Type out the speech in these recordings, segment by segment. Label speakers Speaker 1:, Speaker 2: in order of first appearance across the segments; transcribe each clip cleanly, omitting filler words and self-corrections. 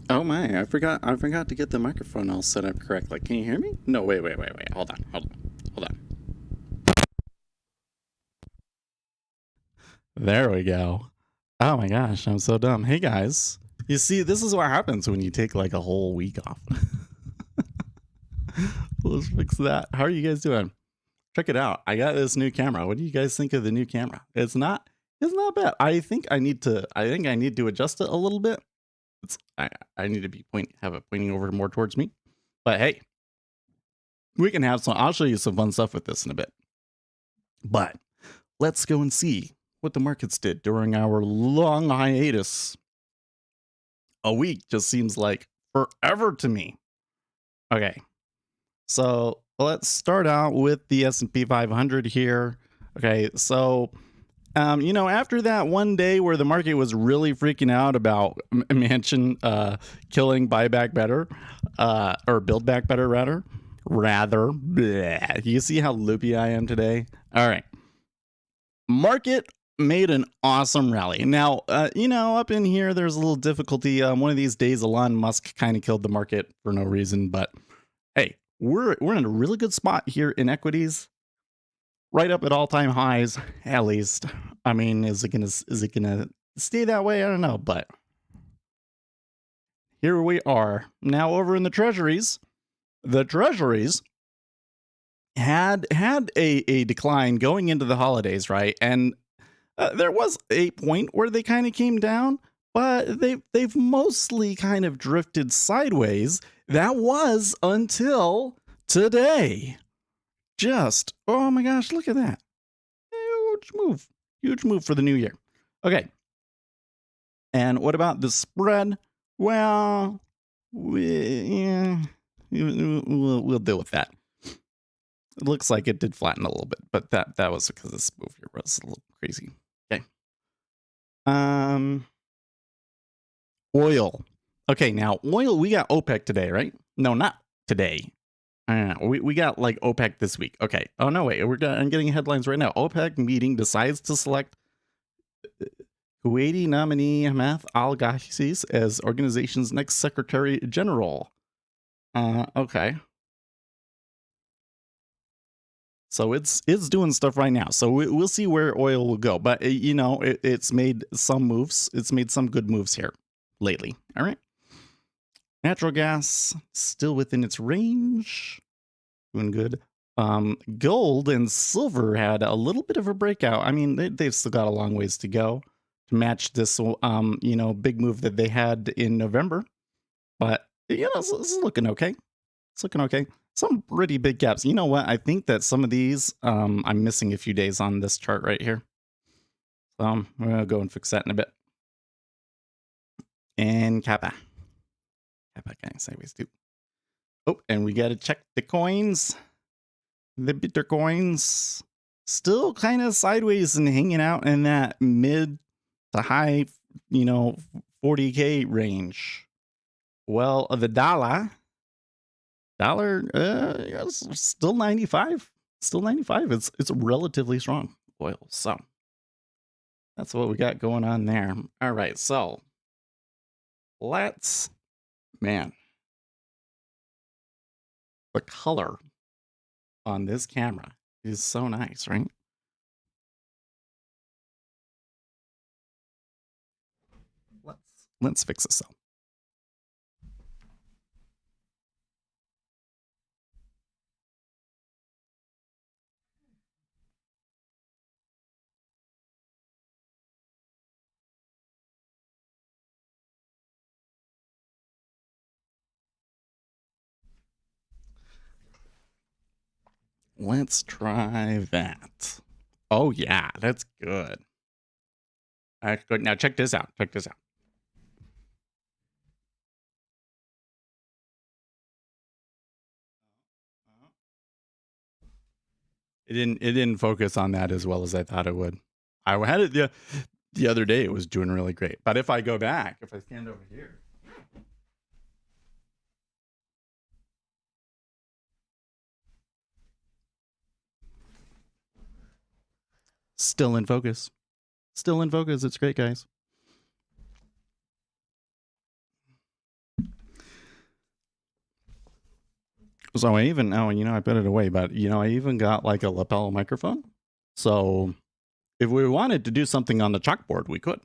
Speaker 1: Oh my, I forgot to get the microphone all set up correctly. Can you hear me? No, wait. Hold on. There we go. Oh my gosh, I'm so dumb. Hey guys. You see, this is what happens when you take like a whole week off. Let's fix that. How are you guys doing? Check it out. I got this new camera. What do you guys think of the new camera? It's not bad. I think I need to adjust it a little bit. I need to have it pointing over more towards me. But hey, we can have some. I'll show you some fun stuff with this in a bit. But let's go and see what the markets did during our long hiatus. A week just seems like forever to me. Okay, so let's start out with the S&P 500 here. Okay, so after that one day where the market was really freaking out about Mansion killing Buy Back Better, or Build Back Better rather. You see how loopy I am today? All right. Market made an awesome rally. Now, up in here, there's a little difficulty. One of these days, Elon Musk kind of killed the market for no reason. But hey, we're in a really good spot here in equities, right up at all-time highs, at least. I mean, is it gonna stay that way? I don't know, but here we are now over in the treasuries. The treasuries had a decline going into the holidays, right? And there was a point where they kind of came down, but they've mostly kind of drifted sideways. That was until today. Just, oh my gosh, look at that. Huge move for the new year. Okay. And what about the spread? Well, we'll deal with that. It looks like it did flatten a little bit, but that was because this move here was a little crazy. Okay. Oil. Okay, now oil, we got OPEC today, right? No, not today. We got like OPEC this week. Okay. Oh no, wait. I'm getting headlines right now. OPEC meeting decides to select Kuwaiti nominee Hamath Al-Ghazi as organization's next Secretary General. Okay. So it's doing stuff right now. So we'll see where oil will go. But it's made some moves. It's made some good moves here lately. All right. Natural gas still within its range. Doing good. Gold and silver had a little bit of a breakout. I mean, they've still got a long ways to go to match this big move that they had in November. But it's looking okay. It's looking okay. Some pretty big gaps. You know what? I think that some of these, I'm missing a few days on this chart right here. So I'm going to go and fix that in a bit. And Kappa kind of sideways too. Oh, and we got to check the coins. The Bitcoins still kind of sideways and hanging out in that mid to high, 40K range. Well, the dollar still 95. Still 95. It's relatively strong oil. So that's what we got going on there. All right, so the color on this camera is so nice, right? Let's fix this up. Let's try that. Oh yeah, that's good. That's good. Now check this out. It didn't focus on that as well as I thought it would. I had it the other day. It was doing really great. But if I go back, if I stand over here. Still in focus. It's great, guys. So I even now, I put it away, but I even got like a lapel microphone. So if we wanted to do something on the chalkboard, we could.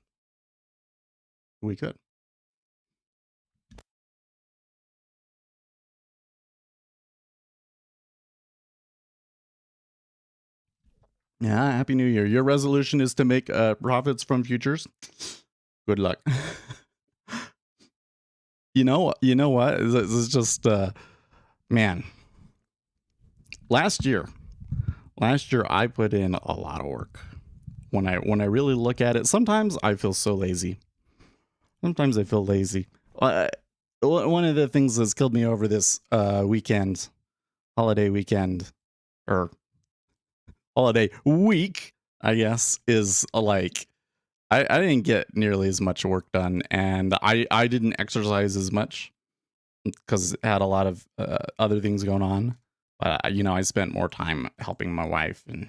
Speaker 1: We could. Yeah, Happy New Year. Your resolution is to make profits from futures. Good luck. You know what? This is just man. Last year I put in a lot of work. When I really look at it, sometimes I feel so lazy. Sometimes I feel lazy. One of the things that's killed me over this holiday weekend, or holiday week, I guess, is like I didn't get nearly as much work done, and I didn't exercise as much because it had a lot of other things going on. But I spent more time helping my wife and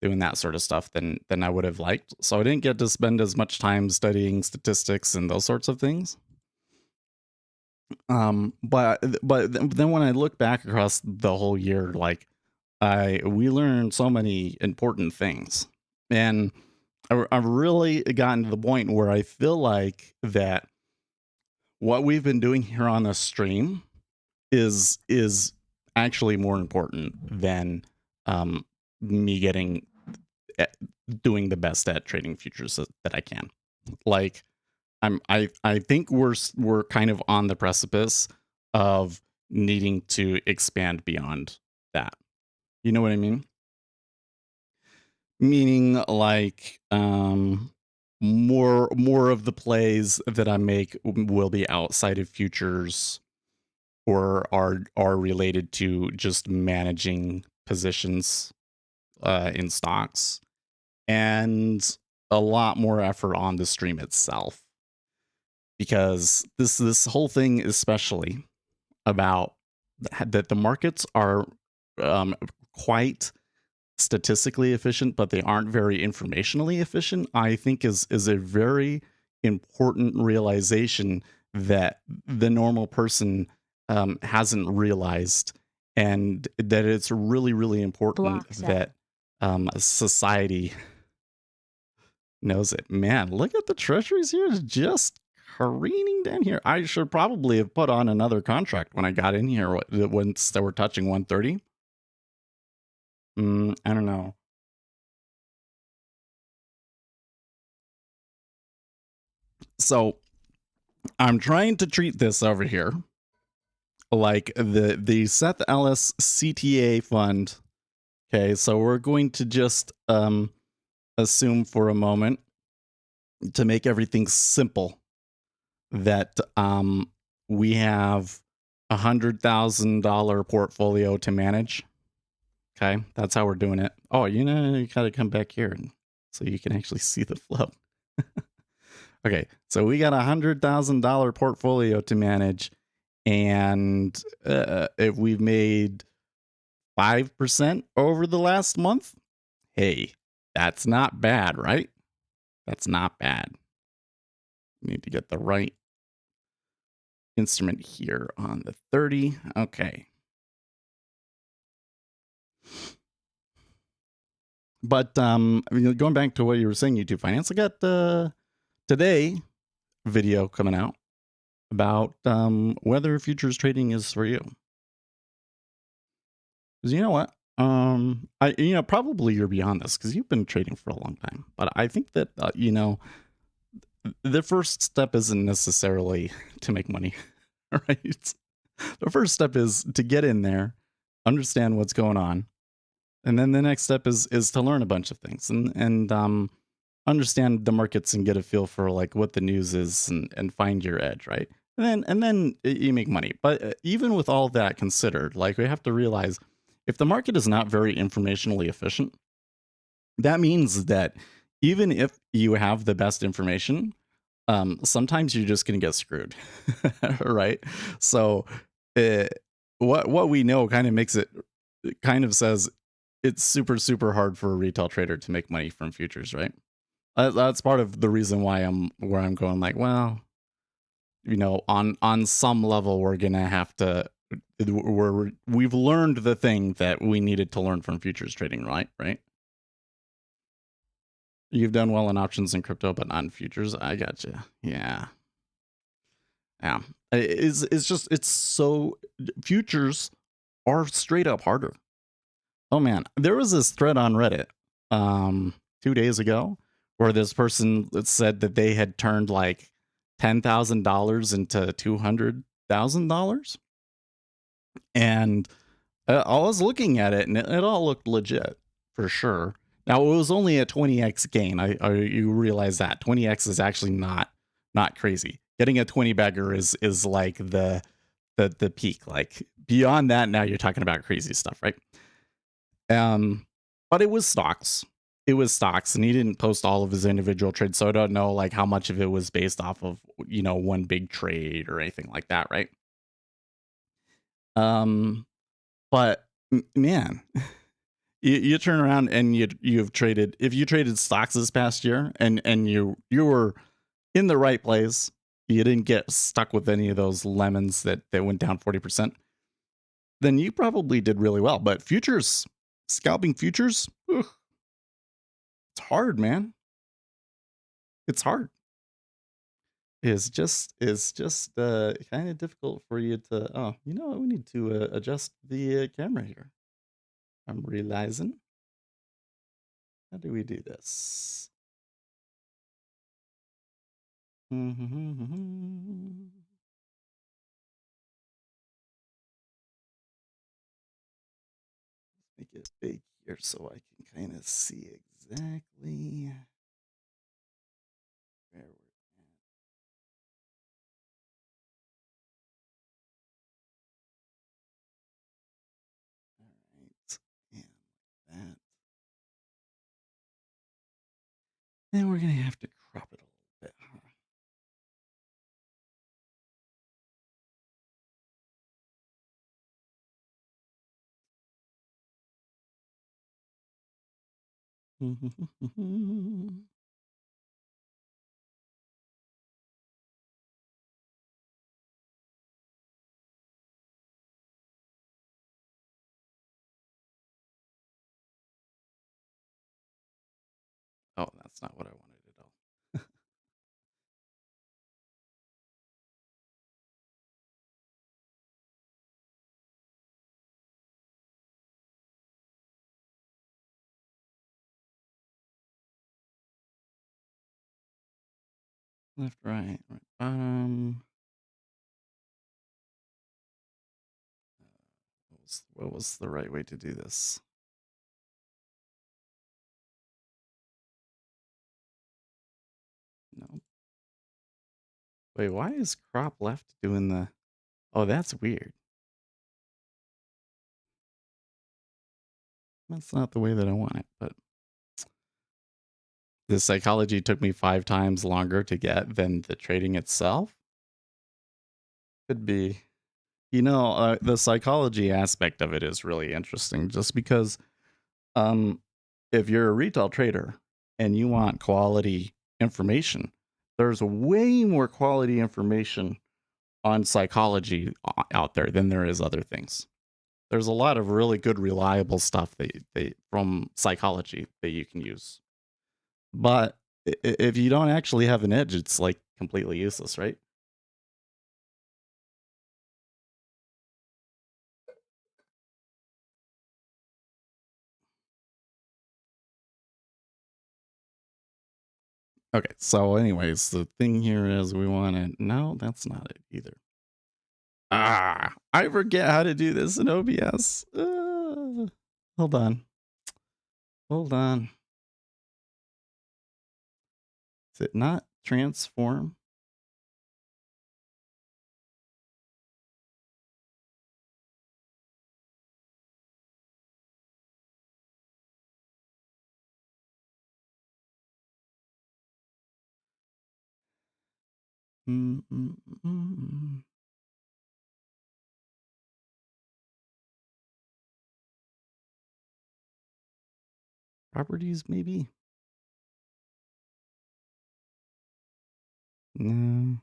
Speaker 1: doing that sort of stuff than I would have liked. So I didn't get to spend as much time studying statistics and those sorts of things. But then when I look back across the whole year, like we learned so many important things, and I've really gotten to the point where I feel like that what we've been doing here on the stream is actually more important than me doing the best at trading futures that I can. Like I think we're kind of on the precipice of needing to expand beyond that. You know what I mean? Meaning like more of the plays that I make will be outside of futures or are related to just managing positions in stocks, and a lot more effort on the stream itself, because this whole thing, especially about that the markets are quite statistically efficient, but they aren't very informationally efficient, I think is a very important realization that the normal person hasn't realized, and that it's really, really important that society knows it. Man, look at the treasuries here, just careening down here. I should probably have put on another contract when I got in here once they were touching 130. I don't know. So I'm trying to treat this over here like the Seth Ellis CTA fund. Okay, so we're going to just assume for a moment, to make everything simple, that we have $100,000 portfolio to manage. Okay, that's how we're doing it. Oh, you gotta come back here so you can actually see the flow. Okay, so we got $100,000 portfolio to manage, and if we've made 5% over the last month, hey, that's not bad, right? That's not bad. Need to get the right instrument here on the 30. Okay. But going back to what you were saying, YouTube Finance, I got today video coming out about whether futures trading is for you. Because you know what? Probably you're beyond this because you've been trading for a long time. But I think that the first step isn't necessarily to make money, right? The first step is to get in there, understand what's going on, and then the next step is to learn a bunch of things and understand the markets and get a feel for like what the news is and find your edge, right? And then you make money. But even with all that considered, like, we have to realize, if the market is not very informationally efficient, that means that even if you have the best information, sometimes you're just going to get screwed, right? So what we know kind of makes it, kind of says it's super, super hard for a retail trader to make money from futures, right? That's part of the reason why I'm going like, well, on some level, we're going to have to we've learned the thing that we needed to learn from futures trading, right? Right. You've done well in options and crypto, but not in futures. I got you. Yeah. Yeah. It's just it's so futures are straight up harder. Oh man, there was this thread on Reddit 2 days ago where this person said that they had turned like $10,000 into $200,000, and I was looking at it and it all looked legit for sure. Now it was only a 20x gain. You realize that 20x is actually not crazy. Getting a 20 bagger is like the peak. Like beyond that, now you're talking about crazy stuff, right? But it was stocks. It was stocks, and he didn't post all of his individual trades, so I don't know like how much of it was based off of one big trade or anything like that, right? Um, but man, you turn around and you've traded if you traded stocks this past year and you were in the right place, you didn't get stuck with any of those lemons that went down 40%, then you probably did really well. But futures, scalping futures, it's hard, man. It's hard. It's just kind of difficult for you to. Oh, you know what? We need to adjust the camera here. I'm realizing. How do we do this? Make it big here so I can kind of see exactly where we're at. All right, and that. And we're gonna have to crop it a little bit, huh? Oh, that's not what I wanted at all. Left, right, right, bottom. What was the right way to do this? No. Wait, why is crop left doing the... Oh, that's weird. That's not the way that I want it, but the psychology took me 5 times longer to get than the trading itself. Could be. The psychology aspect of it is really interesting just because if you're a retail trader and you want quality information, there's way more quality information on psychology out there than there is other things. There's a lot of really good, reliable stuff that from psychology that you can use. But if you don't actually have an edge, it's like completely useless, right? Okay, so anyways, the thing here is we want to... No, that's not it either. I forget how to do this in OBS. Hold on. Hold on. Is it not transform? Properties, maybe? No.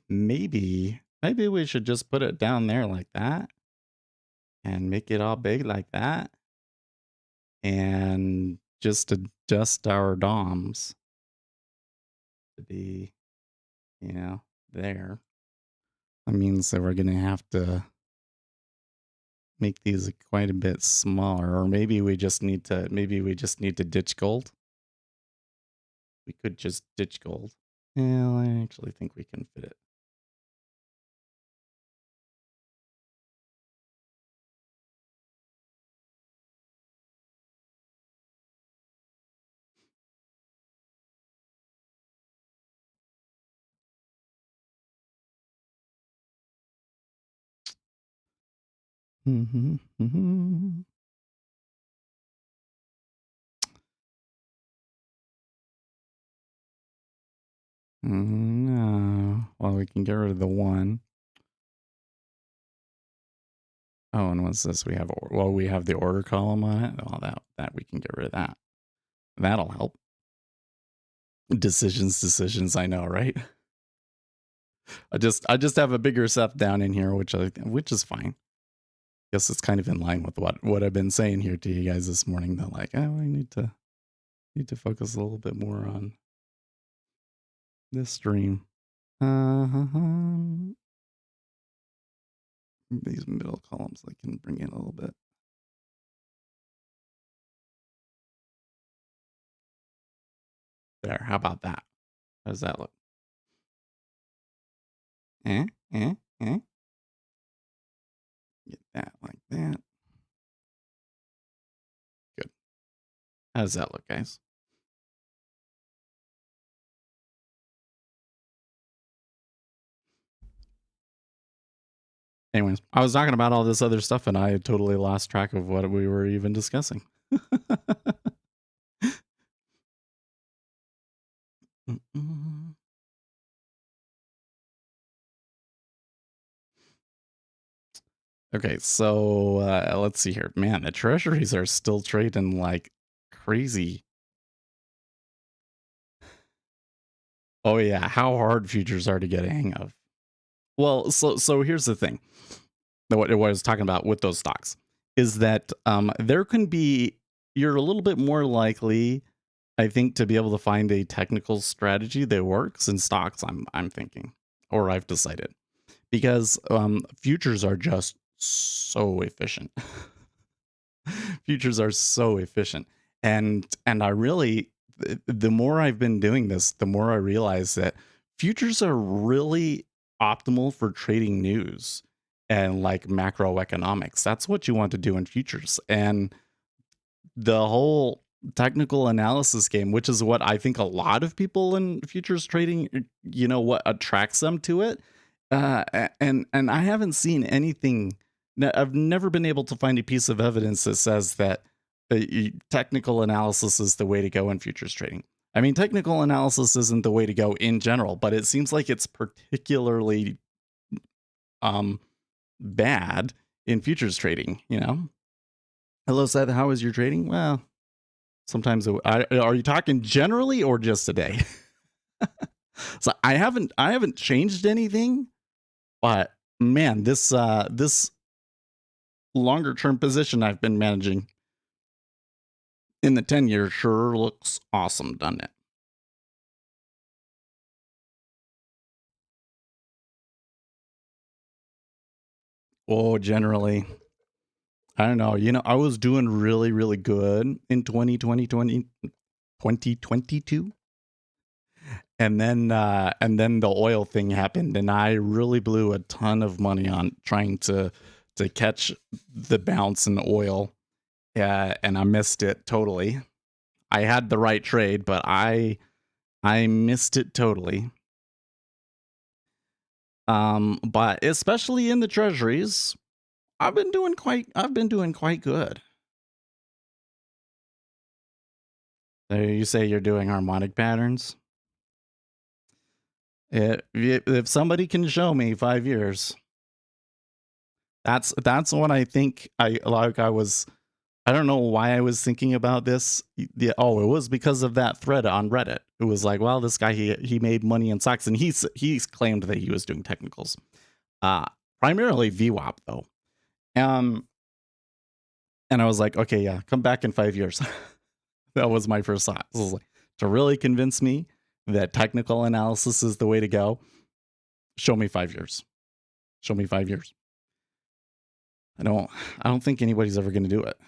Speaker 1: maybe we should just put it down there like that and make it all big like that and just adjust our DOMs to be, there. That means that we're going to have to make these quite a bit smaller, or maybe we just need to ditch gold. We could just ditch gold. Well, I actually think we can fit it. No. Well, we can get rid of the 1. Oh, and what's this? We have the order column on it. Well, that we can get rid of that. That'll help. Decisions. I know, right? I just have a bigger stuff down in here, which is fine. Guess it's kind of in line with what I've been saying here to you guys this morning. That like, I need to focus a little bit more on this stream. These middle columns I can bring in a little bit. There, how about that? How does that look? Get that like that. Good. How does that look, guys? Anyways, I was talking about all this other stuff and I totally lost track of what we were even discussing. Okay, so let's see here. Man, the treasuries are still trading like crazy. Oh yeah, how hard futures are to get a hang of. Well, so here's the thing. What I was talking about with those stocks is that there can be, you're a little bit more likely, I think, to be able to find a technical strategy that works in stocks. I'm thinking, or I've decided, because futures are just so efficient. Futures are so efficient, and I really, the more I've been doing this, the more I realize that futures are really optimal for trading news and like macroeconomics. That's what you want to do in futures. And the whole technical analysis game, which is what I think a lot of people in futures trading, what attracts them to it. And I haven't seen anything. I've never been able to find a piece of evidence that says that technical analysis is the way to go in futures trading. I mean, technical analysis isn't the way to go in general, but it seems like it's particularly bad in futures trading. Hello, Seth. How is your trading? Well, sometimes. Are you talking generally or just today? So I haven't changed anything, but man, this longer term position I've been managing in the 10-year sure looks awesome, doesn't it? Oh, generally, I don't know. I was doing really, really good in 2022. And then the oil thing happened, and I really blew a ton of money on trying to catch the bounce in oil. And I missed it totally. I had the right trade, but I missed it totally. But especially in the treasuries, I've been doing quite good. So you say you're doing harmonic patterns? If somebody can show me 5 years, that's what I think. I was I don't know why I was thinking about this. Oh, it was because of that thread on Reddit. It was like, well, this guy he made money in stocks, and he's claimed that he was doing technicals, uh, primarily VWAP though. And I was like, okay, yeah, come back in 5 years. That was my first thought. This was like, to really convince me that technical analysis is the way to go. Show me 5 years. Show me 5 years. I don't think anybody's ever going to do it.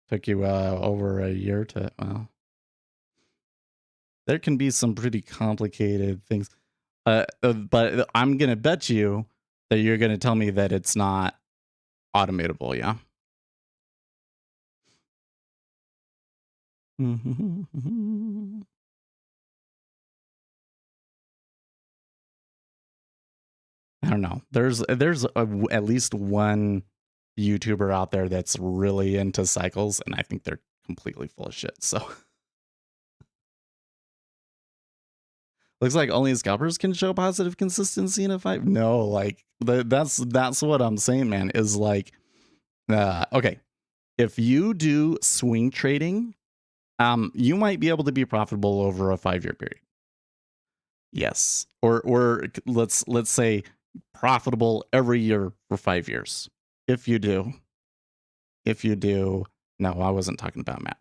Speaker 1: Took you over a year to, well, there can be some pretty complicated things. But I'm going to bet you that you're going to tell me that it's not automatable, yeah? I don't know. There's at least one YouTuber out there that's really into cycles, and I think they're completely full of shit. So looks like only scalpers can show positive consistency in a fight. No, like that's what I'm saying, man. Is like, okay, if you do swing trading, you might be able to be profitable over a 5-year period. Yes, or let's say profitable every year for 5 years. If you do, no, I wasn't talking about Matt.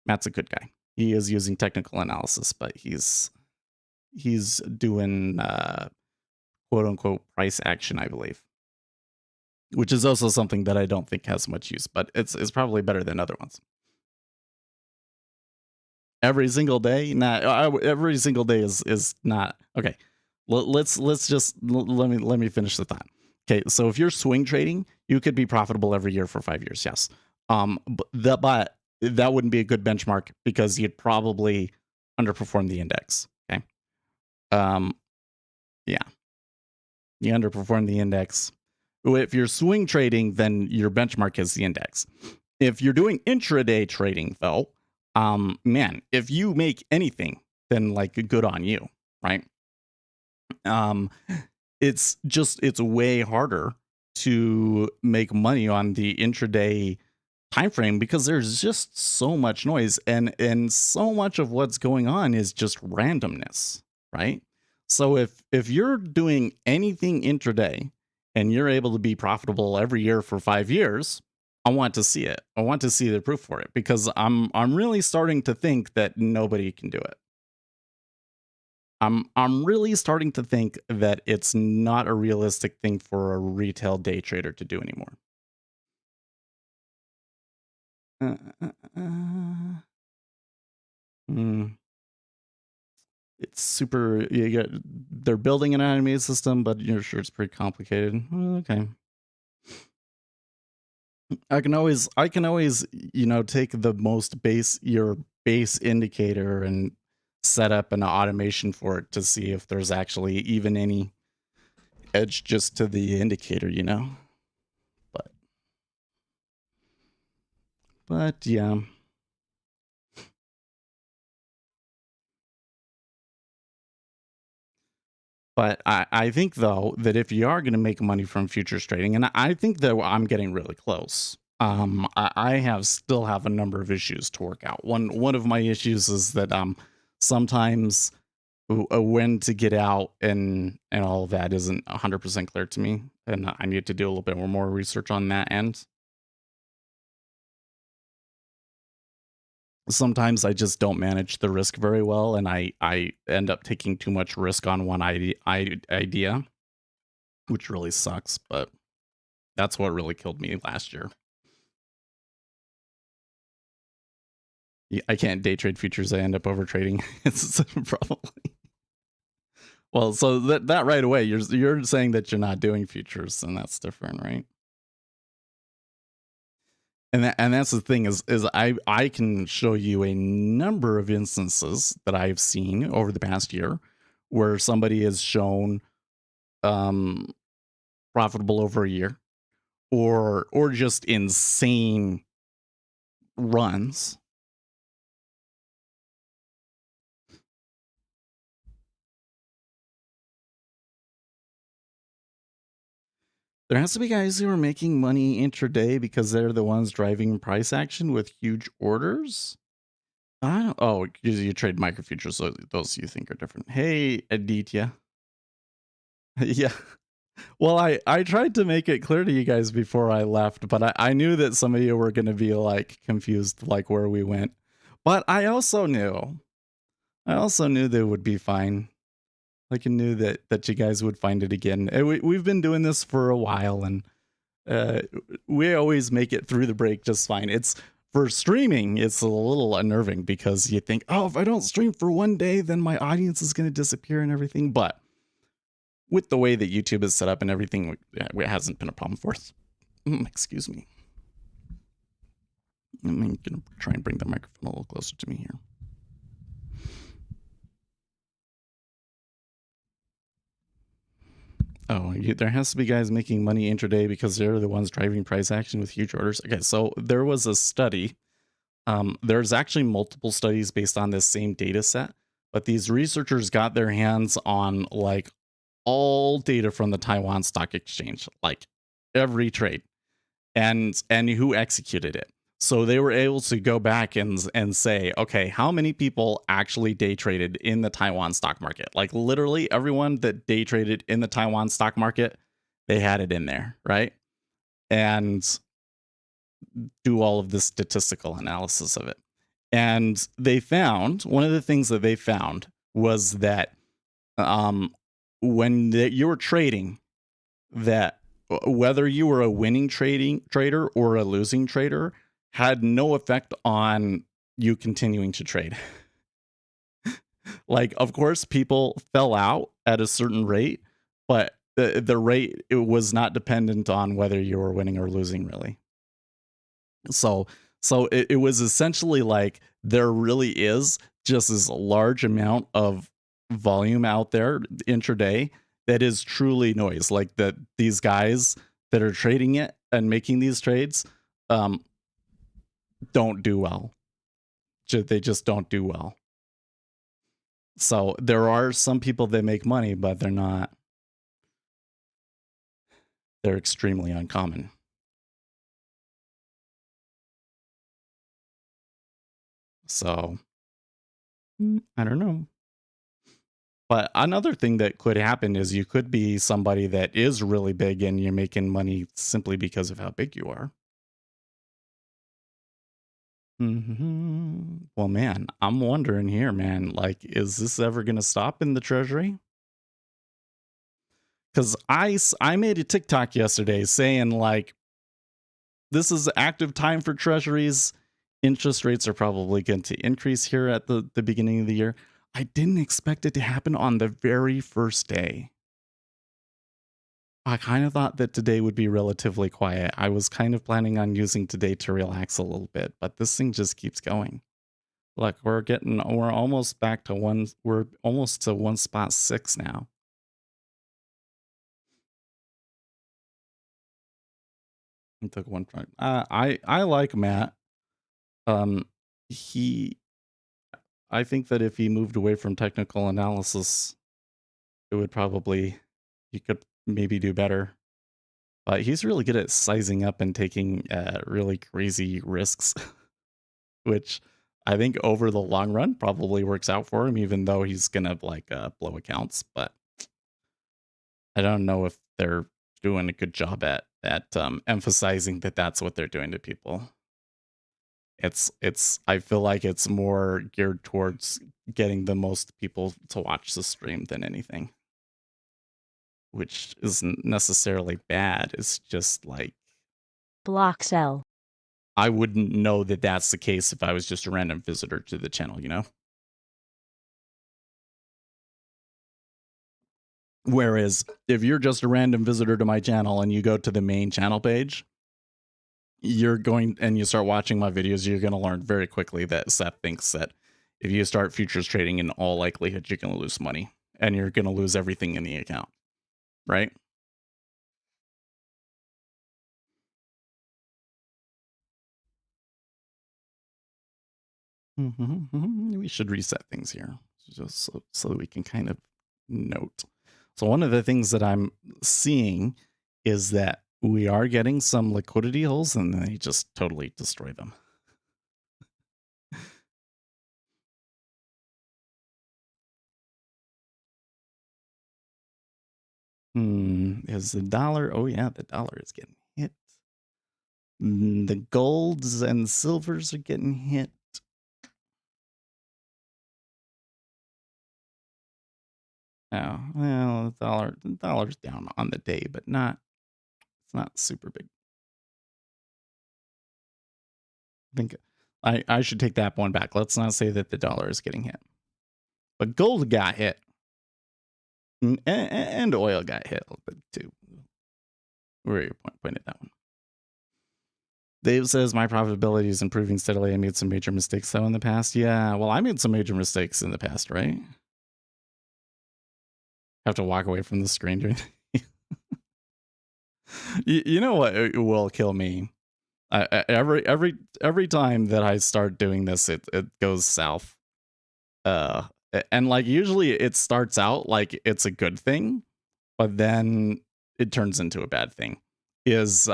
Speaker 1: Matt's a good guy. He is using technical analysis, but he's doing quote unquote price action, I believe, which is also something that I don't think has much use, but it's probably better than other ones. Every single day, every single day is not okay. Let's just let me finish the thought. Okay, so if you're swing trading, you could be profitable every year for 5 years. Yes, but that wouldn't be a good benchmark because you'd probably underperform the index. Okay, yeah, you underperform the index. If you're swing trading, then your benchmark is the index. If you're doing intraday trading, though, man, if you make anything, then like good on you, right? It's way harder to make money on the intraday time frame because there's just so much noise, and so much of what's going on is just randomness, right? So if you're doing anything intraday and you're able to be profitable every year for 5 years, I want to see it. I want to see the proof for it because I'm really starting to think that nobody can do it. I'm really starting to think that it's not a realistic thing for a retail day trader to do anymore. Uh, uh, uh, mm. It's super. They're building an animated system, but you're sure it's pretty complicated. Okay. I can always take the most your base indicator and set up an automation for it to see if there's actually even any edge just to the indicator, but yeah. But I think though that if you are going to make money from futures trading, and I think that I'm getting really close. I still have a number of issues to work out. One of my issues is that sometimes when to get out and all of that isn't 100% clear to me, and I need to do a little bit more research on that end. Sometimes I just don't manage the risk very well, and I end up taking too much risk on one idea, which really sucks. But that's what really killed me last year. I can't day trade futures. I end up over trading. It's probably well. So that right away, you're saying that you're not doing futures, and that's different, right? And that's the thing is I can show you a number of instances that I've seen over the past year where somebody has shown um profitable over a year or just insane runs. There has to be guys who are making money intraday because they're the ones driving price action with huge orders. I don't. Oh, you trade microfutures, so those you think are different. Hey, Aditya. Yeah. Well, I tried to make it clear to you guys before I left, but I knew that some of you were going to be like confused, like where we went. But I also knew they would be fine. Like I knew that you guys would find it again. We've been doing this for a while, and uh, we always make it through the break just fine. It's for streaming, it's a little unnerving because you think, oh, if I don't stream for one day, then my audience is going to disappear and everything. But with the way that YouTube is set up and everything, it hasn't been a problem for us. Excuse me. I'm going to try and bring the microphone a little closer to me here. Oh, there has to be guys making money intraday because they're the ones driving price action with huge orders. Okay, so there was a study. There's actually multiple studies based on this same data set, but these researchers got their hands on like all data from the Taiwan Stock Exchange, like every trade, and who executed it. So they were able to go back and say, okay, how many people actually day traded in the Taiwan stock market? Like literally everyone that day traded in the Taiwan stock market, they had it in there, right? And do all of this statistical analysis of it. And they found, one of the things that they found was that when you were trading, that whether you were a winning trader or a losing trader had no effect on you continuing to trade. Like, of course, people fell out at a certain rate, but the rate, it was not dependent on whether you were winning or losing, really. So it was essentially like there really is just this large amount of volume out there intraday that is truly noise. Like that these guys that are trading it and making these trades don't do well. They just don't do well. So there are some people that make money, but they're extremely uncommon. So I don't know. But another thing that could happen is you could be somebody that is really big and you're making money simply because of how big you are. Well, man, I'm wondering here, man, like, is this ever going to stop in the treasury? Because I made a TikTok yesterday saying, like, this is active time for treasuries. Interest rates are probably going to increase here at the beginning of the year. I didn't expect it to happen on the very first day. I kind of thought that today would be relatively quiet. I was kind of planning on using today to relax a little bit, but this thing just keeps going. Look, we're almost back to we're almost to 1.6 now. It took one point. I like Matt. He, I think that if he moved away from technical analysis, he could maybe do better. But he's really good at sizing up and taking really crazy risks, which I think over the long run probably works out for him, even though he's gonna blow accounts. But I don't know if they're doing a good job at emphasizing that that's what they're doing to people. I feel like it's more geared towards getting the most people to watch the stream than anything, which isn't necessarily bad. It's just like
Speaker 2: block cell.
Speaker 1: I wouldn't know that that's the case if I was just a random visitor to the channel, you know? Whereas if you're just a random visitor to my channel and you go to the main channel page, you're going and you start watching my videos, you're going to learn very quickly that Seth thinks that if you start futures trading, in all likelihood, you're going to lose money and you're going to lose everything in the account, right? We should reset things here just so that we can kind of note. So one of the things that I'm seeing is that we are getting some liquidity holes and they just totally destroy them. Is the dollar? Oh yeah, the dollar is getting hit. The golds and silvers are getting hit. Oh, well, the dollar's down on the day, but it's not super big. I think I should take that one back. Let's not say that the dollar is getting hit. But gold got hit. And oil got hit a little bit too. Where your point at that one? Dave says my profitability is improving steadily. I made some major mistakes though in the past. Yeah, well, I made some major mistakes in the past, right? Have to walk away from the screen during. You know what will kill me? Every time that I start doing this, it goes south. And like usually it starts out like it's a good thing, but then it turns into a bad thing. Is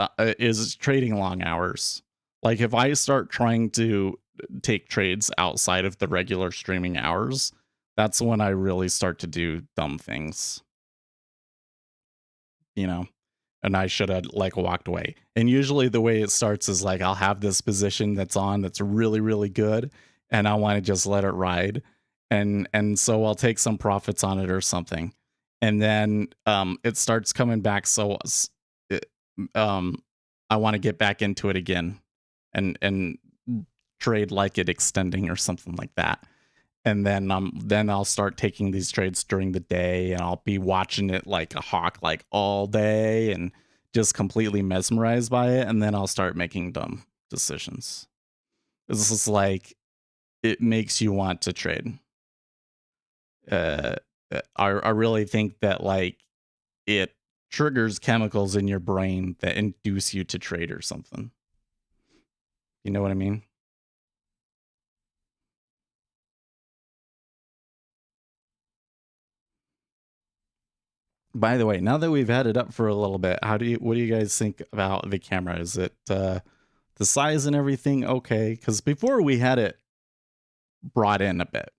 Speaker 1: trading long hours. Like if I start trying to take trades outside of the regular streaming hours, that's when I really start to do dumb things. You know, and I should have like walked away. And usually the way it starts is like I'll have this position that's on that's really really good, and I want to just let it ride, and so I'll take some profits on it or something, and then it starts coming back. So it, um I want to get back into it again, and trade like it extending or something like that, and then I'll start taking these trades during the day and I'll be watching it like a hawk like all day and just completely mesmerized by it, and then I'll start making dumb decisions. This is like it makes you want to trade. Uh I really think that like it triggers chemicals in your brain that induce you to trade or something. You know what I mean? By the way, now that we've had it up for a little bit, what do you guys think about the camera? Is it the size and everything okay? Because before we had it brought in a bit.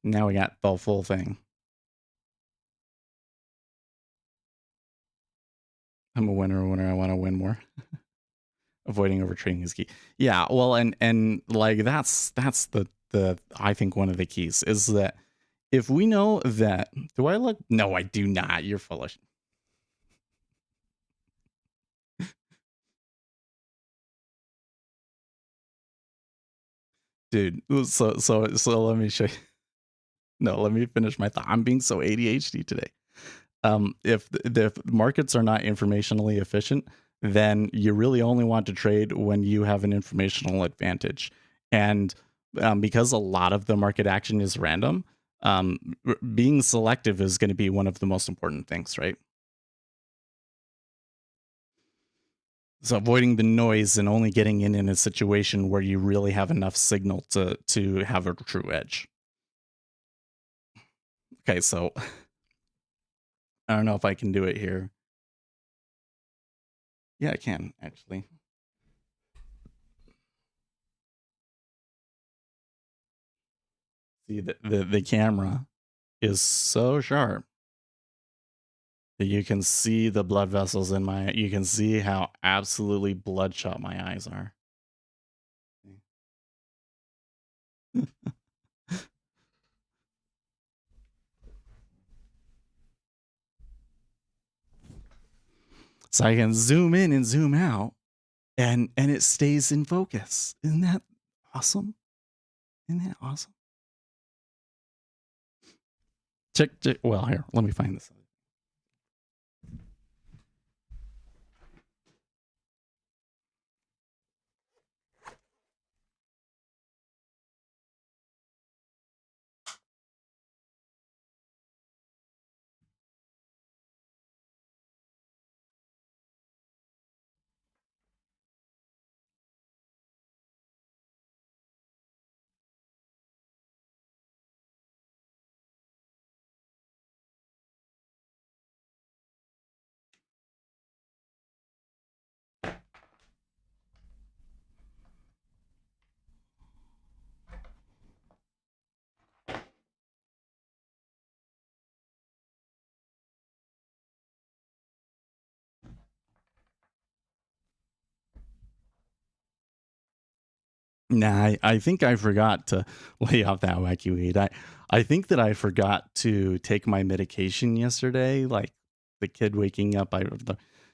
Speaker 1: Now we got the full thing. I'm a winner when I want to win more. Avoiding overtrading is key. Yeah, well, and like that's the I think one of the keys is that if we know that, do I look? No, I do not. You're foolish. Dude, so let me show you. No, let me finish my thought. I'm being so ADHD today. If the markets are not informationally efficient, then you really only want to trade when you have an informational advantage. And because a lot of the market action is random, being selective is going to be one of the most important things, right? So avoiding the noise and only getting in a situation where you really have enough signal to have a true edge. Okay, so I don't know if I can do it here. Yeah, I can actually. See the camera is so sharp that you can see the blood vessels in my, you can see how absolutely bloodshot my eyes are. So I can zoom in and zoom out, and it stays in focus. Isn't that awesome? Isn't that awesome? Check. Well, here, let me find this. Nah, I think I forgot to lay off that wacky weed. I think that I forgot to take my medication yesterday, like the kid waking up.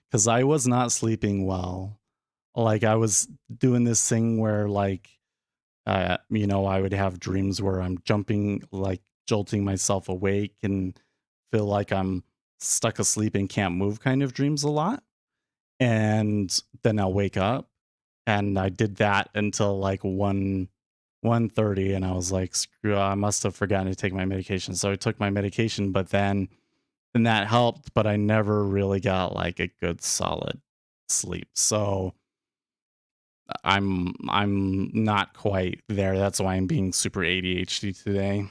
Speaker 1: Because I was not sleeping well. Like I was doing this thing where I would have dreams where I'm jumping, like jolting myself awake and feel like I'm stuck asleep and can't move kind of dreams a lot. And then I'll wake up, and I did that until like 1:30, and I was like, screw, I must have forgotten to take my medication. So I took my medication, but then that helped, but I never really got like a good solid sleep. So I'm not quite there. That's why I'm being super ADHD today.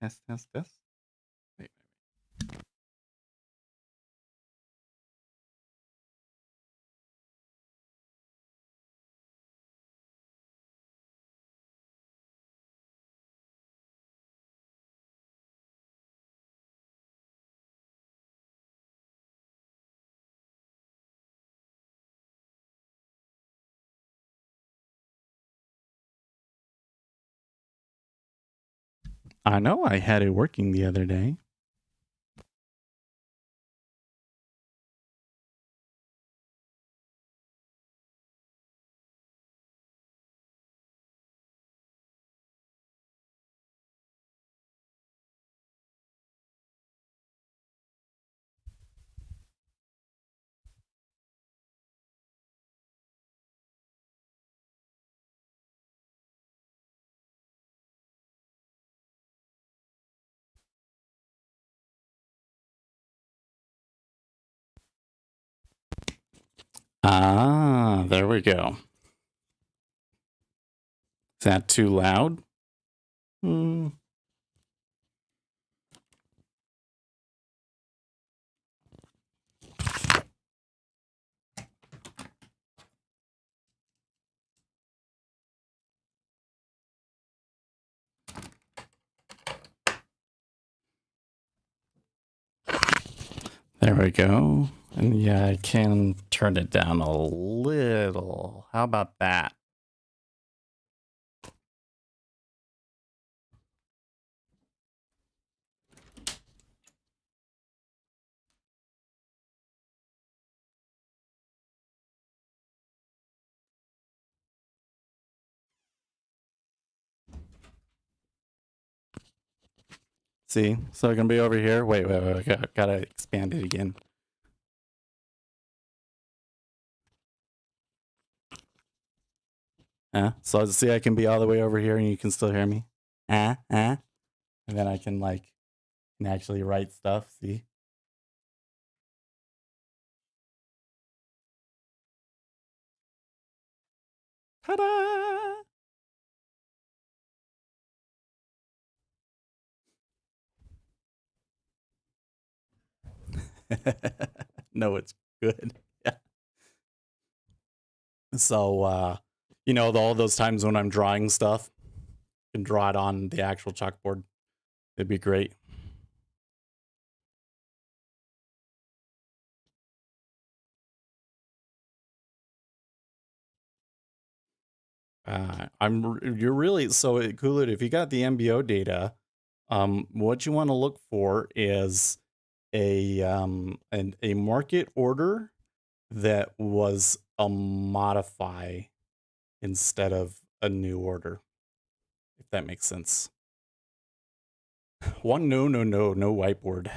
Speaker 1: Test, test, test. Wait. I know I had it working the other day. Ah, there we go. Is that too loud? Hmm. There we go. And yeah, I can turn it down a little. How about that? See? So it can be over here. Wait. Gotta expand it again. So see, I can be all the way over here and you can still hear me. And then I can can actually write stuff. See? Ta-da! No, it's good. Yeah. So, all those times when I'm drawing stuff, you can draw it on the actual chalkboard. It'd be great. You're really so cool. If you got the MBO data, what you want to look for is a market order that was a modify instead of a new order, if that makes sense. No whiteboard.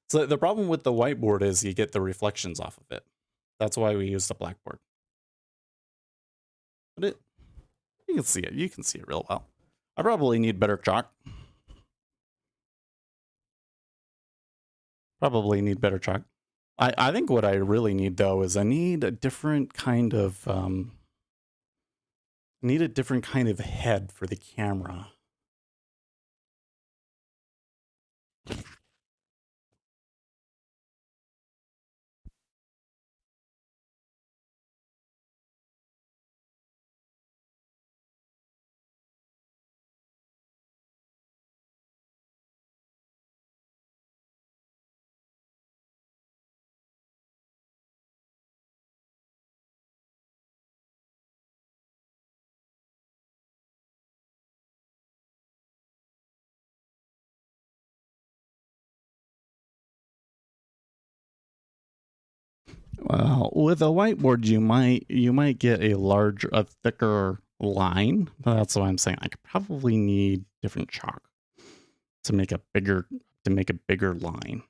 Speaker 1: So the problem with the whiteboard is you get the reflections off of it. That's why we use the blackboard. But you can see it. You can see it real well. I probably need better chalk. I think what I really need though is I need a different kind of head for the camera. Well, with a whiteboard, you might get a thicker line. That's what I'm saying. I could probably need different chalk to make a bigger line.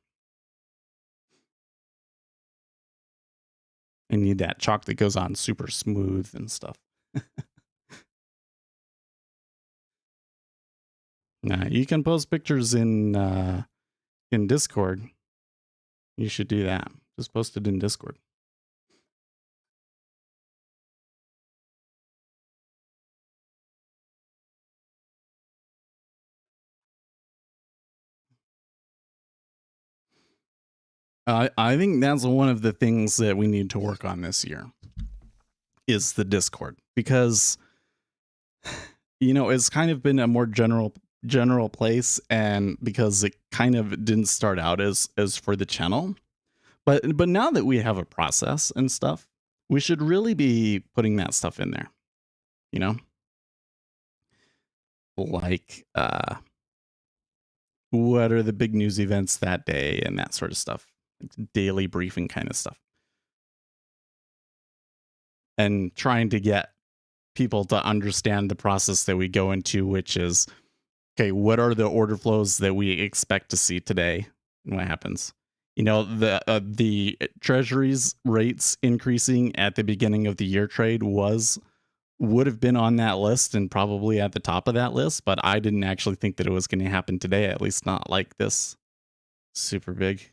Speaker 1: I need that chalk that goes on super smooth and stuff. Nah, you can post pictures in Discord. You should do that. Just post it in Discord. I think that's one of the things that we need to work on this year is the Discord, because it's kind of been a more general place, and because it kind of didn't start out as for the channel, but now that we have a process and stuff, we should really be putting that stuff in there. Like what are the big news events that day and that sort of stuff, like daily briefing kind of stuff, and trying to get people to understand the process that we go into, which is, okay, what are the order flows that we expect to see today and what happens? The treasuries rates increasing at the beginning of the year trade would have been on that list and probably at the top of that list, but I didn't actually think that it was going to happen today, at least not like this super big.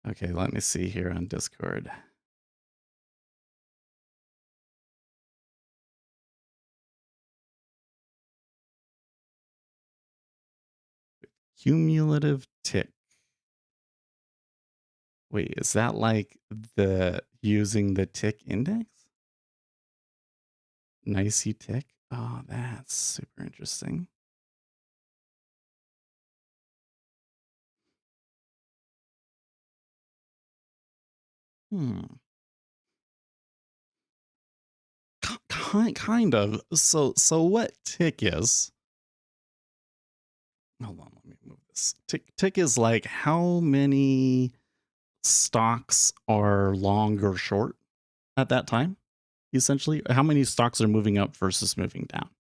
Speaker 1: Okay, let me see here on Discord. Cumulative tick. Wait, is that like the using the tick index? Nicey tick? Oh, that's super interesting. Kind of. So what tick is? Hold on, let me move this. Tick is like how many stocks are long or short at that time. Essentially, how many stocks are moving up versus moving down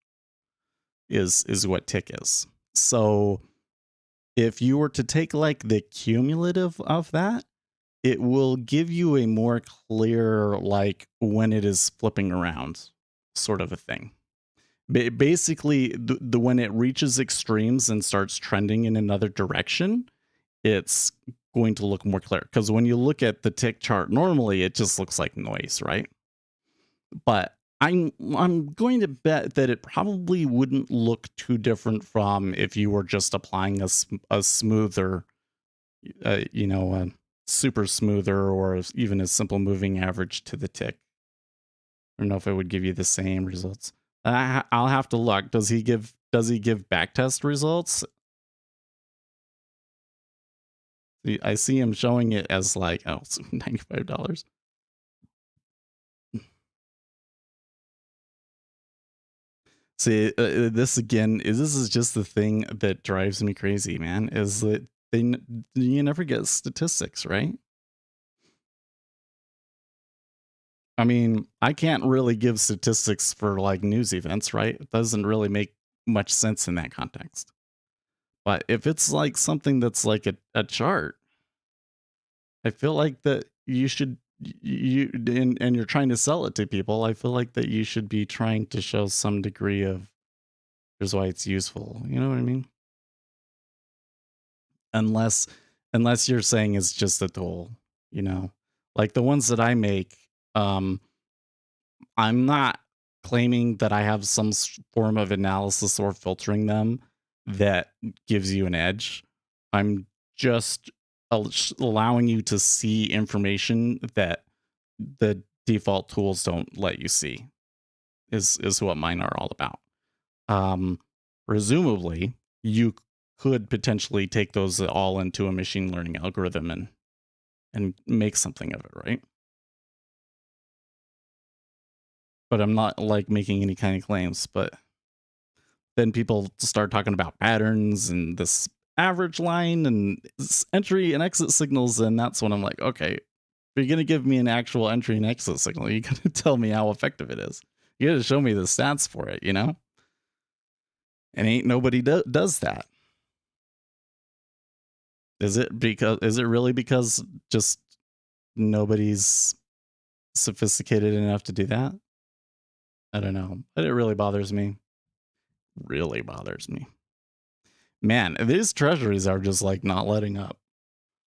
Speaker 1: is what tick is. So if you were to take like the cumulative of that, it will give you a more clear, like when it is flipping around sort of a thing. Basically, the when it reaches extremes and starts trending in another direction, it's going to look more clear. Because when you look at the tick chart, normally it just looks like noise, right? But I'm going to bet that it probably wouldn't look too different from if you were just applying a smoother, super smoother, or even a simple moving average to the tick. I don't know if it would give you the same results. I'll have to look. Does he give backtest results? I see him showing it as like, oh, it's $95. See, this is just the thing that drives me crazy, man. Is that you never get statistics, right? I mean, I can't really give statistics for like news events, right? It doesn't really make much sense in that context. But if it's like something that's like a chart, I feel like that you should and you're trying to sell it to people. I feel like that you should be trying to show some degree of here's why it's useful. You know what I mean? Unless you're saying it's just a tool, like the ones that I make. I'm not claiming that I have some form of analysis or filtering them that gives you an edge. I'm just allowing you to see information that the default tools don't let you see. Is what mine are all about. Presumably, you could potentially take those all into a machine learning algorithm and make something of it, right? But I'm not like making any kind of claims. But then people start talking about patterns and this average line and entry and exit signals, and that's when I'm like, okay, if you're gonna give me an actual entry and exit signal, you gotta tell me how effective it is. You gotta show me the stats for it, and ain't nobody does that. Is it really because just nobody's sophisticated enough to do that? I don't know, but it really bothers me. Really bothers me. Man, these treasuries are just like not letting up.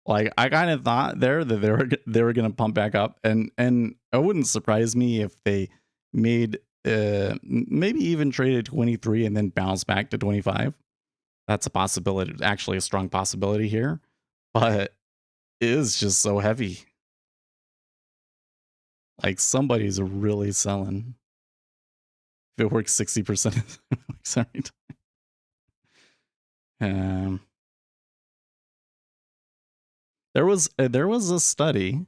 Speaker 1: Like I kind of thought there that they were gonna pump back up, and it wouldn't surprise me if they made maybe even traded 23 and then bounce back to 25. That's a possibility, actually a strong possibility here, but it is just so heavy. Like somebody's really selling. If it works 60%, sorry. There was a study.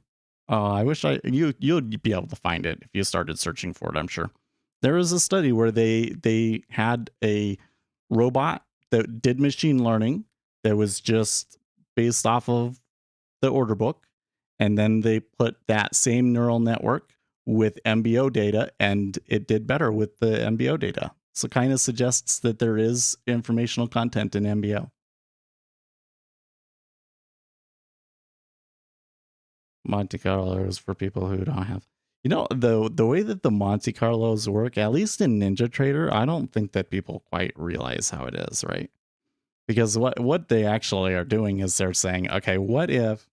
Speaker 1: I wish you'd be able to find it if you started searching for it. I'm sure there was a study where they had a robot that did machine learning that was just based off of the order book, and then they put that same neural network with MBO data, and it did better with the MBO data. So kind of suggests that there is informational content in MBO. Monte Carlos for people who don't have, the way that the Monte Carlos work, at least in Ninja Trader, I don't think that people quite realize how it is, right? Because what they actually are doing is they're saying, okay, what if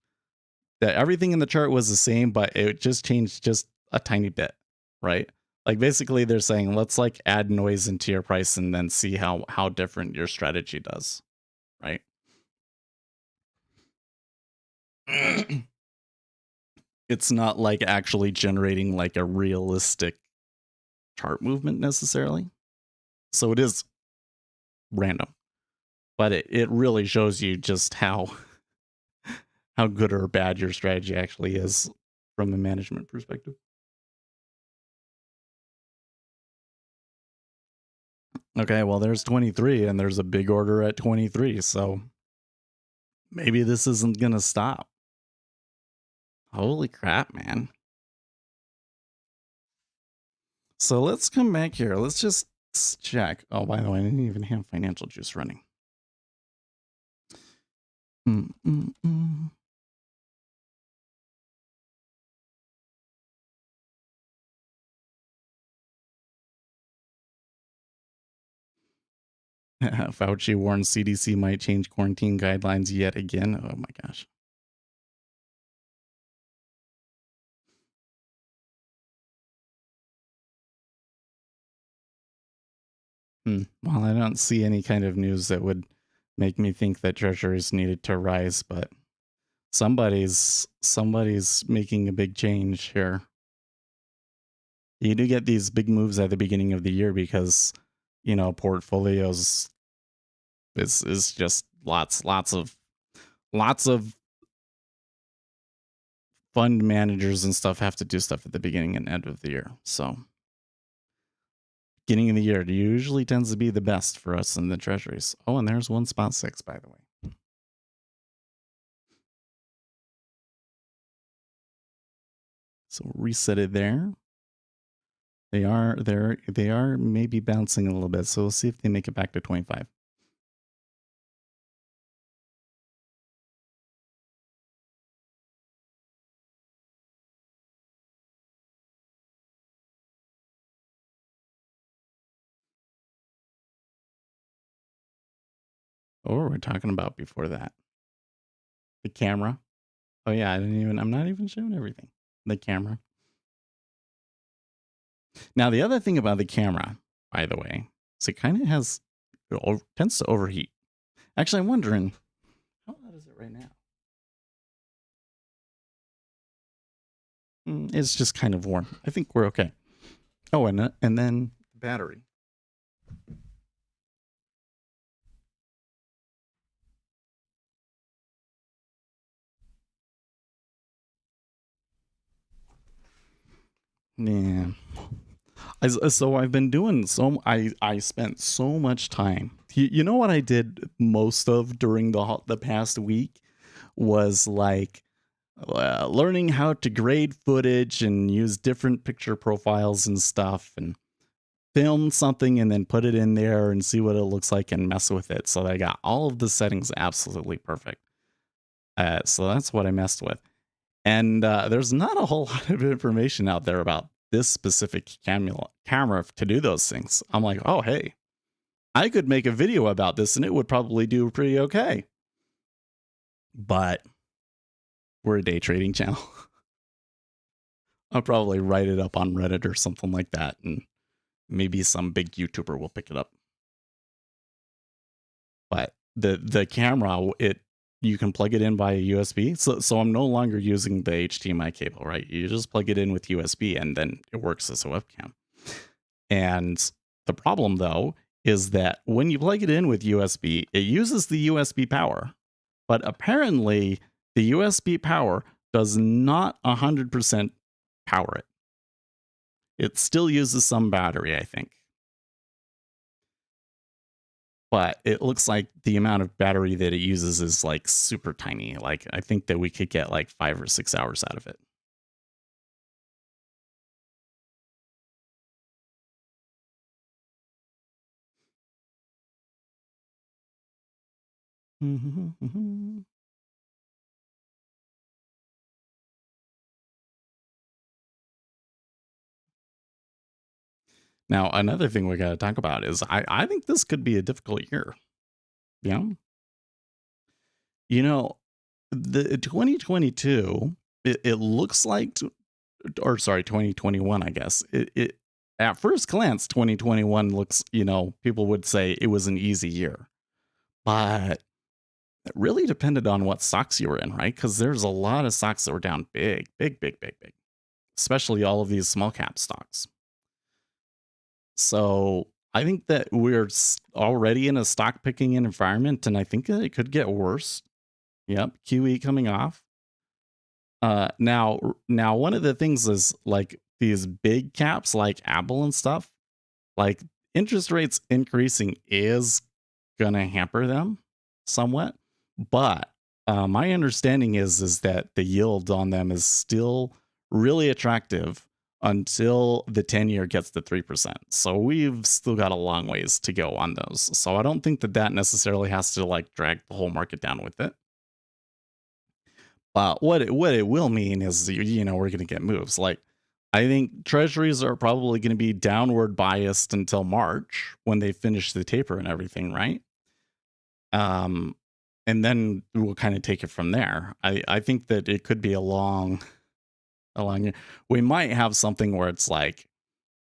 Speaker 1: that everything in the chart was the same, but it just changed just a tiny bit, right? Like basically they're saying, let's like add noise into your price and then see how different your strategy does, right? It's not like actually generating like a realistic chart movement necessarily. So it is random, but it really shows you just how good or bad your strategy actually is from a management perspective. Okay, well there's 23 and there's a big order at 23, so maybe this isn't going to stop. Holy crap, man. So let's come back here. Let's just check. Oh, by the way, I didn't even have financial juice running. Fauci warns CDC might change quarantine guidelines yet again. Oh my gosh. Well, I don't see any kind of news that would make me think that treasuries needed to rise, but somebody's making a big change here. You do get these big moves at the beginning of the year because, portfolios is just lots of fund managers and stuff have to do stuff at the beginning and end of the year. So beginning of the year usually tends to be the best for us in the treasuries. Oh, and there's 1.6, by the way. So reset it there. They are maybe bouncing a little bit. So we'll see if they make it back to 25. What were we talking about before that? The camera. Oh yeah, I'm not even showing everything. The camera. Now the other thing about the camera, by the way, is it kind of tends to overheat. Actually, I'm wondering, how hot is it right now? It's just kind of warm. I think we're okay. Oh, and then the battery. Yeah. So I've been doing I spent so much time You know what I did most of during the past week was like learning how to grade footage and use different picture profiles and stuff, and film something and then put it in there and see what it looks like and mess with it. So I got all of the settings absolutely perfect. So that's what I messed with. And there's not a whole lot of information out there about this specific camera to do those things. I'm like, oh, hey, I could make a video about this and it would probably do pretty okay. But we're a day trading channel. I'll probably write it up on Reddit or something like that, and maybe some big YouTuber will pick it up. But the camera, you can plug it in via USB. So I'm no longer using the HDMI cable, right? You just plug it in with USB and then it works as a webcam. And the problem though is that when you plug it in with USB, it uses the USB power. But apparently the USB power does not 100% power it. It still uses some battery, I think. But it looks like the amount of battery that it uses is like super tiny. Like I think that we could get like 5 or 6 hours out of it. Now, another thing we got to talk about is I think this could be a difficult year. Yeah. You know, the 2022, it looks like, or sorry, 2021, I guess. It at first glance, 2021 looks, people would say it was an easy year. But it really depended on what stocks you were in, right? Because there's a lot of stocks that were down big, big, big, big, big, especially all of these small cap stocks. So I think that we're already in a stock picking environment, and I think that it could get worse. Yep, QE coming off. Now, one of the things is like these big caps, like Apple and stuff. Like interest rates increasing is gonna hamper them somewhat, but my understanding is that the yield on them is still really attractive until the 10-year gets to 3%. So we've still got a long ways to go on those. So I don't think that necessarily has to like drag the whole market down with it. But what it will mean is we're going to get moves. Like I think treasuries are probably going to be downward biased until March when they finish the taper and everything, right? And then we'll kind of take it from there. I think that it could be a long year. We might have something where it's like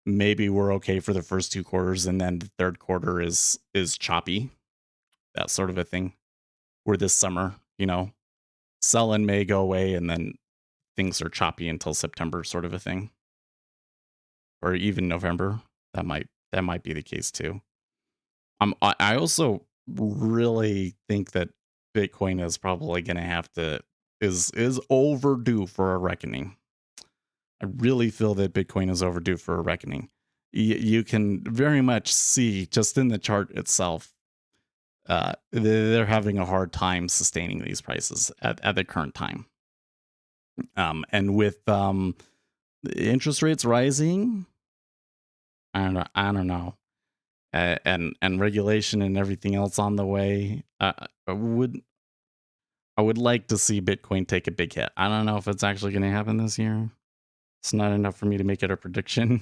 Speaker 1: maybe we're okay for the first 2 quarters and then the third quarter is choppy, that sort of a thing. Where this summer, sell-in may go away and then things are choppy until September, sort of a thing, or even November. That might be the case too. I also really think that Bitcoin is probably going to have to is overdue for a reckoning. I really feel that Bitcoin is overdue for a reckoning. You can very much see just in the chart itself, they're having a hard time sustaining these prices at the current time. And with interest rates rising, I don't know. And regulation and everything else on the way, I would like to see Bitcoin take a big hit. I don't know if it's actually going to happen this year. It's not enough for me to make it a prediction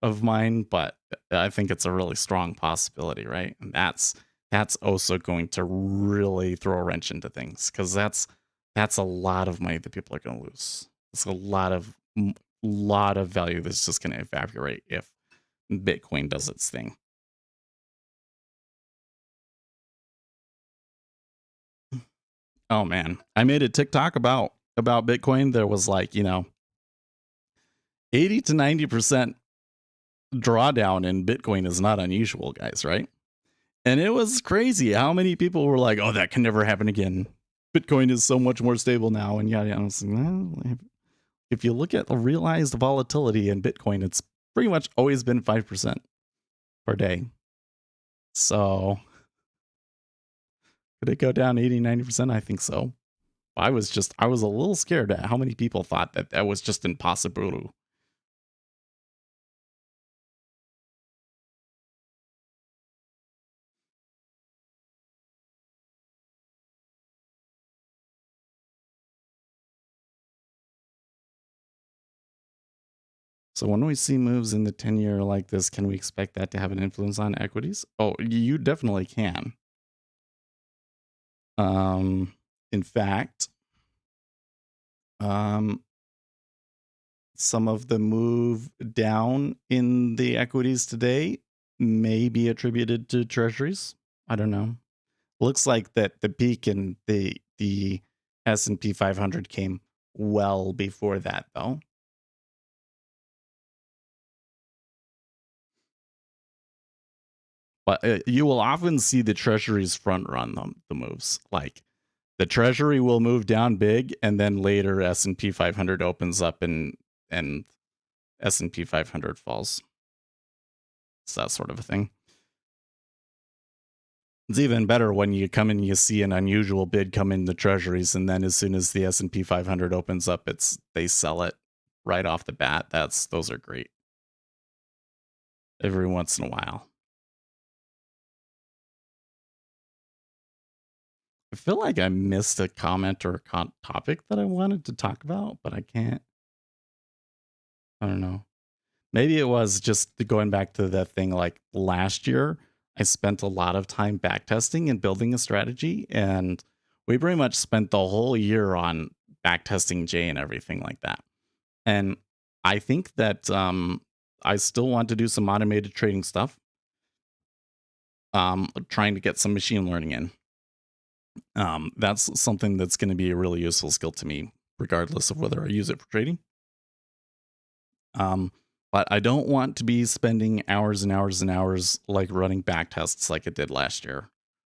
Speaker 1: of mine, but I think it's a really strong possibility, right? And that's also going to really throw a wrench into things, because that's a lot of money that people are going to lose. It's a lot of value that's just going to evaporate if Bitcoin does its thing. Oh man, I made a TikTok about Bitcoin. There was like 80 to 90% drawdown in Bitcoin is not unusual, guys, right? And it was crazy how many people were like, "Oh, that can never happen again. Bitcoin is so much more stable now." And yeah, I was like, well, if you look at the realized volatility in Bitcoin, it's pretty much always been 5% per day. So Could it go down 80, 90%? I think so. I was a little scared at how many people thought that that was just impossible. So when we see moves in the 10-year like this, can we expect that to have an influence on equities? Oh, you definitely can. In fact, um, some of the move down in the equities today may be attributed to treasuries. I don't know. Looks like that the peak in the S&P 500 came well before that, though. But you will often see the treasuries front run the moves. Like the treasury will move down big, and then later S&P 500 opens up and S&P 500 falls. It's that sort of a thing. It's even better when you come in, you see an unusual bid come in the treasuries, and then as soon as the S&P 500 opens up, they sell it right off the bat. Those are great. Every once in a while. I feel like I missed a comment or a topic that I wanted to talk about, but I can't. I don't know. Maybe it was just going back to that thing like last year. I spent a lot of time backtesting and building a strategy, and we pretty much spent the whole year on backtesting J and everything like that. And I think that I still want to do some automated trading stuff. Trying to get some machine learning in. That's something that's going to be a really useful skill to me, regardless of whether I use it for trading. But I don't want to be spending hours and hours and hours like running back tests like I did last year.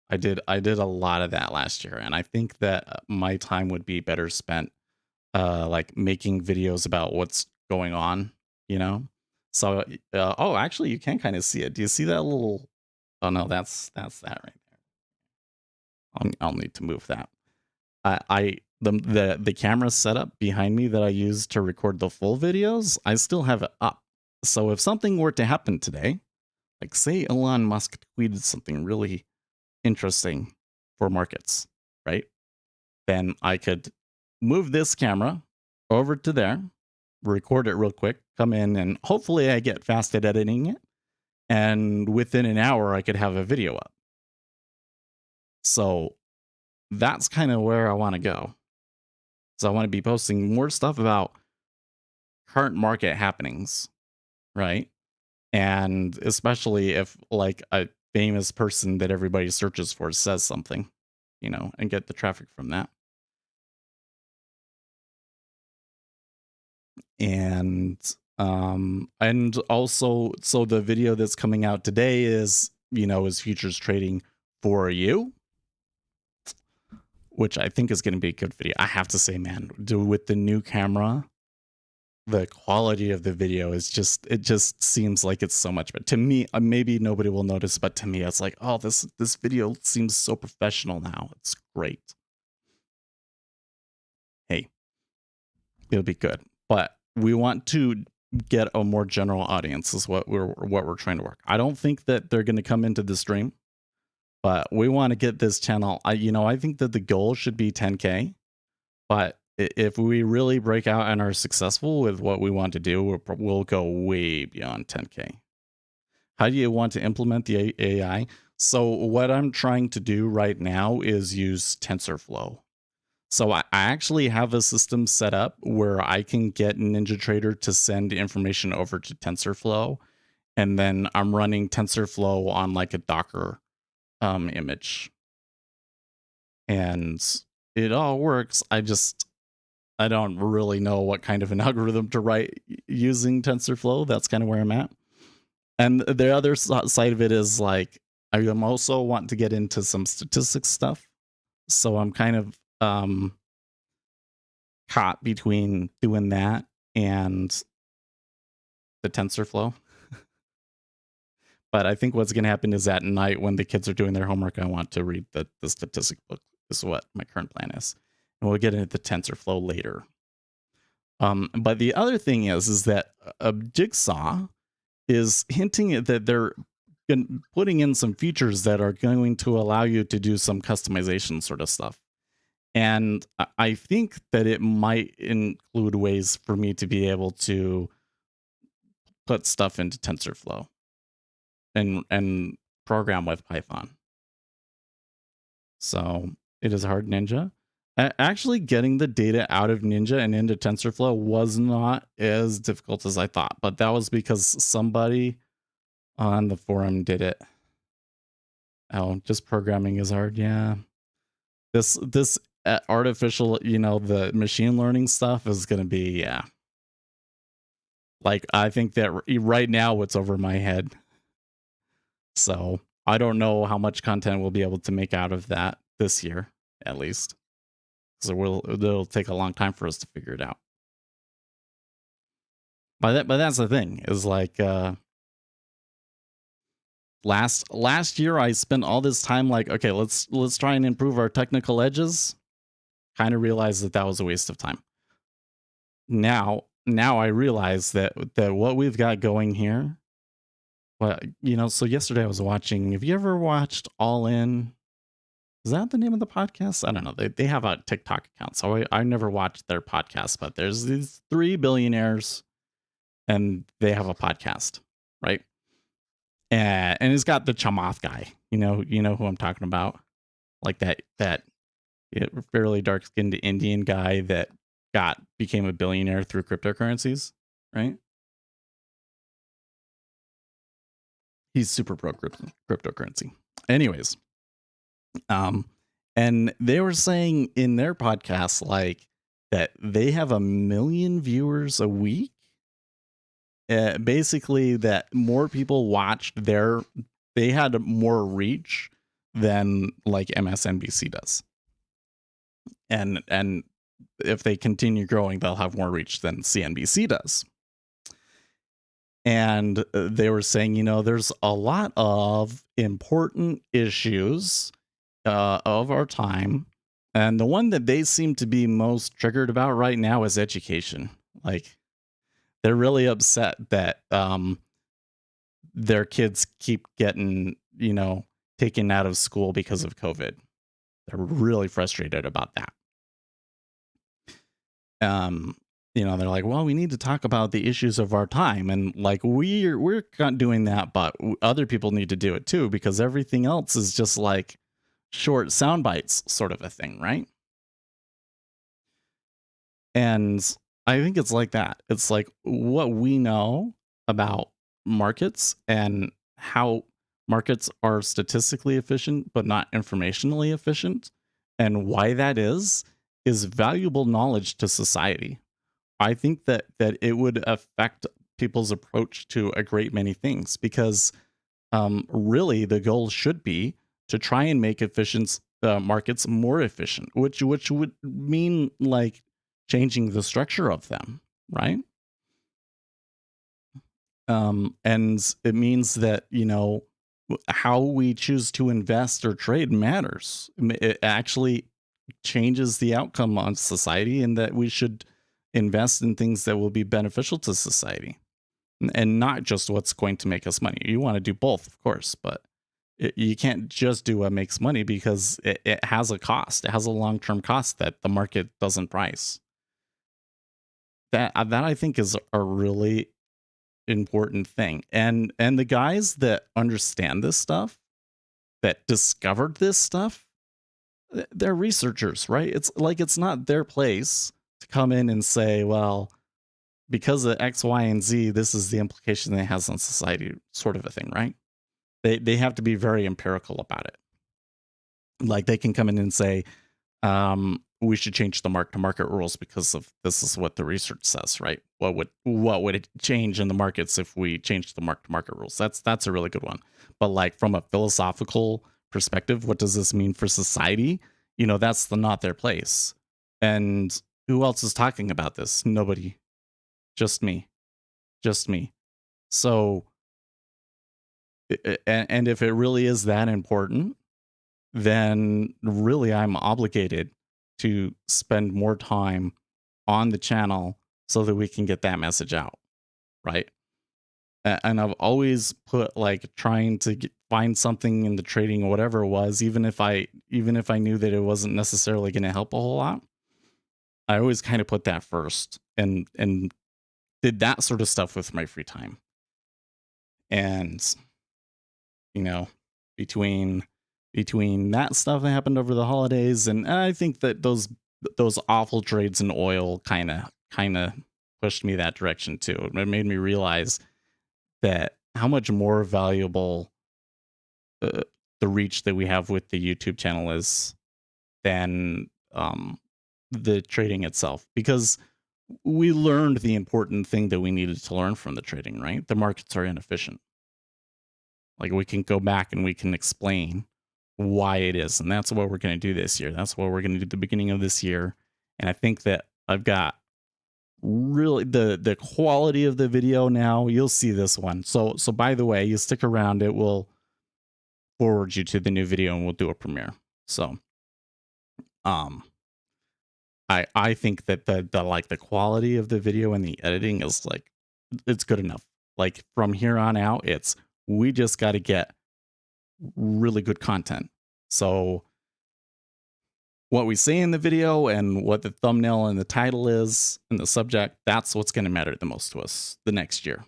Speaker 1: I did a lot of that last year, and I think that my time would be better spent like making videos about what's going on, you know. So oh, actually, you can kind of see it. Do you see that little? Oh no, that's that right there. I'll need to move that. The camera setup behind me that I use to record the full videos, I still have it up. So if something were to happen today, like say Elon Musk tweeted something really interesting for markets, right? Then I could move this camera over to there, record it real quick, come in, and hopefully I get fast at editing it. And within an hour, I could have a video up. So that's kind of where I want to go. So I want to be posting more stuff about current market happenings, right? And especially if like a famous person that everybody searches for says something, and get the traffic from that. And also, so the video that's coming out today is futures trading for you, which I think is going to be a good video. I have to say, man, with the new camera, the quality of the video is it just seems like it's so much. But to me, maybe nobody will notice, but to me, it's like, oh, this video seems so professional now. It's great. Hey, it'll be good. But we want to get a more general audience is what we're trying to work. I don't think that they're going to come into the stream, but we want to get this channel. I think that the goal should be 10K, but if we really break out and are successful with what we want to do, we'll go way beyond 10K. How do you want to implement the AI? So what I'm trying to do right now is use TensorFlow. So I actually have a system set up where I can get NinjaTrader to send information over to TensorFlow, and then I'm running TensorFlow on like a Docker image, and it all works. I don't really know what kind of an algorithm to write using TensorFlow. That's kind of where I'm at. And the other side of it is like I am also want to get into some statistics stuff. So I'm kind of caught between doing that and the TensorFlow. But I think what's going to happen is at night when the kids are doing their homework, I want to read the statistic book. Is what my current plan is, and we'll get into the TensorFlow later. But the other thing is that Jigsaw is hinting at that they're putting in some features that are going to allow you to do some customization sort of stuff. And I think that it might include ways for me to be able to put stuff into TensorFlow and program with Python. So it is hard Ninja. Actually, getting the data out of Ninja and into TensorFlow was not as difficult as I thought, but that was because somebody on the forum did it. Oh, just programming is hard. Yeah. This artificial, the machine learning stuff is going to be, yeah. Like, I think that right now it's over my head. So I don't know how much content we'll be able to make out of that this year, at least. So it'll take a long time for us to figure it out. But that's the thing, is like last year I spent all this time like, okay, let's try and improve our technical edges. Kind of realized that was a waste of time. Now I realize that what we've got going here. Well, so yesterday I was watching. Have you ever watched All In? Is that the name of the podcast? I don't know. They have a TikTok account, so I never watched their podcast. But there's these 3 billionaires, and they have a podcast, right? And it's got the Chamath guy. You know who I'm talking about, like that fairly dark skinned Indian guy that became a billionaire through cryptocurrencies, right? He's super pro cryptocurrency. Anyways, and they were saying in their podcast like that they have 1 million viewers a week. Basically, that more people watched they had more reach than like MSNBC does, and if they continue growing, they'll have more reach than CNBC does. And they were saying, there's a lot of important issues of our time. And the one that they seem to be most triggered about right now is education. Like, they're really upset that their kids keep getting, taken out of school because of COVID. They're really frustrated about that. They're like, well, we need to talk about the issues of our time. And like, we're not doing that, but other people need to do it too, because everything else is just like short sound bites sort of a thing, right? And I think it's like that. It's like what we know about markets and how markets are statistically efficient, but not informationally efficient, and why that is valuable knowledge to society. I think that it would affect people's approach to a great many things, because really the goal should be to try and make markets more efficient, which would mean like changing the structure of them, right? And it means that how we choose to invest or trade matters. It actually changes the outcome on society, and that we should invest in things that will be beneficial to society, and not just what's going to make us money. You want to do both, of course, but you can't just do what makes money, because it has a cost. It has a long-term cost that the market doesn't price. That I think is a really important thing. And the guys that understand this stuff, that discovered this stuff, they're researchers, right? It's like, it's not their place to come in and say, well, because of X, Y, and Z, this is the implication that it has on society, sort of a thing, right? They have to be very empirical about it. Like, they can come in and say, we should change the mark-to-market rules because of this is what the research says, right? What would it change in the markets if we changed the mark-to-market rules? That's a really good one. But like, from a philosophical perspective, what does this mean for society? That's not their place. And who else is talking about this? Nobody. Just me. So And if it really is that important, then really I'm obligated to spend more time on the channel so that we can get that message out, right? And I've always put like trying to find something in the trading or whatever it was, even if I knew that it wasn't necessarily going to help a whole lot. I always kind of put that first and did that sort of stuff with my free time. And you know, between that stuff that happened over the holidays, and I think that those awful trades in oil kind of pushed me that direction too. It made me realize that how much more valuable uh, the reach that we have with the YouTube channel is than the trading itself, because we learned the important thing that we needed to learn from the trading, right? The markets are inefficient. Like we can go back and we can explain why it is. And that's what we're going to do this year. That's what we're going to do at the beginning of this year. And I think that I've got really the quality of the video now. You'll see this one. So by the way, you stick around, it will forward you to the new video and we'll do a premiere. So um I think that the like the quality of the video and the editing is like it's good enough. Like from here on out, it's we just got to get really good content. So what we say in the video and what the thumbnail and the title is and the subject, that's what's going to matter the most to us the next year.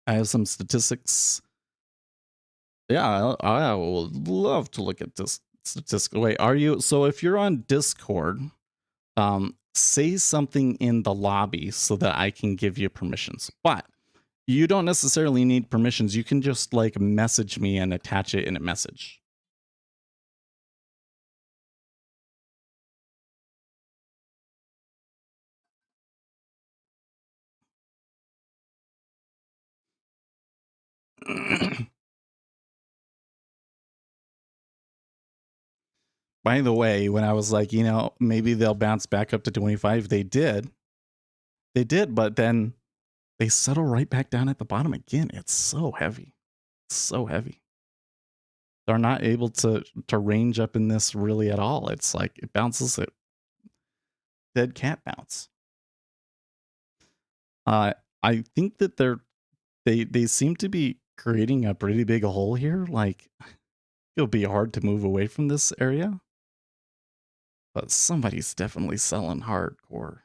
Speaker 1: I have some statistics. Yeah, I would love to look at this statistics. Wait, are you? So if you're on Discord, say something in the lobby so that I can give you permissions. But you don't necessarily need permissions. You can just like message me and attach it in a message. By the way, when I was like, maybe they'll bounce back up to 25, they did. They did, but then they settle right back down at the bottom again. It's so heavy. It's so heavy. They're not able to range up in this really at all. It's like it bounces at dead cat bounce. I think that they seem to be creating a pretty big hole here. Like it'll be hard to move away from this area. But somebody's definitely selling hardcore.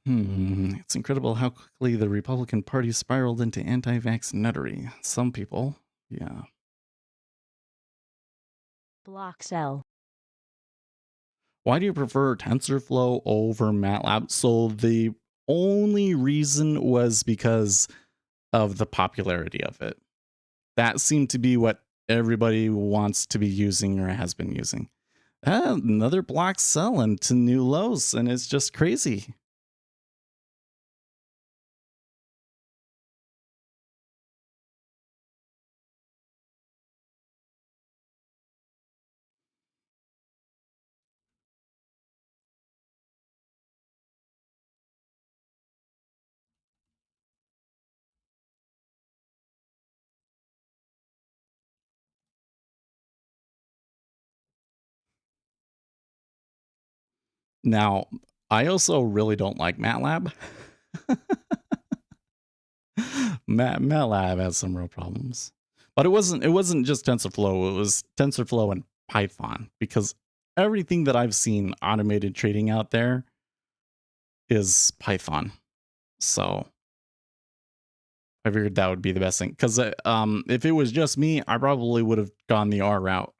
Speaker 1: It's incredible how quickly the Republican Party spiraled into anti-vax nuttery. Some people, yeah.
Speaker 2: Block cell.
Speaker 1: Why do you prefer TensorFlow over MATLAB? So the only reason was because of the popularity of it. That seemed to be what everybody wants to be using or has been using. Another block selling to new lows, and it's just crazy. Now, I also really don't like MATLAB. MATLAB has some real problems, but it wasn't just TensorFlow. It was TensorFlow and Python, because everything that I've seen automated trading out there is Python. So I figured that would be the best thing, because if it was just me, I probably would have gone the R route.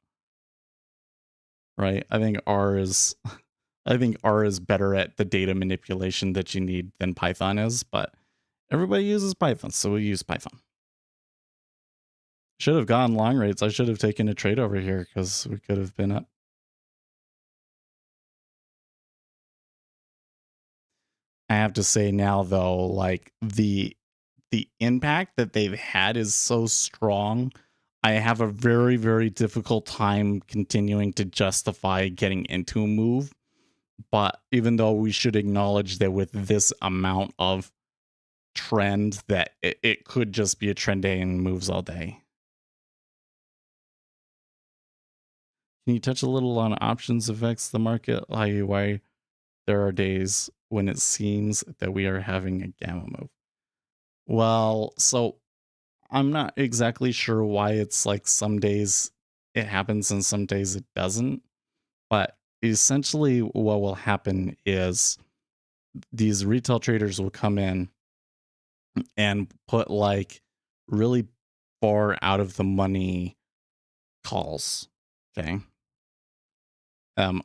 Speaker 1: Right? I think R is better at the data manipulation that you need than Python is, but everybody uses Python, so we use Python. Should have gone long rates. I should have taken a trade over here because we could have been up. I have to say now though, like the impact that they've had is so strong. I have a very, very difficult time continuing to justify getting into a move. But even though we should acknowledge that with this amount of trend, that it could just be a trend day and moves all day. Can you touch a little on options affects the market? Like why there are days when it seems that we are having a gamma move? Well, so I'm not exactly sure why it's like some days it happens and some days it doesn't. But essentially, what will happen is these retail traders will come in and put like really far out of the money calls. Okay. Um,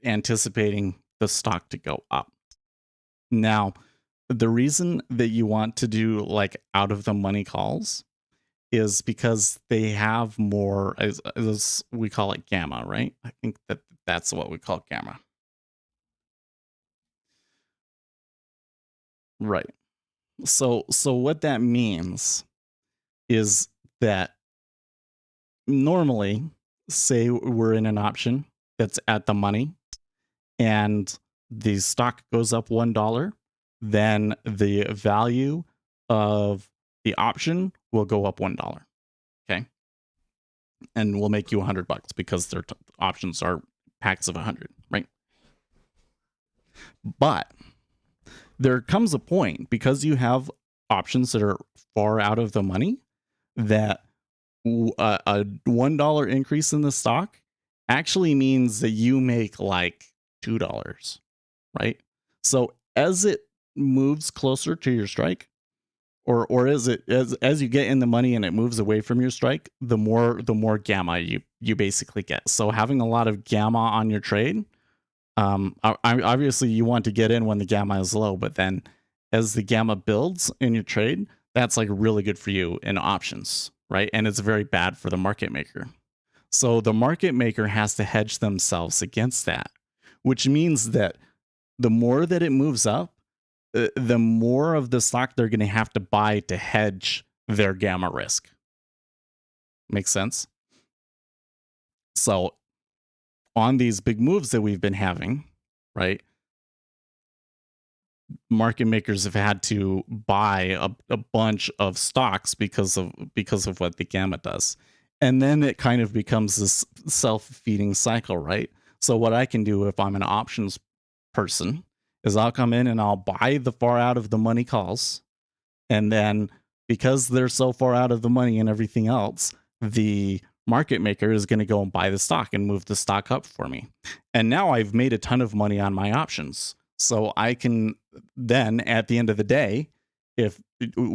Speaker 1: Anticipating the stock to go up. Now, the reason that you want to do like out of the money calls is because they have more, as we call it gamma, right? I think that's what we call gamma. Right. So what that means is that normally, say we're in an option that's at the money and the stock goes up $1, then the value of the option will go up $1. Okay. And we'll make you $100 because their options are packs of 100, right? But there comes a point because you have options that are far out of the money that a $1 increase in the stock actually means that you make like $2, right? So as it moves closer to your strike, or as you get in the money and it moves away from your strike, the more gamma you basically get. So having a lot of gamma on your trade, obviously you want to get in when the gamma is low, but then as the gamma builds in your trade, that's like really good for you in options, right? And it's very bad for the market maker. So the market maker has to hedge themselves against that, which means that the more that it moves up, the more of the stock they're going to have to buy to hedge their gamma risk. Makes sense? So on these big moves that we've been having, right? Market makers have had to buy a bunch of stocks because of what the gamma does. And then it kind of becomes this self-feeding cycle, right? So what I can do if I'm an options person is I'll come in and I'll buy the far out of the money calls. And then because they're so far out of the money and everything else, the market maker is going to go and buy the stock and move the stock up for me. And now I've made a ton of money on my options. So I can then at the end of the day, if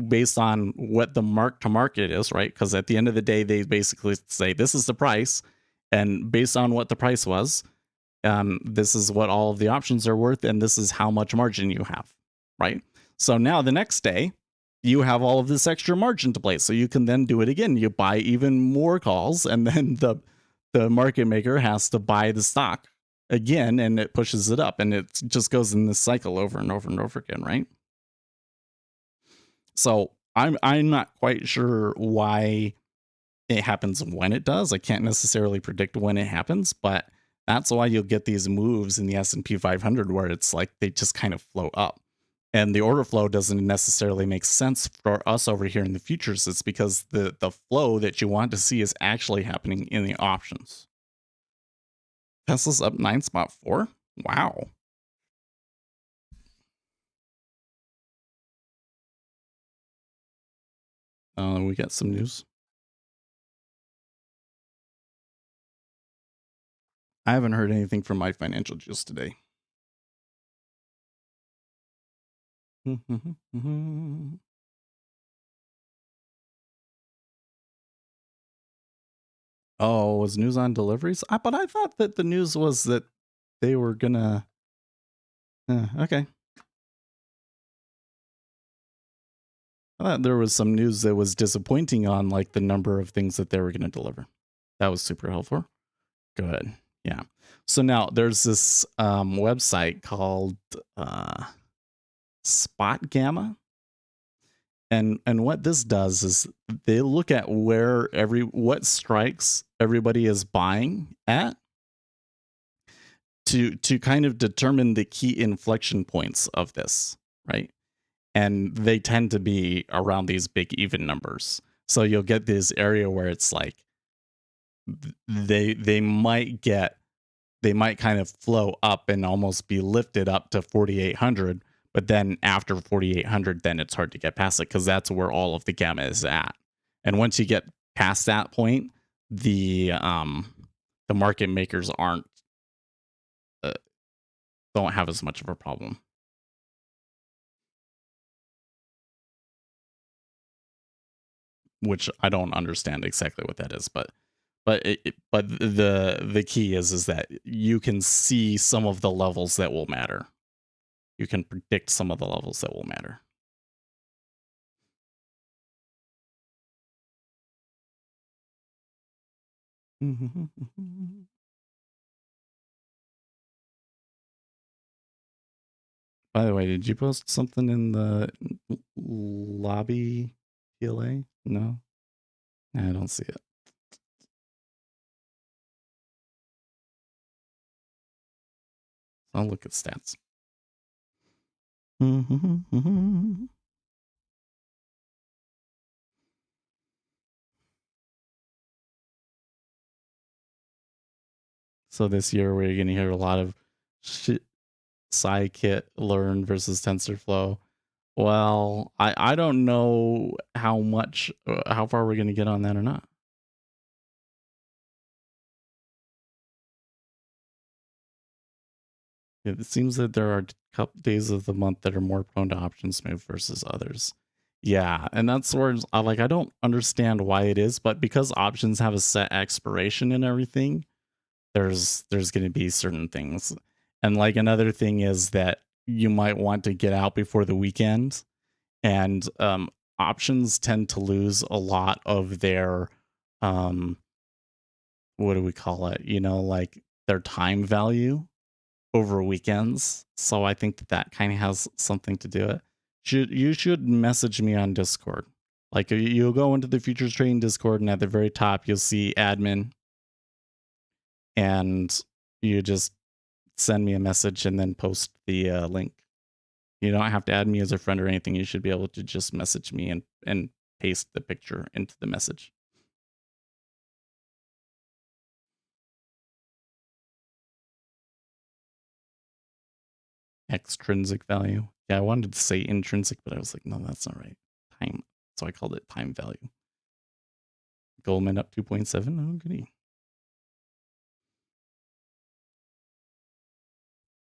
Speaker 1: based on what the mark to market is, right? Because at the end of the day, they basically say this is the price. And based on what the price was, this is what all of the options are worth, and this is how much margin you have, right? So now the next day, you have all of this extra margin to play, so you can then do it again. You buy even more calls, and then the market maker has to buy the stock again, and it pushes it up, and it just goes in this cycle over and over and over again, right? So I'm not quite sure why it happens when it does. I can't necessarily predict when it happens, but that's why you'll get these moves in the S&P 500 where it's like they just kind of flow up. And the order flow doesn't necessarily make sense for us over here in the futures. It's because the flow that you want to see is actually happening in the options. Tesla's up 9.4. Wow. We got some news. I haven't heard anything from my financial just today. Oh, was news on deliveries? But I thought that the news was that they were gonna. Okay. I thought there was some news that was disappointing on like the number of things that they were gonna deliver. That was super helpful. Good. Yeah. So now there's this website called Spot Gamma, And what this does is they look at where what strikes everybody is buying at to kind of determine the key inflection points of this, right? And they tend to be around these big even numbers. So you'll get this area where it's like they might kind of flow up and almost be lifted up to 4,800, but then after 4,800 then it's hard to get past it because that's where all of the gamma is at. And once you get past that point, the market makers don't have as much of a problem. Which I don't understand exactly what that is, but the key is that you can see some of the levels that will matter. You can predict some of the levels that will matter. By the way, did you post something in the lobby PLA? No? I don't see it. I'll look at stats. So this year we're going to hear a lot of scikit learn versus TensorFlow. Well, I don't know how far we're going to get on that or not. It seems that there are a couple days of the month that are more prone to options move versus others. Yeah, and that's where I don't understand why it is, but because options have a set expiration and everything, there's going to be certain things. And like another thing is that you might want to get out before the weekend, and options tend to lose a lot of their what do we call it? Like their time value over weekends. So I think that kind of has something to do it. You should message me on Discord. Like you'll go into the futures trading Discord, and at the very top you'll see admin, and you just send me a message and then post the link. You don't have to add me as a friend or anything. You should be able to just message me and paste the picture into the message. Extrinsic value. Yeah, I wanted to say intrinsic, but I was like, no, that's not right. Time. So I called it time value. Goldman up 2.7. Oh, goody.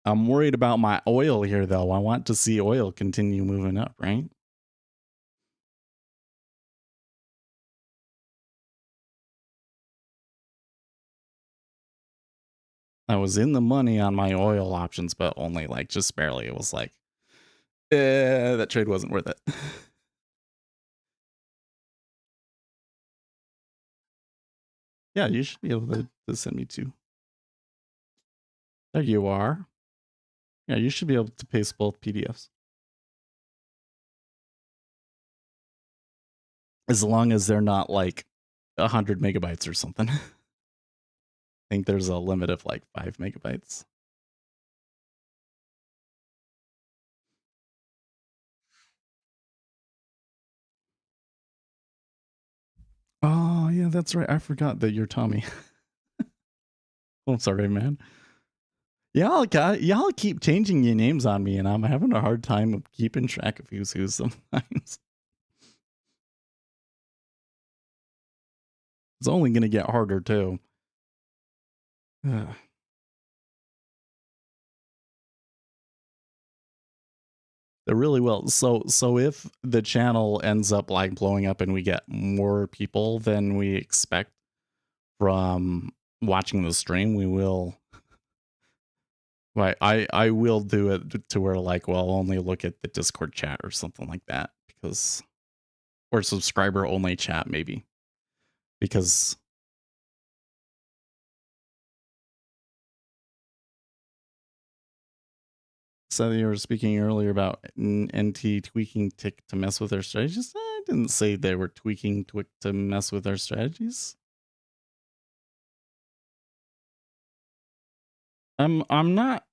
Speaker 1: I'm worried about my oil here, though. I want to see oil continue moving up, right? I was in the money on my oil options, but only like just barely. It was like, that trade wasn't worth it. Yeah, you should be able to send me two. There you are. Yeah, you should be able to paste both PDFs. As long as they're not like 100 megabytes or something. I think there's a limit of like 5 megabytes. Oh, yeah, that's right. I forgot that you're Tommy. Oh, I'm sorry, man. Y'all keep changing your names on me, and I'm having a hard time keeping track of who's who sometimes. It's only going to get harder, too. It really will. So if the channel ends up like blowing up and we get more people than we expect from watching the stream, we will. Right, I will do it to where like, well, I'll only look at the Discord chat or something like that, because, or subscriber only chat maybe, because So you were speaking earlier about NT tweaking tick to mess with our strategies. I didn't say they were tweaking Twick to mess with our strategies. I'm not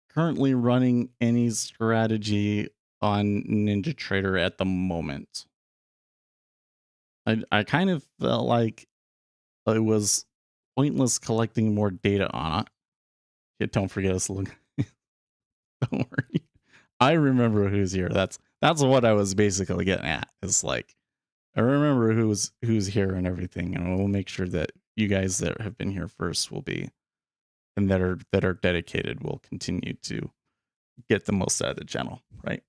Speaker 1: currently running any strategy on NinjaTrader at the moment. I kind of felt like it was pointless collecting more data on it. Yeah, don't forget us. Look, don't worry. I remember who's here. That's what I was basically getting at. It's like I remember who's here and everything, and we'll make sure that you guys that have been here first will be and that are dedicated will continue to get the most out of the channel, right?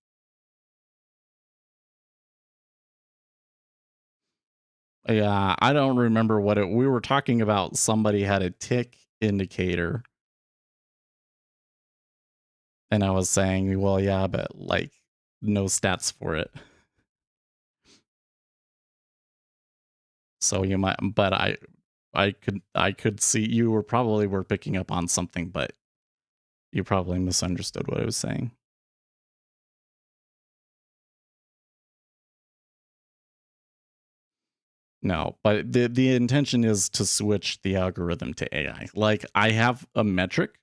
Speaker 1: Yeah, I don't remember what it. We were talking about somebody had a tick indicator, and I was saying, well, yeah, but like no stats for it. So you might, but I could see you were picking up on something, but you probably misunderstood what I was saying. No, but the intention is to switch the algorithm to AI. Like I have a metric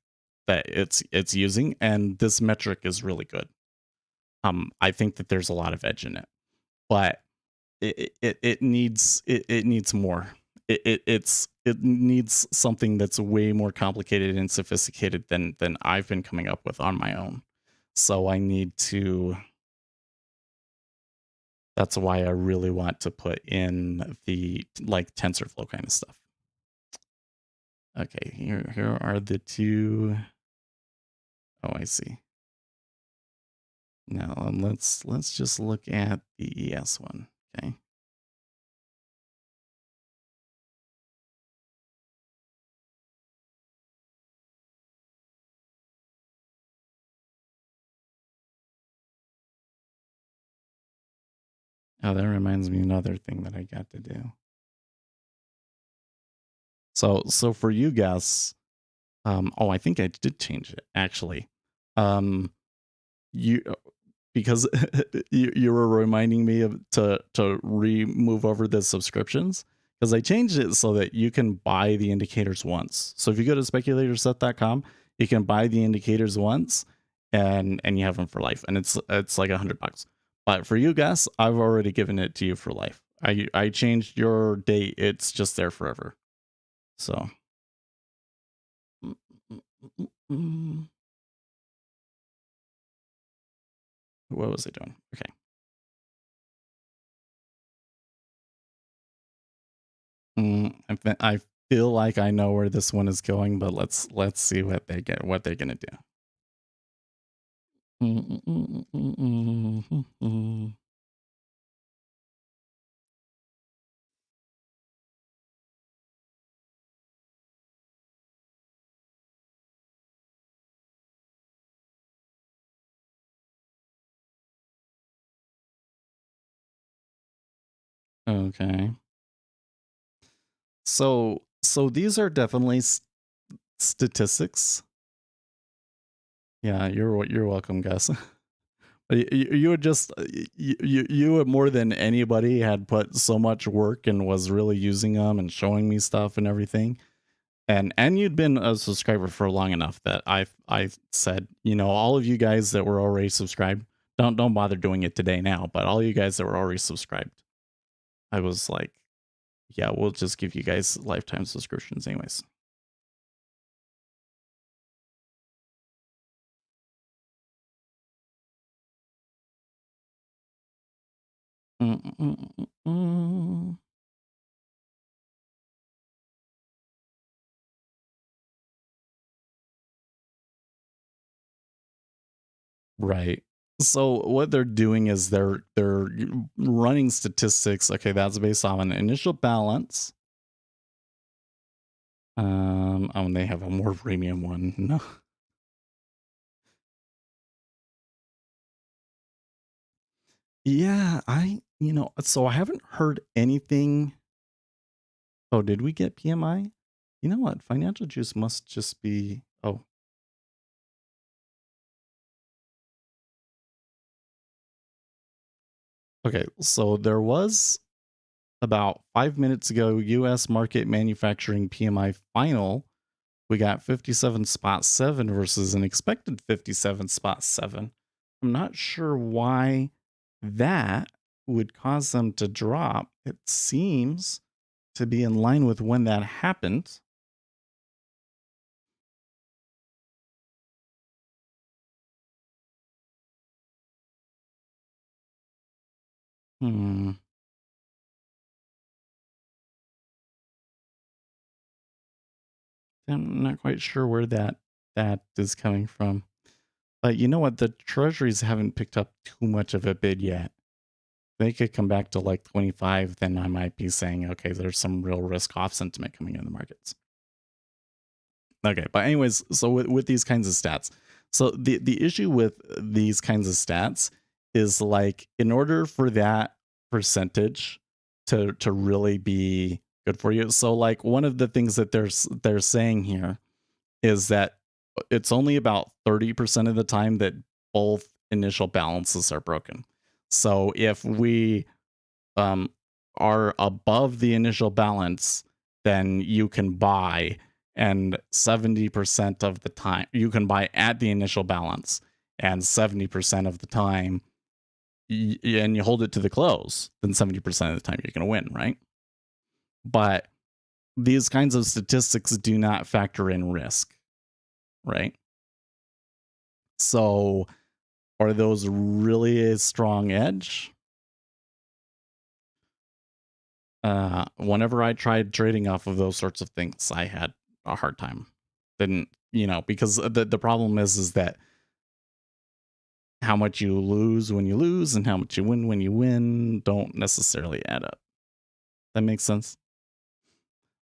Speaker 1: that it's using, and this metric is really good. I think that there's a lot of edge in it, but it needs more. It needs something that's way more complicated and sophisticated than I've been coming up with on my own. So I need to. That's why I really want to put in the like TensorFlow kind of stuff. Okay, here are the two. Oh, I see. Now let's just look at the ES one. Okay. Oh, that reminds me of another thing that I got to do. So for you guys, oh, I think I did change it actually. You because you were reminding me of to remove over the subscriptions because I changed it so that you can buy the indicators once. So if you go to speculatorset.com, you can buy the indicators once and you have them for life, and it's like $100. But for you guys, I've already given it to you for life. I changed your date; it's just there forever. So. Mm, mm, mm, mm. What was I doing? Okay. I feel like I know where this one is going, but let's see what they're gonna do. Okay. So these are definitely statistics. Yeah, you're welcome, Gus. You would just you would more than anybody had put so much work and was really using them and showing me stuff and everything. And you'd been a subscriber for long enough that I said, all of you guys that were already subscribed, don't bother doing it today now, but all you guys that were already subscribed, I was like, yeah, we'll just give you guys lifetime subscriptions anyways. Mm-mm-mm-mm. Right. So what they're doing is they're running statistics. Okay, that's based on an initial balance. Oh, and they have a more premium one. No. Yeah, so I haven't heard anything. Oh, did we get PMI? You know what? Financial juice must just be. Oh, Okay, so there was about 5 minutes ago U.S. market manufacturing PMI final. We got 57.7 versus an expected 57.7. I'm not sure why that would cause them to drop. It seems to be in line with when that happened. Hmm. I'm not quite sure where that is coming from. But you know what? The treasuries haven't picked up too much of a bid yet. They could come back to like 25, then I might be saying, okay, there's some real risk off sentiment coming in the markets. Okay, but anyways, so with these kinds of stats, so the issue with these kinds of stats is like in order for that percentage to really be good for you. So like one of the things that they're saying here is that it's only about 30% of the time that both initial balances are broken. So if we um, are above the initial balance, then you can buy. And 70% of the time, you can buy at the initial balance. And 70% of the time, and you hold it to the close, then 70% of the time you're going to win, right? But these kinds of statistics do not factor in risk, right? So are those really a strong edge? Whenever I tried trading off of those sorts of things, I had a hard time. Didn't, because the problem is that how much you lose when you lose and how much you win when you win don't necessarily add up. That makes sense.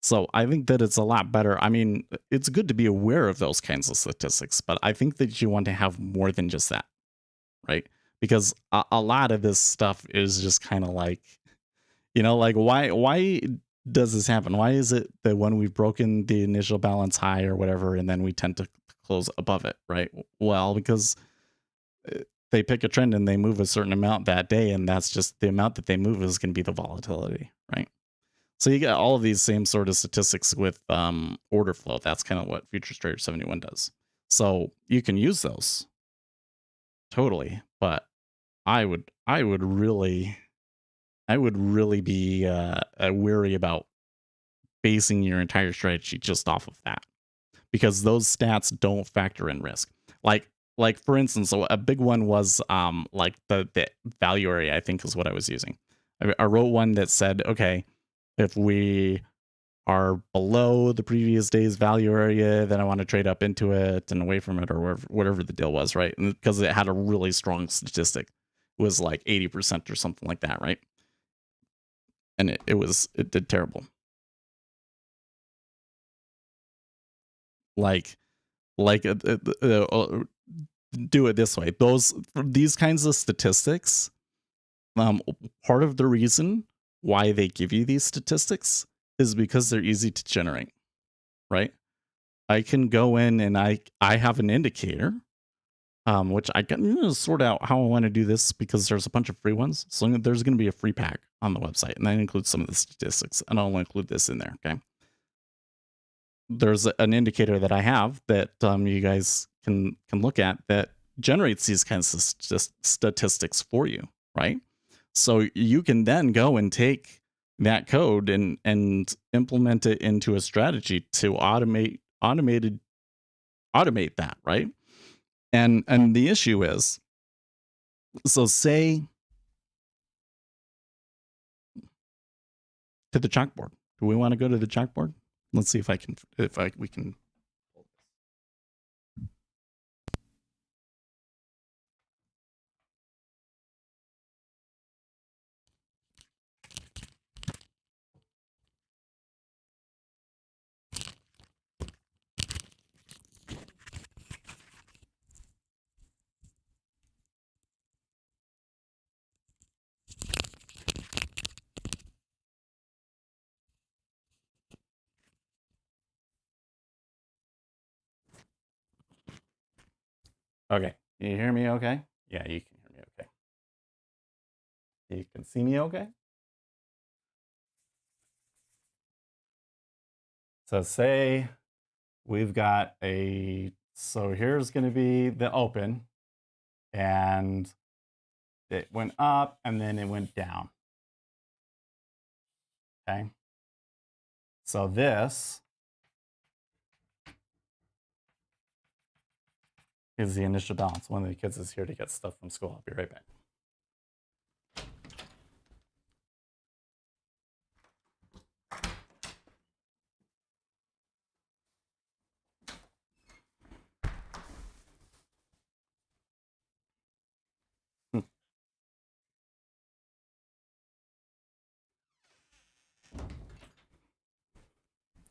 Speaker 1: So I think that it's a lot better. I mean, it's good to be aware of those kinds of statistics, but I think that you want to have more than just that, right? Because a lot of this stuff is just kind of like, like why does this happen? Why is it that when we've broken the initial balance high or whatever, and then we tend to close above it, right? Well, because they pick a trend and they move a certain amount that day, and that's just the amount that they move is going to be the volatility, right? So you get all of these same sort of statistics with order flow. That's kind of what Futures Trader 71 does. So you can use those totally, but I would really be wary about basing your entire strategy just off of that, because those stats don't factor in risk. Like like for instance, so a big one was like the value area, I think is what I was using. I wrote one that said, okay, if we are below the previous day's value area, then I want to trade up into it and away from it, or whatever the deal was, right? And because it had a really strong statistic, it was like 80% or something like that, right? And it did terrible. Like like do it this way. These kinds of statistics, um, part of the reason why they give you these statistics is because they're easy to generate, right? I can go in and I have an indicator, which I can sort out how I want to do this because there's a bunch of free ones. So there's going to be a free pack on the website, and that includes some of the statistics, and I'll include this in there. Okay. There's an indicator that I have that you guys can look at that generates these kinds of statistics for you, right? So you can then go and take that code and implement it into a strategy to automate that, right? And the issue is, so say to the chalkboard. Do we want to go to the chalkboard? Let's see if we can. Okay. Can you hear me okay? Yeah, you can hear me okay. You can see me okay? So say we've got so here's going to be the open, and it went up and then it went down. Okay. So this is the initial balance. One of the kids is here to get stuff from school. I'll be right back.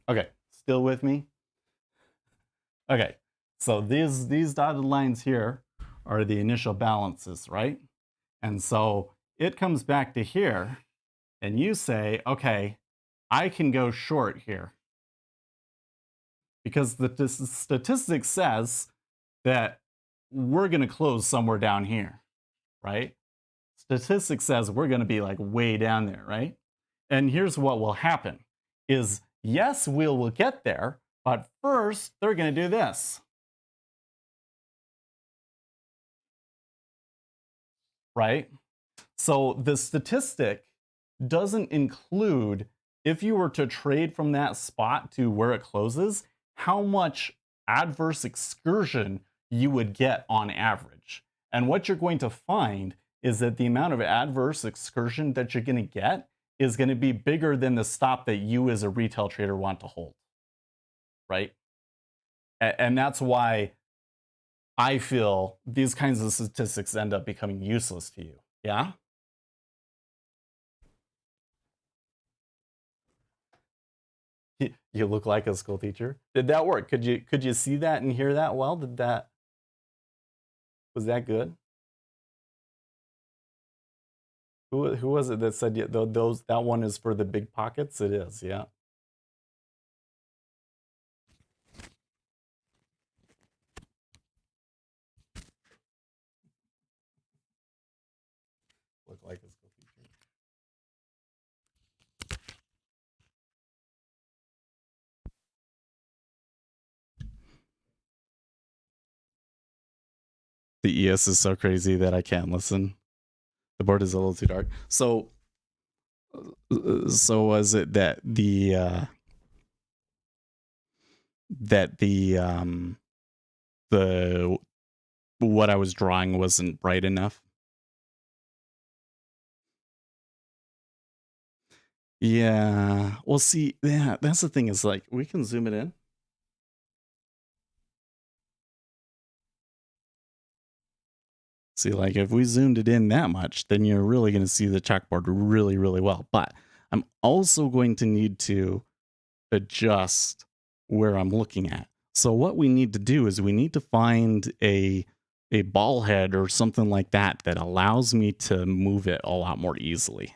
Speaker 1: Okay, still with me? Okay, so these dotted lines here are the initial balances, right? And so it comes back to here, and you say, okay, I can go short here. Because the statistic says that we're going to close somewhere down here, right? Statistics says we're going to be like way down there, right? And here's what will happen is yes, we'll get there, but first they're going to do this. Right? So the statistic doesn't include, if you were to trade from that spot to where it closes, how much adverse excursion you would get on average. And what you're going to find is that the amount of adverse excursion that you're going to get is going to be bigger than the stop that you as a retail trader want to hold. Right? And that's why I feel these kinds of statistics end up becoming useless to you. Yeah? You look like a school teacher. Did that work? Could you see that and hear that well? Was that good? Who was it that said that one is for the big pockets? It is, yeah. Look like a school teacher. The ES is so crazy that I can't listen. The board is a little too dark. So was it that the what I was drawing wasn't bright enough? Yeah. Well, see, yeah, that's the thing is like we can zoom it in. See, like if we zoomed it in that much, then you're really going to see the chalkboard really, really well. But I'm also going to need to adjust where I'm looking at. So what we need to do is we need to find a ball head or something like that that allows me to move it a lot more easily.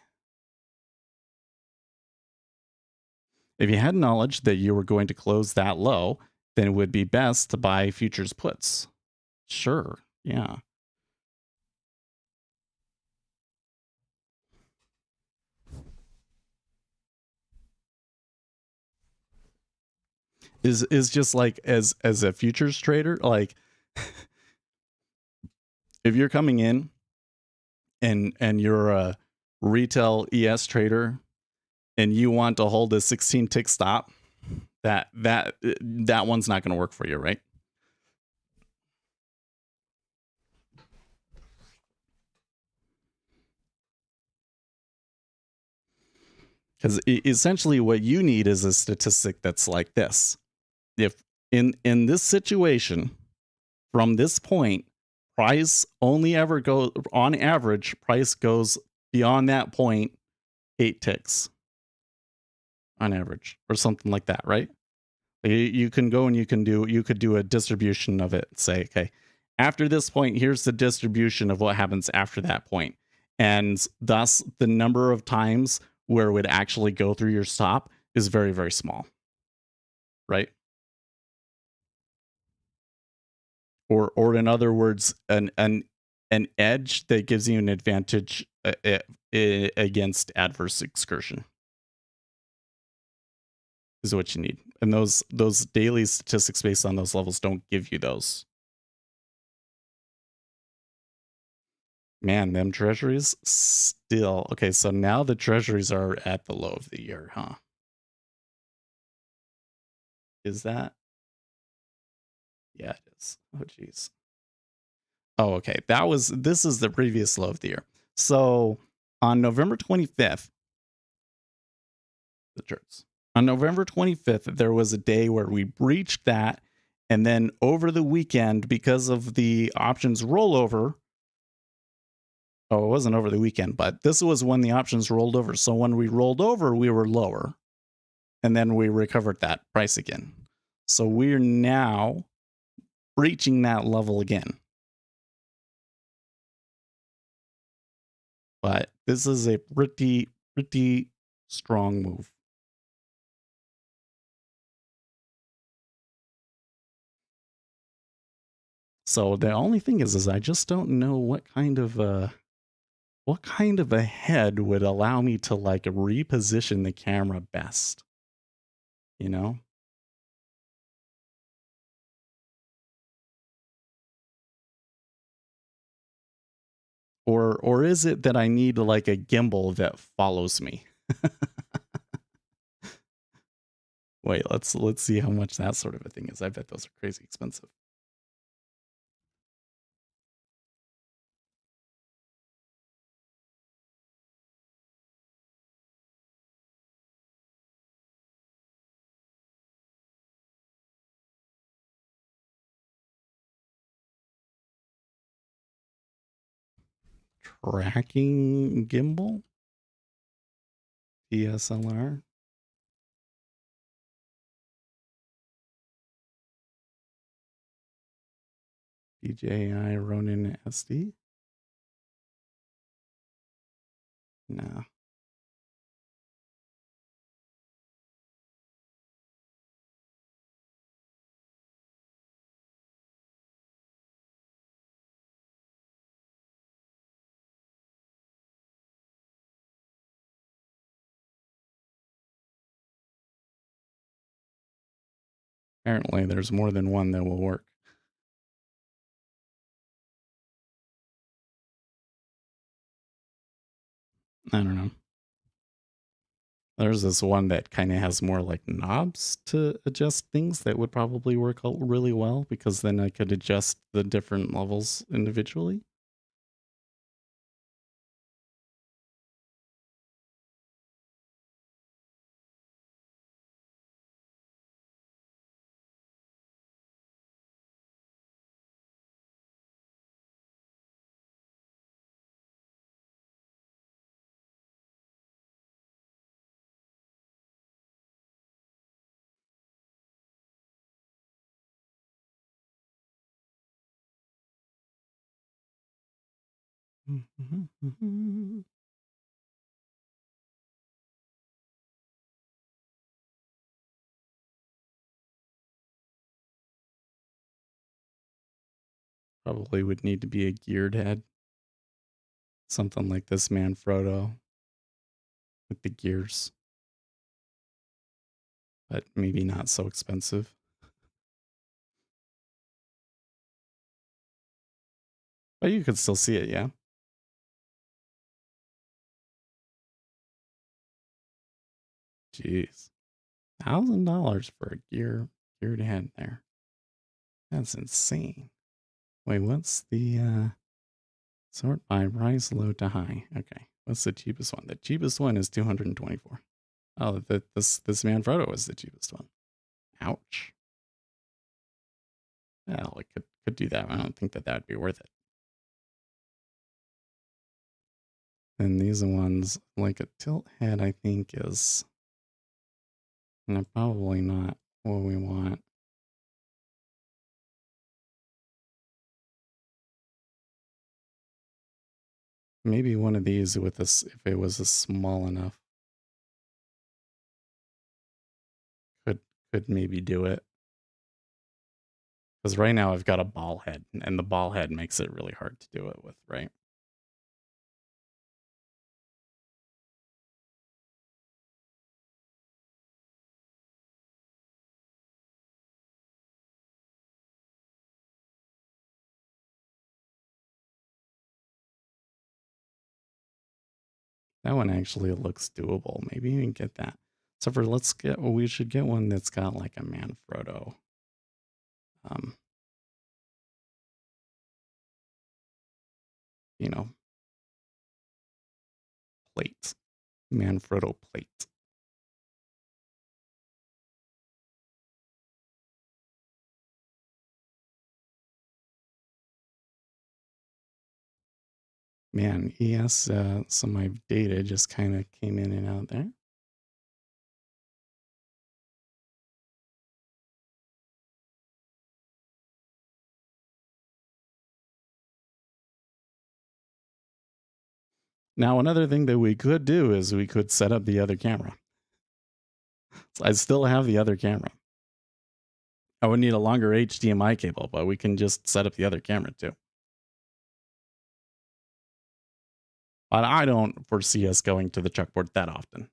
Speaker 1: If you had knowledge that you were going to close that low, then it would be best to buy futures puts. Sure. Yeah. Is just like as a futures trader, like if you're coming in and you're a retail ES trader and you want to hold a 16 tick stop, that one's not going to work for you, right? Because essentially what you need is a statistic that's like this. If in this situation, from this point, price only ever goes, on average, price goes beyond that point 8 ticks on average or something like that, right? You can go and you could do a distribution of it. Say, okay, after this point, here's the distribution of what happens after that point. And thus the number of times where it would actually go through your stop is very, very small. Right? Or in other words, an edge that gives you an advantage against adverse excursion is what you need. And those daily statistics based on those levels don't give you those. Man, them treasuries still okay. So now the treasuries are at the low of the year, huh? Is that? Yeah, it is. Oh, geez. Oh, okay. This is the previous low of the year. So on November 25th, the charts. On November 25th, there was a day where we breached that. And then over the weekend, because of the options rollover, oh, it wasn't over the weekend, but this was when the options rolled over. So when we rolled over, we were lower. And then we recovered that price again. So we're now breaching that level again. But this is a pretty strong move. So the only thing is I just don't know what kind of a head would allow me to like reposition the camera best, you know? Or is it that I need like a gimbal that follows me? Wait, let's see how much that sort of a thing is. I bet those are crazy expensive. Tracking gimbal? DSLR? DJI Ronin SD? No. Apparently there's more than one that will work. I don't know. There's this one that kind of has more like knobs to adjust things that would probably work out really well because then I could adjust the different levels individually. Probably would need to be a geared head. Something like this Manfrotto with the gears. But maybe not so expensive. But you could still see it, yeah. Jeez. $1,000 for a geared head there. That's insane. Wait, what's the sort by price low to high? Okay. What's the cheapest one? The cheapest one is 224. Oh, this Manfrotto is the cheapest one. Ouch. Well, it could do that. I don't think that would be worth it. And these ones, like a tilt head, I think is probably not what we want. Maybe one of these with this, if it was a small enough, could maybe do it. Because right now I've got a ball head, and the ball head makes it really hard to do it with, right? That one actually looks doable. Maybe we can get that. So we should get one that's got like a Manfrotto. You know, plate. Manfrotto plate. Man, ES, some of my data just kind of came in and out there. Now, another thing that we could do is we could set up the other camera. So I still have the other camera. I would need a longer HDMI cable, but we can just set up the other camera too. But I don't foresee us going to the chalkboard that often.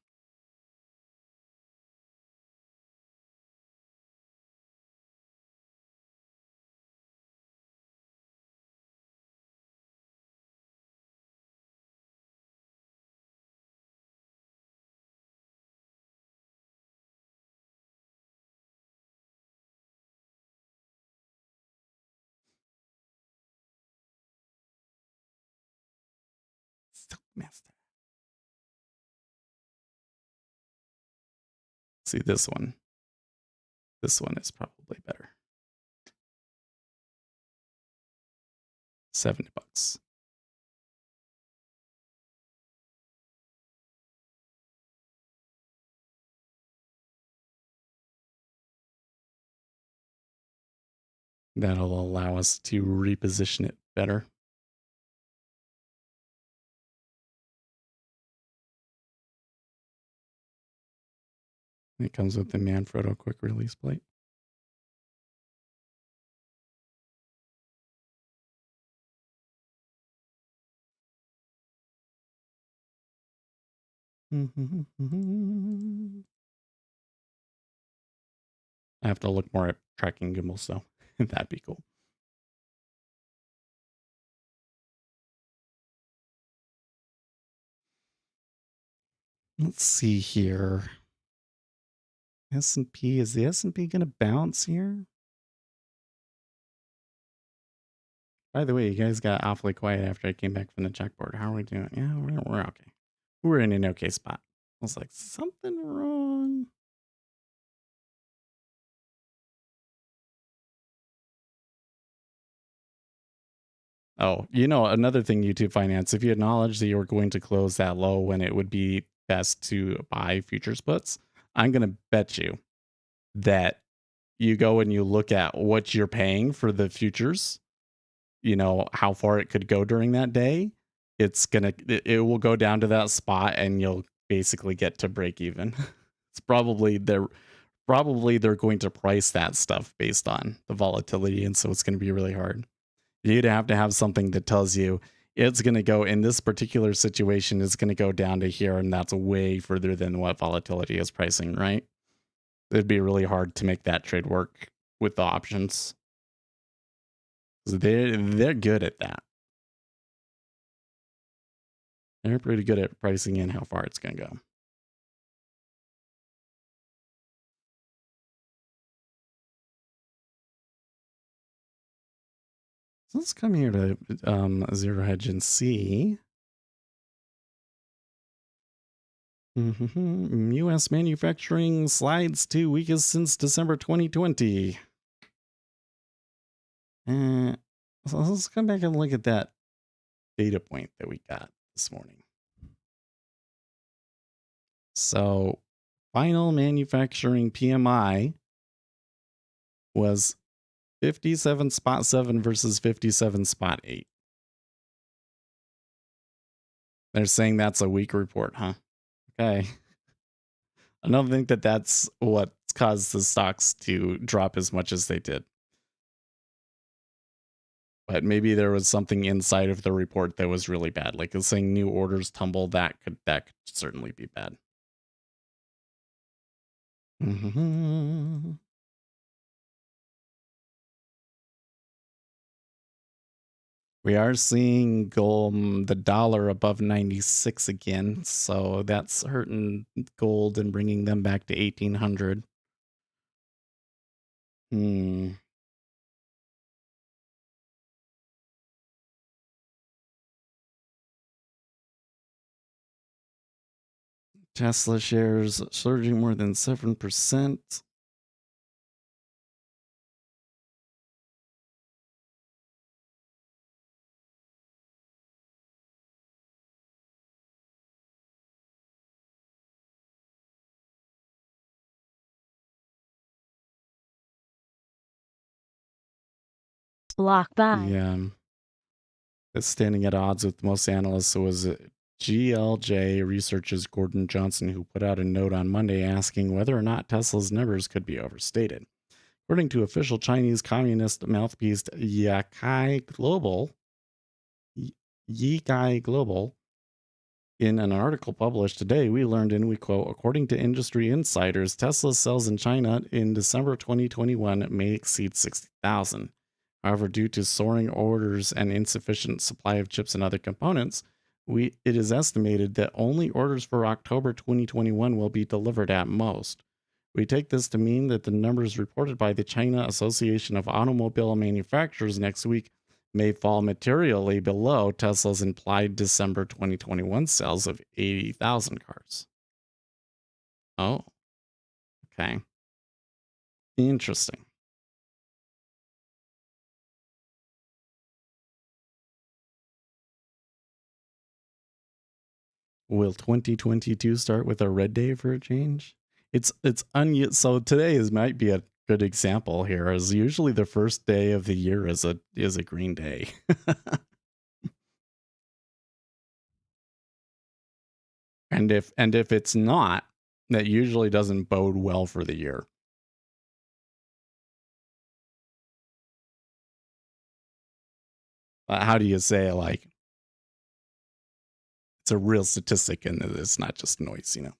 Speaker 1: Master. See this one. This one is probably better. $70. That'll allow us to reposition it better. It comes with the Manfrotto quick release plate. I have to look more at tracking gimbals though. That'd be cool. Let's see here. S&P, is the S&P going to bounce here? By the way, you guys got awfully quiet after I came back from the checkboard. How are we doing? Yeah, we're okay. We're in an okay spot. I was like, something wrong. Oh, another thing, YouTube Finance, if you acknowledge that you were going to close that low when it would be best to buy futures puts, I'm going to bet you that you go and you look at what you're paying for the futures, how far it could go during that day. It will go down to that spot and you'll basically get to break even. It's probably they're going to price that stuff based on the volatility. And so it's going to be really hard. You'd have to have something that tells you it's going to go in this particular situation, it's going to go down to here. And that's way further than what volatility is pricing, right? It'd be really hard to make that trade work with the options. They're good at that. They're pretty good at pricing in how far it's going to go. So let's come here to Zero Hedge and see. U.S. manufacturing slides to weakest since December 2020. So let's come back and look at that data point that we got this morning. So final manufacturing PMI was 57.7 versus 57.8. They're saying that's a weak report, huh? Okay. I don't think that's what caused the stocks to drop as much as they did. But maybe there was something inside of the report that was really bad. Like it's saying new orders tumble, that could certainly be bad. We are seeing gold, the dollar above 96 again, so that's hurting gold and bringing them back to 1800. Hmm. Tesla shares surging more than 7%.
Speaker 2: Block buy.
Speaker 1: Yeah. It's standing at odds with most analysts. It was GLJ Research's Gordon Johnson who put out a note on Monday asking whether or not Tesla's numbers could be overstated. According to official Chinese communist mouthpiece Yikai Global, in an article published today, we learned, and we quote, according to industry insiders, Tesla's sales in China in December 2021 may exceed 60,000. However, due to soaring orders and insufficient supply of chips and other components, it is estimated that only orders for October 2021 will be delivered at most. We take this to mean that the numbers reported by the China Association of Automobile Manufacturers next week may fall materially below Tesla's implied December 2021 sales of 80,000 cars. Oh, okay. Interesting. Will 2022 start with a red day for a change? So today might be a good example here, as usually the first day of the year is a green day. and if it's not, that usually doesn't bode well for the year. How do you say it? Like, it's a real statistic and it's not just noise, you know?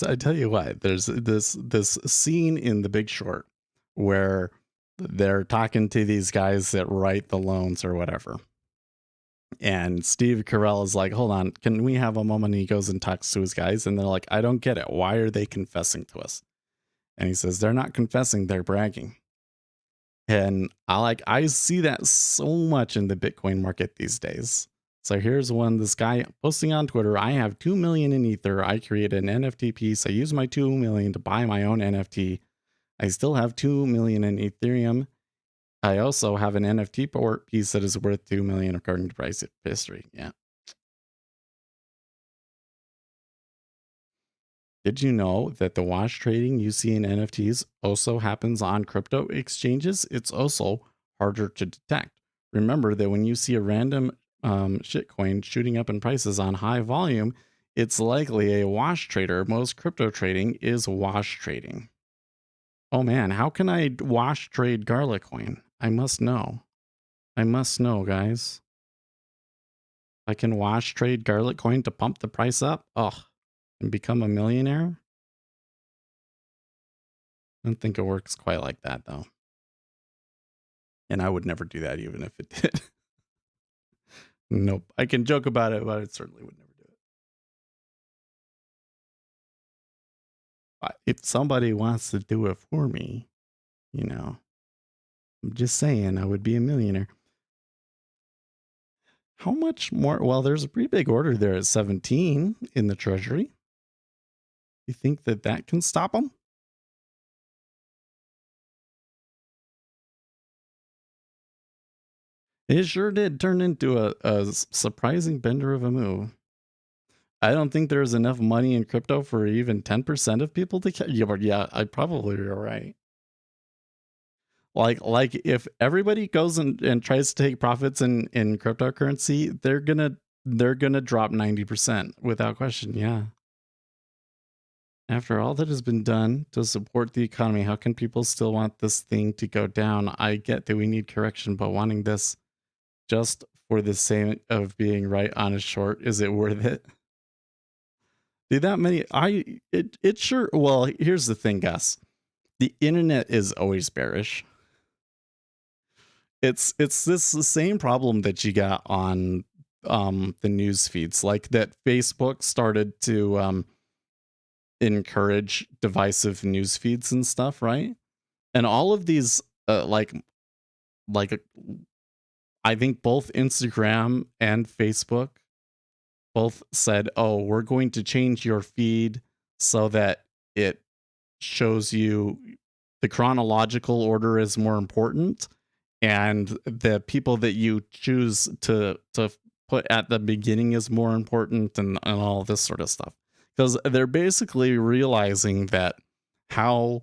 Speaker 1: I tell you what, there's this scene in The Big Short where they're talking to these guys that write the loans or whatever. And Steve Carell is like, hold on, can we have a moment? And he goes and talks to his guys, and they're like, I don't get it. Why are they confessing to us? And he says, they're not confessing, they're bragging. And I see that so much in the Bitcoin market these days. So here's one, this guy posting on Twitter, I have 2 million in Ether. I created an NFT piece. I use my 2 million to buy my own NFT. I still have 2 million in Ethereum. I also have an NFT port piece that is worth 2 million according to price history. Yeah. Did you know that the wash trading you see in NFTs also happens on crypto exchanges? It's also harder to detect. Remember that when you see a random shitcoin shooting up in prices on high volume, it's likely a wash trader. Most crypto trading is wash trading. Oh man, how can I wash trade garlic coin? I must know. I must know, guys. I can wash trade garlic coin to pump the price up. Ugh, and become a millionaire? I don't think it works quite like that, though. And I would never do that, even if it did. Nope. I can joke about it, but I certainly would never do it. But if somebody wants to do it for me, you know, I'm just saying I would be a millionaire. How much more? Well, there's a pretty big order there at 17 in the treasury. You think that can stop them? It sure did turn into a surprising bender of a move. I don't think there's enough money in crypto for even 10% of people to yeah, I probably you're right. Like if everybody goes and tries to take profits in cryptocurrency, they're gonna drop 90% without question. Yeah. After all that has been done to support the economy, how can people still want this thing to go down? I get that we need correction, but wanting this just for the sake of being right on a short, is it worth it? Do that many it sure well, here's the thing, Gus. The internet is always bearish. It's this the same problem that you got on the news feeds, like that Facebook started to encourage divisive news feeds and stuff, right? And all of these like I think both Instagram and Facebook both said, "Oh, we're going to change your feed so that it shows you the chronological order is more important, and the people that you choose to put at the beginning is more important, and all this sort of stuff." Because they're basically realizing that how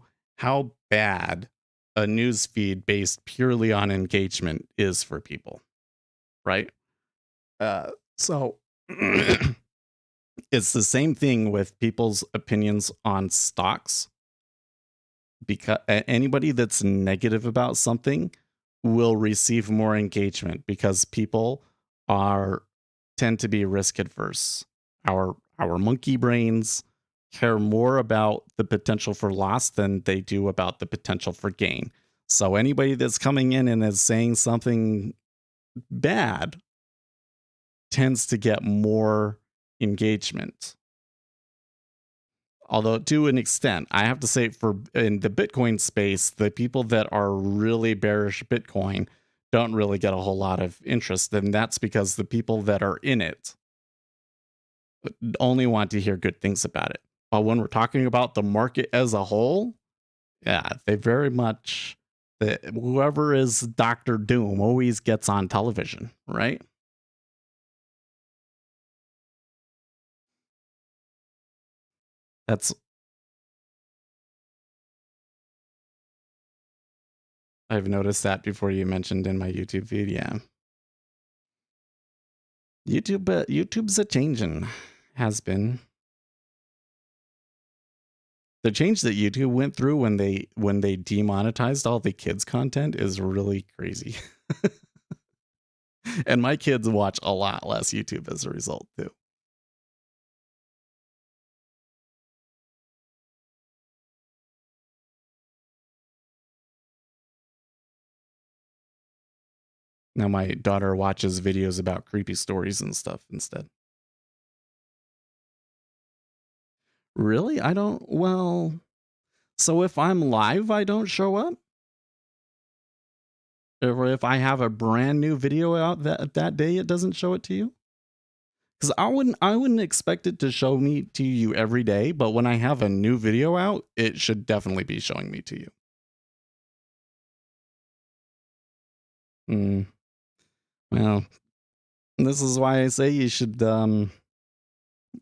Speaker 1: bad a news feed based purely on engagement is for people, right? So it's the same thing with people's opinions on stocks, because anybody that's negative about something will receive more engagement because people are tend to be risk adverse. Our monkey brains care more about the potential for loss than they do about the potential for gain. So anybody that's coming in and is saying something bad tends to get more engagement. Although to an extent, I have to say for in the Bitcoin space, the people that are really bearish Bitcoin don't really get a whole lot of interest. And that's because the people that are in it only want to hear good things about it. But when we're talking about the market as a whole, yeah, they very much, whoever is Dr. Doom always gets on television, right? That's I've noticed that before you mentioned in my YouTube feed. Yeah, YouTube's a changing, has been. The change that YouTube went through when they demonetized all the kids content is really crazy. And my kids watch a lot less YouTube as a result too. Now my daughter watches videos about creepy stories and stuff instead. Really? I don't, well, so if I'm live, I don't show up? Or if I have a brand new video out that day, it doesn't show it to you? Because I wouldn't expect it to show me to you every day, but when I have a new video out, it should definitely be showing me to you. Well, this is why I say you should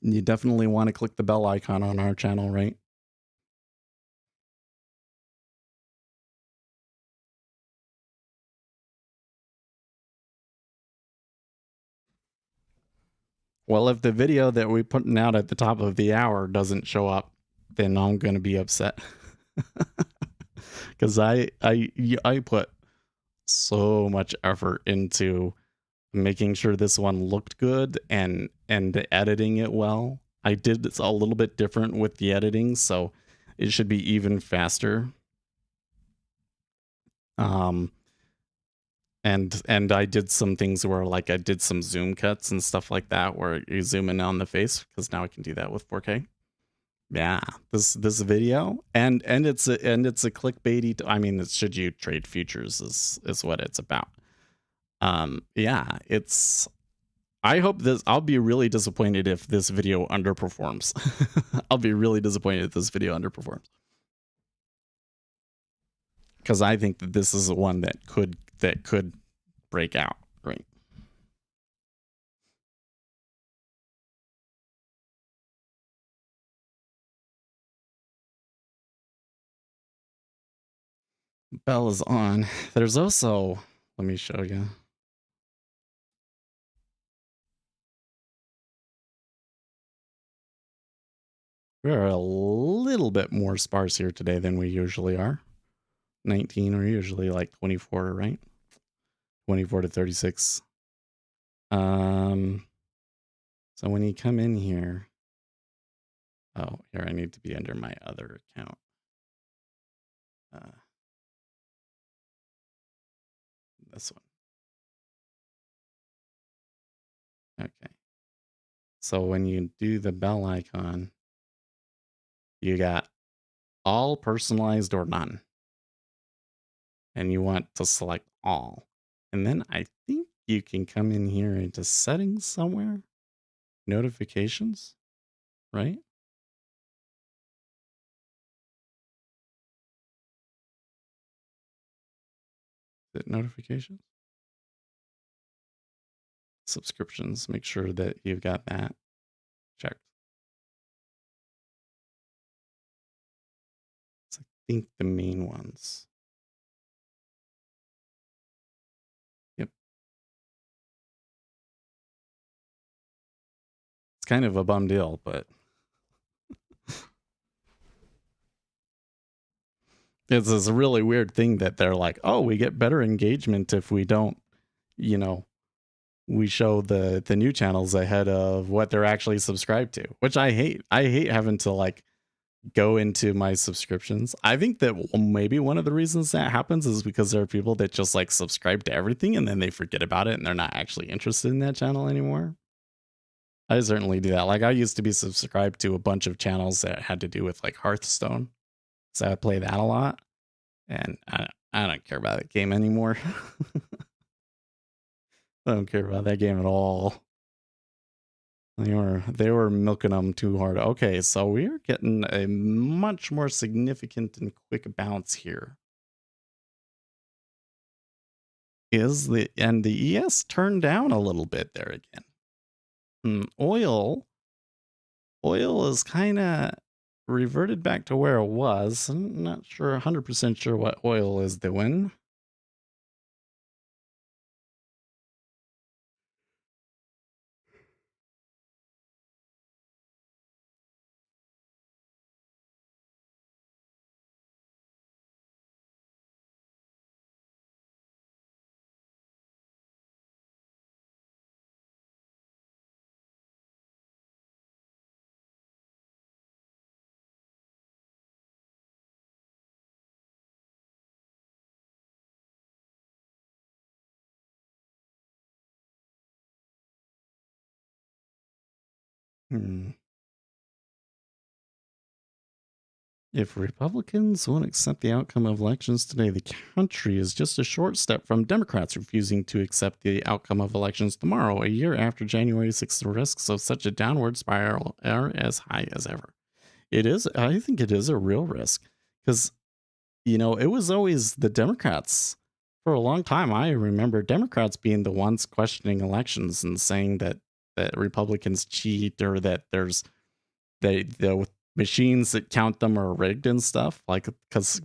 Speaker 1: you definitely want to click the bell icon on our channel, right? Well, if the video that we're putting out at the top of the hour doesn't show up, then I'm going to be upset. Because I put so much effort into making sure this one looked good and editing it well. I did this a little bit different with the editing, so it should be even faster. And I did some things where like I did some zoom cuts and stuff like that where you zoom in on the face, because now I can do that with 4K. Yeah, this video and it's a clickbaity. I mean, it's should you trade futures is what it's about. Yeah, it's. I hope this. I'll be really disappointed if this video underperforms. I'll be really disappointed if this video underperforms, because I think that this is the one that could break out. Great. Bell is on. There's also, let me show you. We're a little bit more sparse here today than we usually are. 19, or usually like 24, right? 24 to 36. So when you come in here, oh, here I need to be under my other account. This one. Okay. So when you do the bell icon, you got all, personalized, or none. And you want to select all. And then I think you can come in here into settings somewhere. Notifications, right? Is it notifications? Subscriptions. Make sure that you've got that checked. It's, I think, the main ones. Yep. It's kind of a bum deal, but it's this really weird thing that they're like, oh, we get better engagement if we don't, we show the new channels ahead of what they're actually subscribed to, which I hate. I hate having to like go into my subscriptions. I think that maybe one of the reasons that happens is because there are people that just like subscribe to everything and then they forget about it and they're not actually interested in that channel anymore. I certainly do that. Like I used to be subscribed to a bunch of channels that had to do with like Hearthstone. So I play that a lot. And I don't care about that game anymore. I don't care about that game at all. They were milking them too hard. Okay, so we're getting a much more significant and quick bounce here. The ES turned down a little bit there again. Oil is kind of reverted back to where it was. I'm not sure, 100% sure what oil is doing. If Republicans won't accept the outcome of elections today, the country is just a short step from Democrats refusing to accept the outcome of elections tomorrow, a year after January 6th. The risks of such a downward spiral are as high as ever. It is. I think it is a real risk because, it was always the Democrats. For a long time, I remember Democrats being the ones questioning elections and saying that Republicans cheat or that there's the machines that count them are rigged and stuff. Like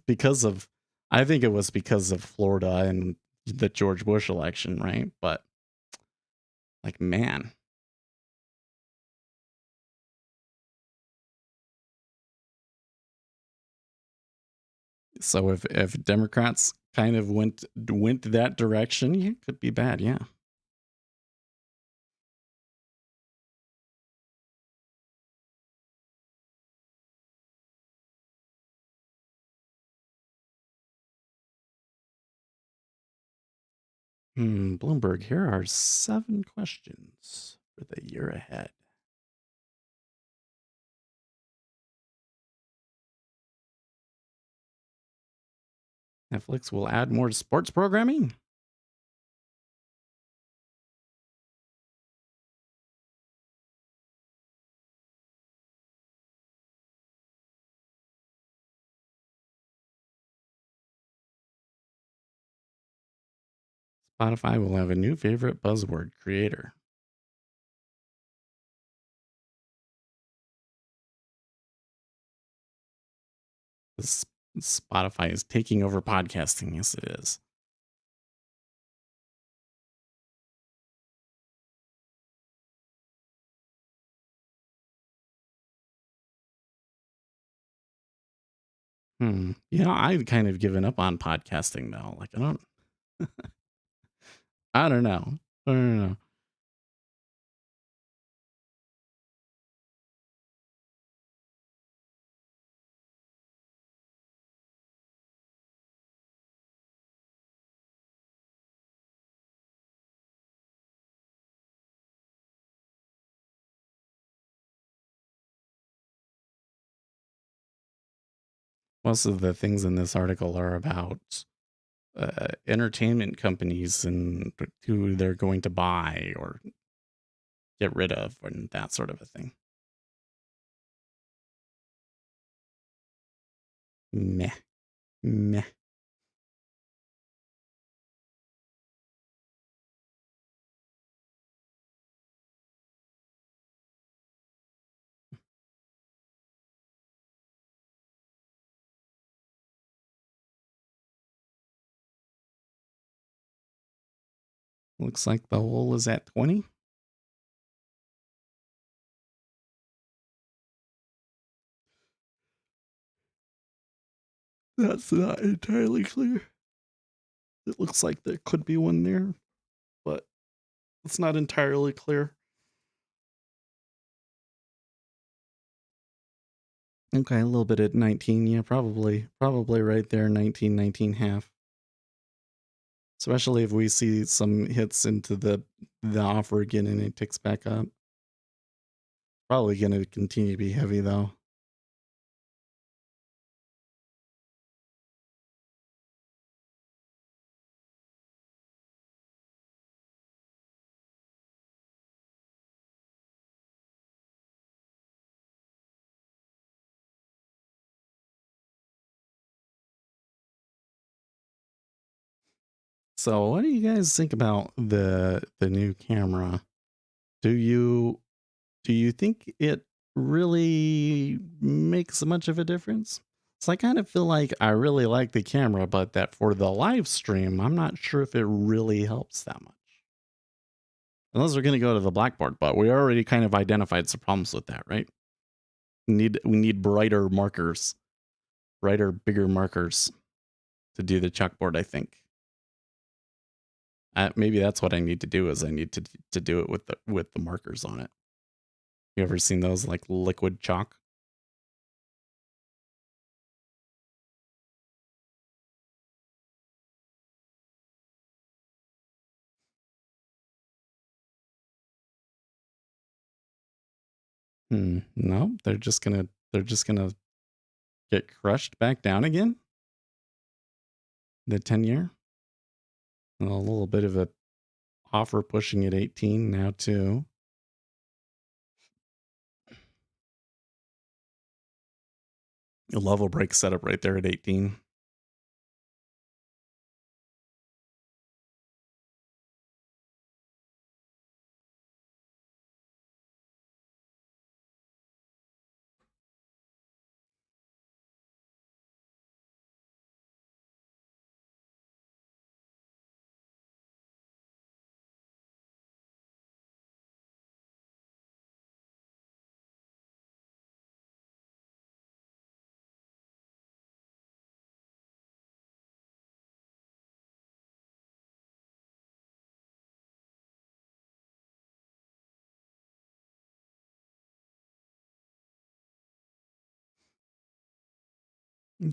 Speaker 1: because of, I think it was because of Florida and the George Bush election, right? But like, man. So if Democrats kind of went that direction, yeah, it could be bad, yeah. Bloomberg, here are 7 questions for the year ahead. Netflix will add more sports programming. Spotify will have a new favorite buzzword creator. This Spotify is taking over podcasting. Yes, it is. I've kind of given up on podcasting now. Like I don't know. I don't know. Most of the things in this article are about entertainment companies and who they're going to buy or get rid of and that sort of a thing. Meh. Meh. Looks like the hole is at 20. That's not entirely clear. It looks like there could be one there, but it's not entirely clear. Okay, a little bit at 19. Yeah, probably right there, 19 half. Especially if we see some hits into the offer again and it ticks back up. Probably going to continue to be heavy though. So, what do you guys think about the new camera? Do you think it really makes much of a difference? So I kind of feel like I really like the camera, but that for the live stream, I'm not sure if it really helps that much. Unless we're going to go to the blackboard, but we already kind of identified some problems with that, right? We need brighter markers, brighter, bigger markers to do the chalkboard, I think. Maybe that's what I need to do is I need to do it with the markers on it. You ever seen those like liquid chalk? No, they're just gonna get crushed back down again. The 10-year, a little bit of a offer pushing at 18 now too. A level break setup right there at 18.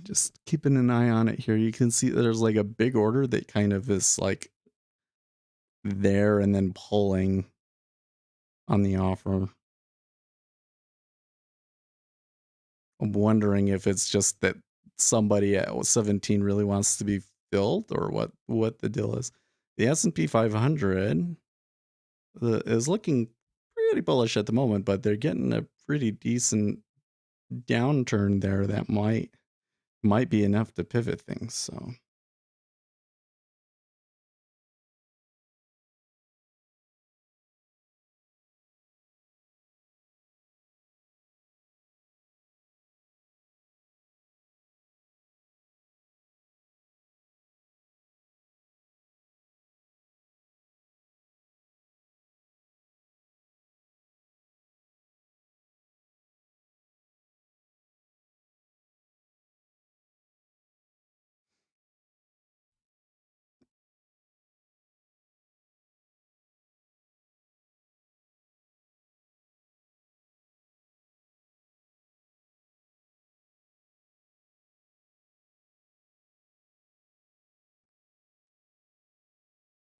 Speaker 1: Just keeping an eye on it here. You can see that there's like a big order that kind of is like there and then pulling on the offer. I'm wondering if it's just that somebody at 17 really wants to be filled or what the deal is. The S&P 500 is looking pretty bullish at the moment, but they're getting a pretty decent downturn there that might be enough to pivot things. So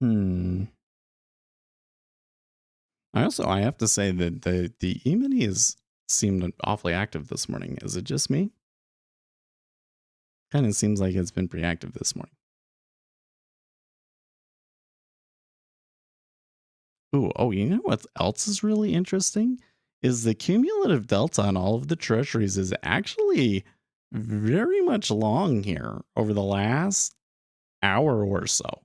Speaker 1: I have to say that the E-mini is seemed awfully active this morning. Is it just me? Kind of seems like it's been pretty active this morning. Ooh, oh, you know what else is really interesting? Is the cumulative delta on all of the treasuries is actually very much long here over the last hour or so.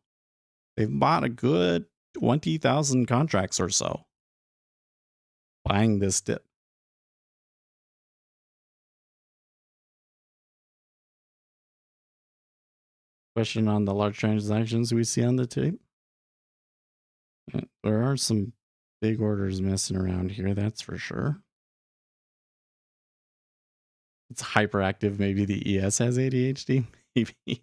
Speaker 1: They've bought a good 20,000 contracts or so buying this dip. Question on the large transactions we see on the tape. There are some big orders messing around here, that's for sure. It's hyperactive. Maybe the ES has ADHD. Maybe.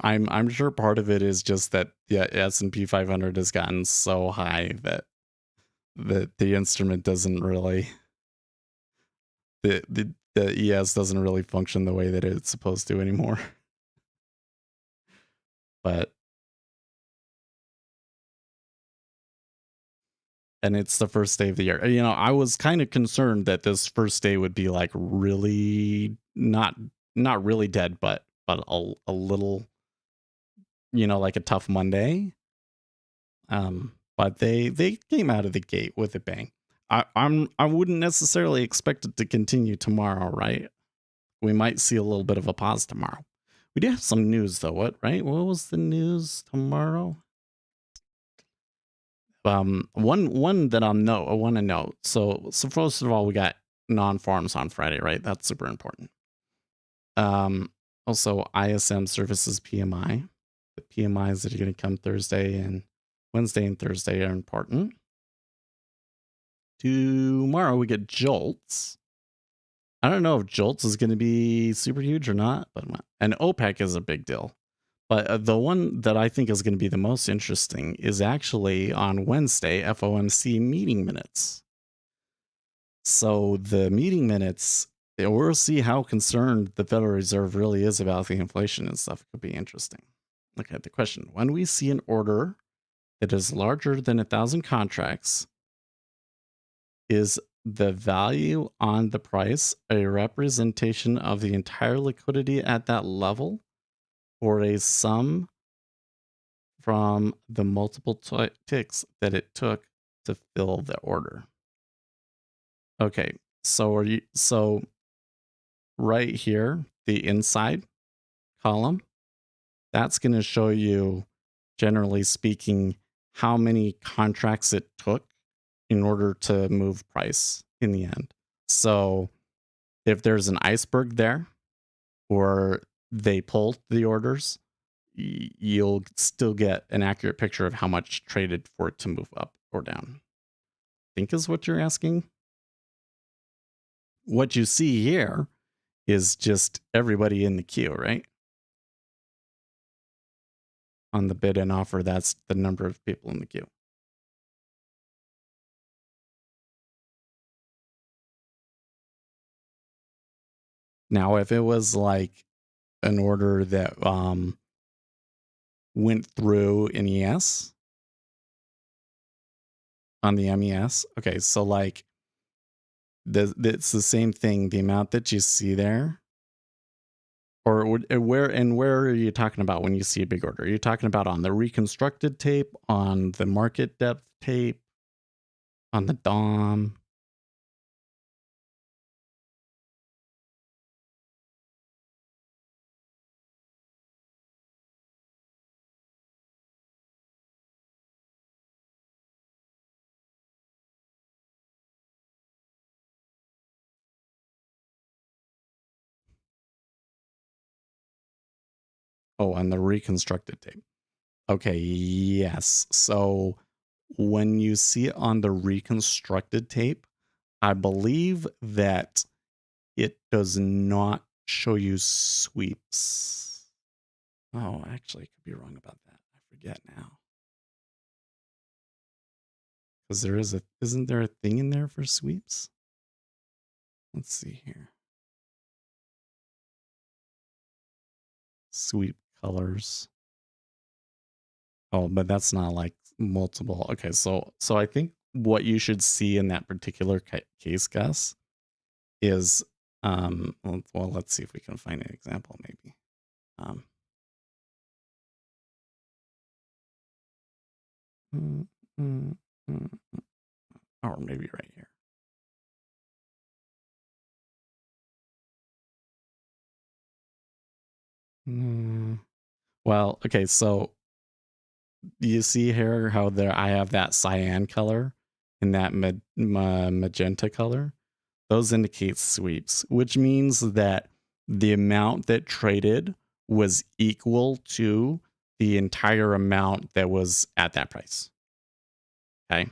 Speaker 1: I'm sure part of it is just that the S&P 500 has gotten so high that the instrument doesn't really the ES doesn't really function the way that it's supposed to anymore. But and it's the first day of the year. You know, I was kind of concerned that this first day would be like really not really dead, but a little, you know, like a tough Monday. But they came out of the gate with a bang. I wouldn't necessarily expect it to continue tomorrow, right? We might see a little bit of a pause tomorrow. We do have some news though. What was the news tomorrow? One that I want to note. So first of all, we got non-farms on Friday, right? That's super important. Also ISM services PMI. The PMIs that are going to come Thursday and Wednesday and Thursday are important. Tomorrow we get JOLTS. I don't know if JOLTS is going to be super huge or not, but and OPEC is a big deal. But the one that I think is going to be the most interesting is actually on Wednesday, FOMC meeting minutes. So the meeting minutes, we'll see how concerned the Federal Reserve really is about the inflation and stuff. It could be interesting. Look at the question. When we see an order that is larger than 1,000 contracts, is the value on the price a representation of the entire liquidity at that level, or a sum from the multiple ticks that it took to fill the order? Okay, so right here, the inside column, that's going to show you, generally speaking, how many contracts it took in order to move price in the end. So if there's an iceberg there, or they pulled the orders, you'll still get an accurate picture of how much traded for it to move up or down. I think is what you're asking. What you see here is just everybody in the queue, right? On the bid and offer, that's the number of people in the queue. Now, if it was like an order that went through an ES on the MES, okay, so like it's the same thing. The amount that you see there, or where are you talking about when you see a big order? Are you talking about on the reconstructed tape, on the market depth tape, on the DOM? Oh, on the reconstructed tape. Okay, yes. So when you see it on the reconstructed tape, I believe that it does not show you sweeps. Oh, actually, I could be wrong about that. I forget now. Because isn't there a thing in there for sweeps? Let's see here. sweep colors. Oh, but that's not like multiple. Okay, so I think what you should see in that particular case, Gus, is well, let's see if we can find an example maybe. Um, mm, mm, mm, or maybe right here. Well, okay, so you see here how there I have that cyan color and that magenta color. Those indicate sweeps, which means that the amount that traded was equal to the entire amount that was at that price. Okay.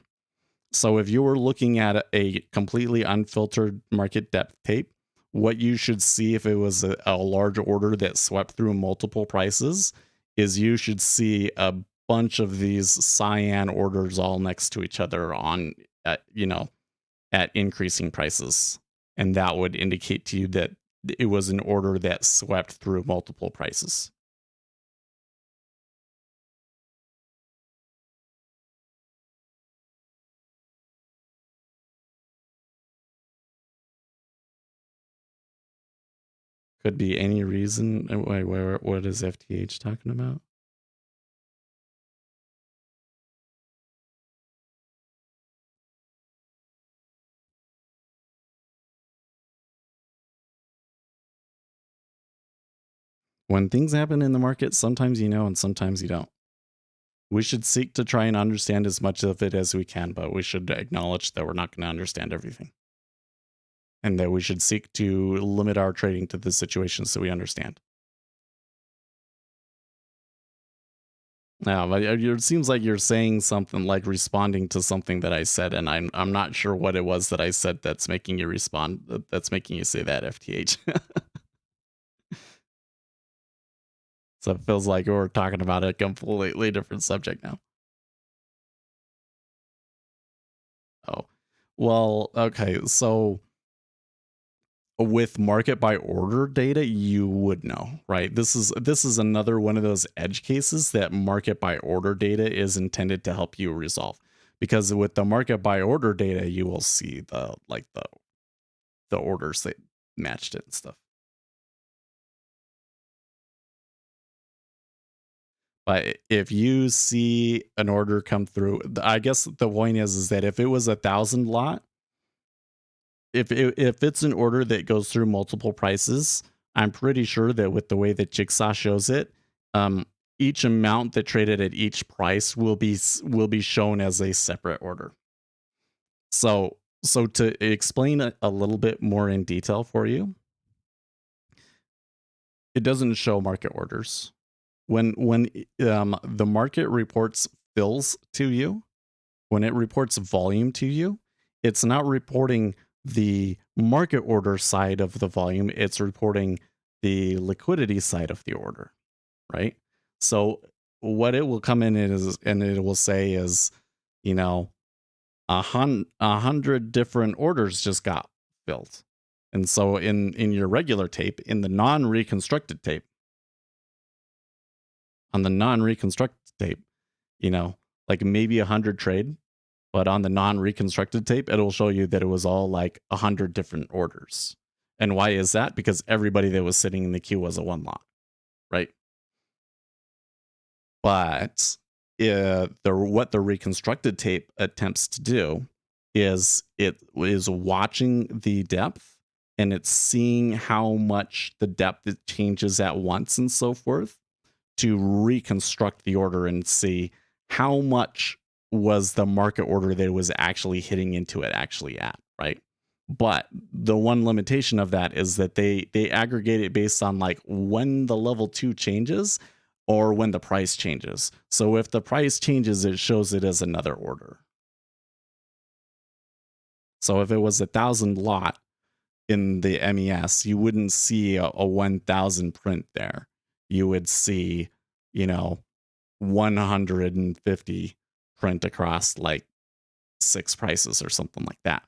Speaker 1: So if you were looking at a completely unfiltered market depth tape, what you should see if it was a large order that swept through multiple prices is you should see a bunch of these cyan orders all next to each other on at increasing prices, and that would indicate to you that it was an order that swept through multiple prices. Could be any reason. Wait, what is FTH talking about? When things happen in the market, sometimes you know and sometimes you don't. We should seek to try and understand as much of it as we can, but we should acknowledge that we're not going to understand everything. And that we should seek to limit our trading to the situation so we understand. Now, but it seems like you're saying something like responding to something that I said, and I'm not sure what it was that I said that's making you respond. That's making you say that, FTH. So it feels like we're talking about a completely different subject now. Oh, well, okay. So with market by order data, you would know, right? This is another one of those edge cases that market by order data is intended to help you resolve. Because with the market by order data, you will see the orders that matched it and stuff. But if you see an order come through, I guess the point is that if it was 1,000 lot, if it's an order that goes through multiple prices, I'm pretty sure that with the way that Jigsaw shows it, um, each amount that traded at each price will be shown as a separate order. So to explain a little bit more in detail for you, it doesn't show market orders. When the market reports fills to you, when it reports volume to you, it's not reporting the market order side of the volume, it's reporting the liquidity side of the order, right? So what it will come in is, and it will say is, you know, 100 different orders just got filled. And so in your regular tape, in the non-reconstructed tape, on the non-reconstructed tape, like maybe 100 trade, but on the non-reconstructed tape, it'll show you that it was all like 100 different orders. And why is that? Because everybody that was sitting in the queue was a one lot, right? But what the reconstructed tape attempts to do is it is watching the depth and it's seeing how much the depth changes at once and so forth to reconstruct the order and see how much was the market order that it was actually hitting into it actually at, right? But the one limitation of that is that they aggregate it based on like when the level 2 changes or when the price changes. So if the price changes, it shows it as another order. So if it was 1,000 lot in the MES, you wouldn't see a 1,000 print there. You would see, 150 print across like 6 prices or something like that.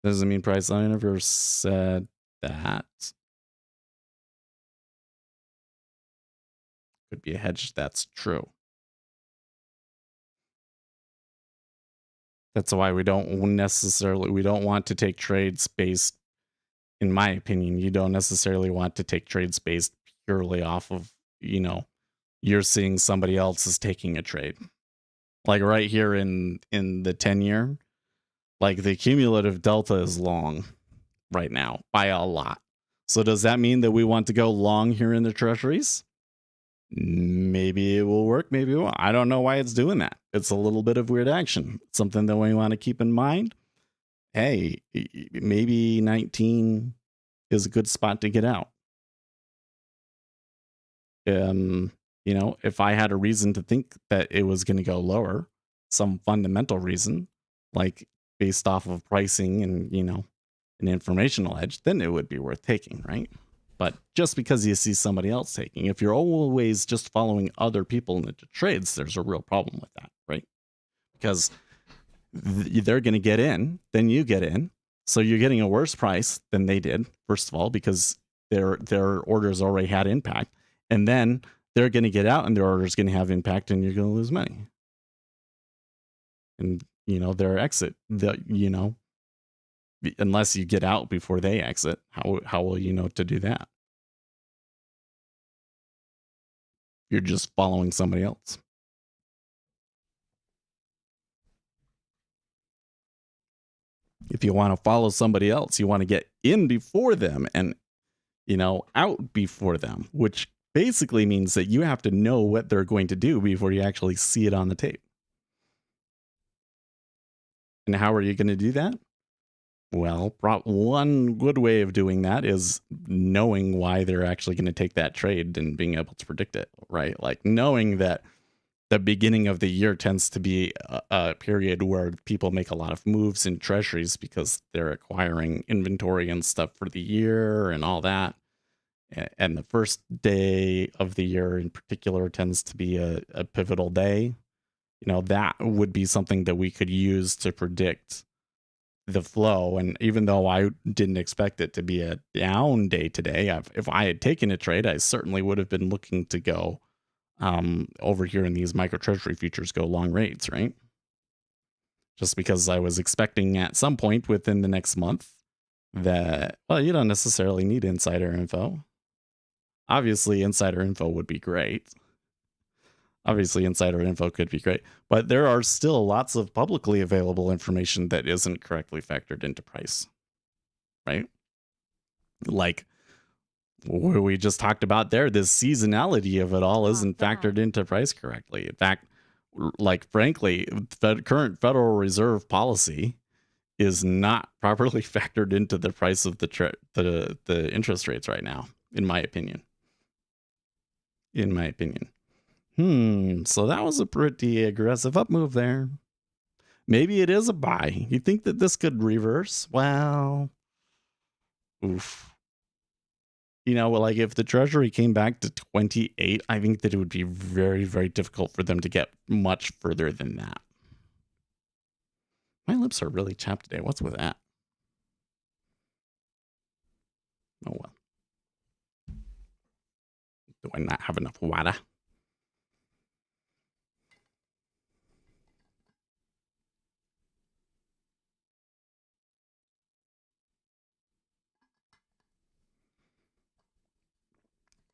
Speaker 1: Doesn't mean price. I never said that. Could be a hedge. That's true. That's why we don't want to take trades based, in my opinion, you don't necessarily want to take trades based purely off of, you're seeing somebody else is taking a trade. Like right here in the 10-year, like the cumulative delta is long right now by a lot. So does that mean that we want to go long here in the treasuries? Maybe it will work, maybe it won't. I don't know why it's doing that. It's a little bit of weird action. It's something that we want to keep in mind. Hey, maybe 19 is a good spot to get out. If I had a reason to think that it was going to go lower, some fundamental reason, like based off of pricing and, an informational edge, then it would be worth taking, right? But just because you see somebody else taking, if you're always just following other people into trades, there's a real problem with that, right? Because they're going to get in, then you get in. So you're getting a worse price than they did, first of all, because their orders already had impact. And then they're going to get out and their order's going to have impact and you're going to lose money. And, their exit, unless you get out before they exit, how will you know to do that? You're just following somebody else. If you want to follow somebody else, you want to get in before them and, out before them, which basically means that you have to know what they're going to do before you actually see it on the tape. And how are you going to do that? Well, one good way of doing that is knowing why they're actually going to take that trade and being able to predict it, right? Like knowing that the beginning of the year tends to be a period where people make a lot of moves in treasuries because they're acquiring inventory and stuff for the year and all that. And the first day of the year in particular tends to be a pivotal day. That would be something that we could use to predict the flow. And even though I didn't expect it to be a down day today, if I had taken a trade, I certainly would have been looking to go over here in these micro treasury futures, go long rates, right? Just because I was expecting at some point within the next month that, well, you don't necessarily need insider info. Obviously, insider info would be great. Obviously, insider info could be great, but there are still lots of publicly available information that isn't correctly factored into price, right? Like what we just talked about there, the seasonality of it all isn't factored into price correctly. In fact, like frankly, the current Federal Reserve policy is not properly factored into the price of the interest rates right now, in my opinion. So that was a pretty aggressive up move there. Maybe it is a buy. You think that this could reverse? Well, oof. Like if the Treasury came back to 28, I think that it would be very, very difficult for them to get much further than that. My lips are really chapped today. What's with that? Oh, well. Do I not have enough water?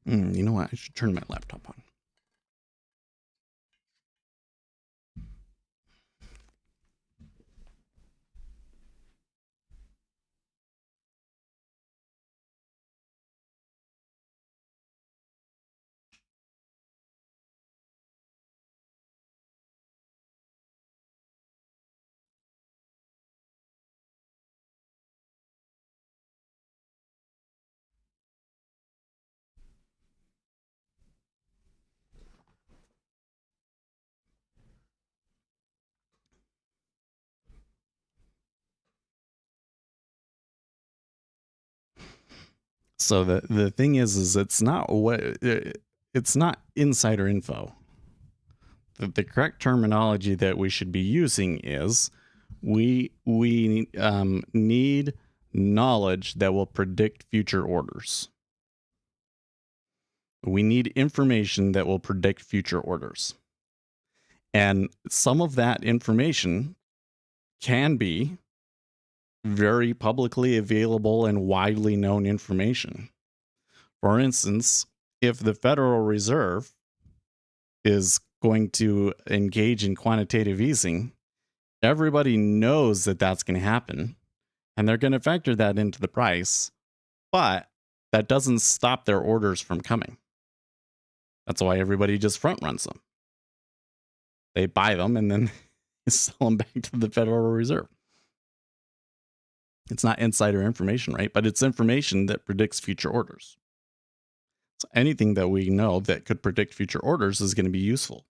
Speaker 1: You know what? I should turn my laptop on. So the thing is it's not insider info. The correct terminology that we should be using is We need knowledge that will predict future orders. We need information that will predict future orders. And some of that information can be very publicly available and widely known information. For instance, if the Federal Reserve is going to engage in quantitative easing, everybody knows that that's going to happen, and they're going to factor that into the price, but that doesn't stop their orders from coming. That's why everybody just front runs them. They buy them and then sell them back to the Federal Reserve. It's not insider information, right? But it's information that predicts future orders. So anything that we know that could predict future orders is going to be useful.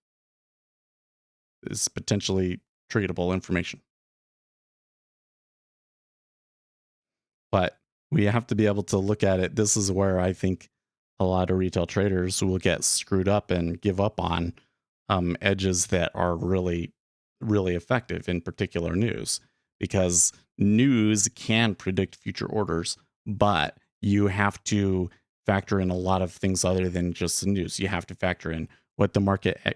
Speaker 1: It's potentially tradable information. But we have to be able to look at it. This is where I think a lot of retail traders will get screwed up and give up on edges that are really, really effective, in particular news, because news can predict future orders, but you have to factor in a lot of things other than just the news. You have to factor in what the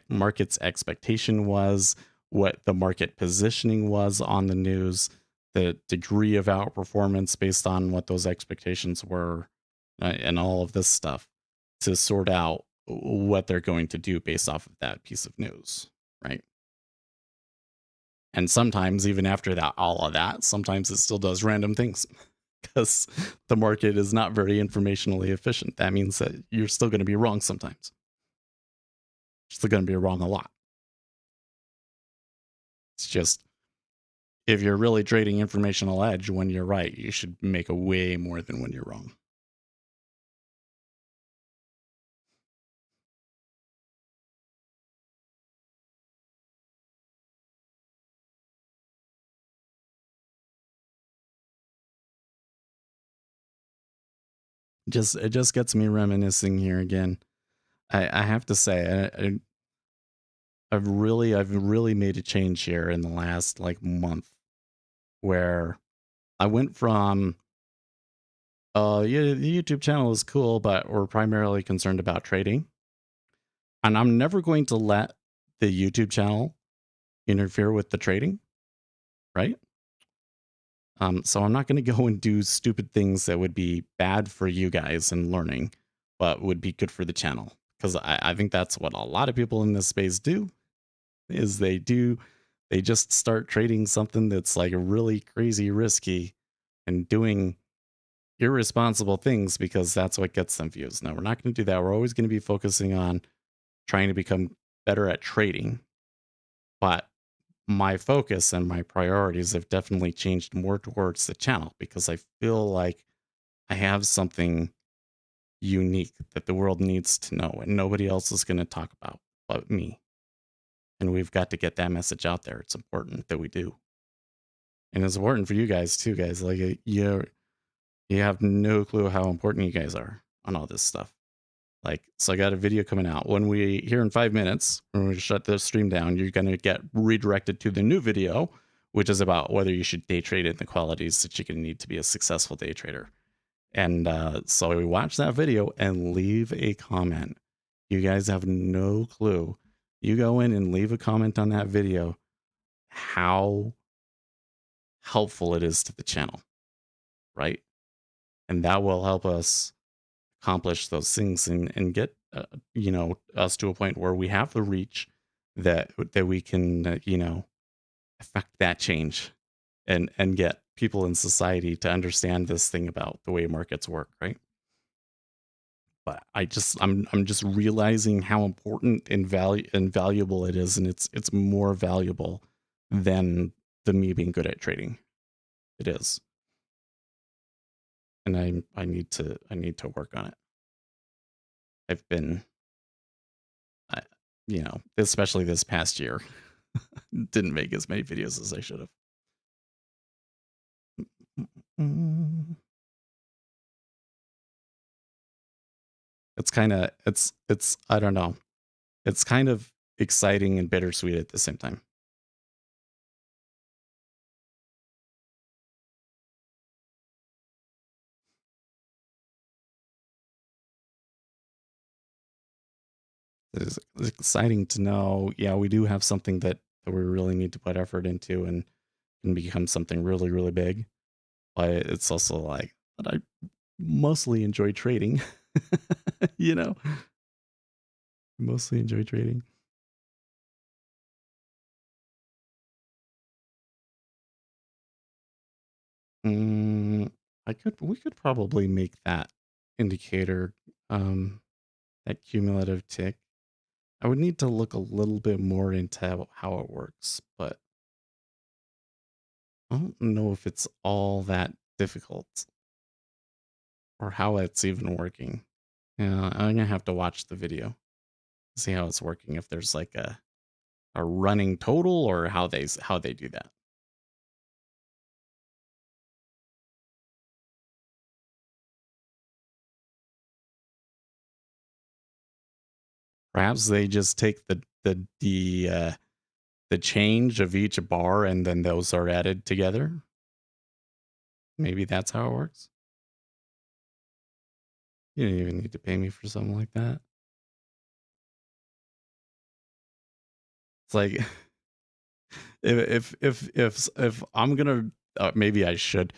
Speaker 1: market's expectation was, what the market positioning was on the news, the degree of outperformance based on what those expectations were, and all of this stuff to sort out what they're going to do based off of that piece of news, right? And sometimes even after that, all of that, sometimes it still does random things because the market is not very informationally efficient. That means that you're still going to be wrong sometimes. You're still going to be wrong a lot. It's just, if you're really trading informational edge when you're right, you should make a way more than when you're wrong. It just gets me reminiscing here again. I have to say, I've really made a change here in the last like month, where I went from yeah, the YouTube channel is cool, but we're primarily concerned about trading, and I'm never going to let the YouTube channel interfere with the trading, right? So I'm not going to go and do stupid things that would be bad for you guys in learning, but would be good for the channel. Because I think that's what a lot of people in this space do, is they just start trading something that's like really crazy risky and doing irresponsible things because that's what gets them views. No, we're not going to do that. We're always going to be focusing on trying to become better at trading. But my focus and my priorities have definitely changed more towards the channel because I feel like I have something unique that the world needs to know and nobody else is going to talk about but me. And we've got to get that message out there. It's important that we do. And it's important for you guys too, guys. Like you have no clue how important you guys are on all this stuff. Like, so I got a video coming out. When we here in 5 minutes, when we shut the stream down, you're going to get redirected to the new video, which is about whether you should day trade and the qualities that you're going to need to be a successful day trader. And so we watch that video and leave a comment. You guys have no clue. You go in and leave a comment on that video, how helpful it is to the channel, right? And that will help us accomplish those things and get us to a point where we have the reach that we can affect that change and get people in society to understand this thing about the way markets work, right? But I'm just realizing how important and valuable it is, and it's more valuable than the me being good at trading. It is. And I need to work on it. I've been especially this past year, didn't make as many videos as I should have. It's I don't know. It's kind of exciting and bittersweet at the same time. It's exciting to know, yeah, we do have something that we really need to put effort into and can become something really, really big. But it's also like that I mostly enjoy trading. you know, mostly enjoy trading. Mm, we could probably make that indicator, um, that cumulative tick. I would need to look a little bit more into how it works, but I don't know if it's all that difficult or how it's even working. Yeah, I'm gonna have to watch the video, see how it's working. If there's like a running total or how they do that. Perhaps they just take the change of each bar and then those are added together. Maybe that's how it works. You don't even need to pay me for something like that. It's like if I'm gonna maybe I should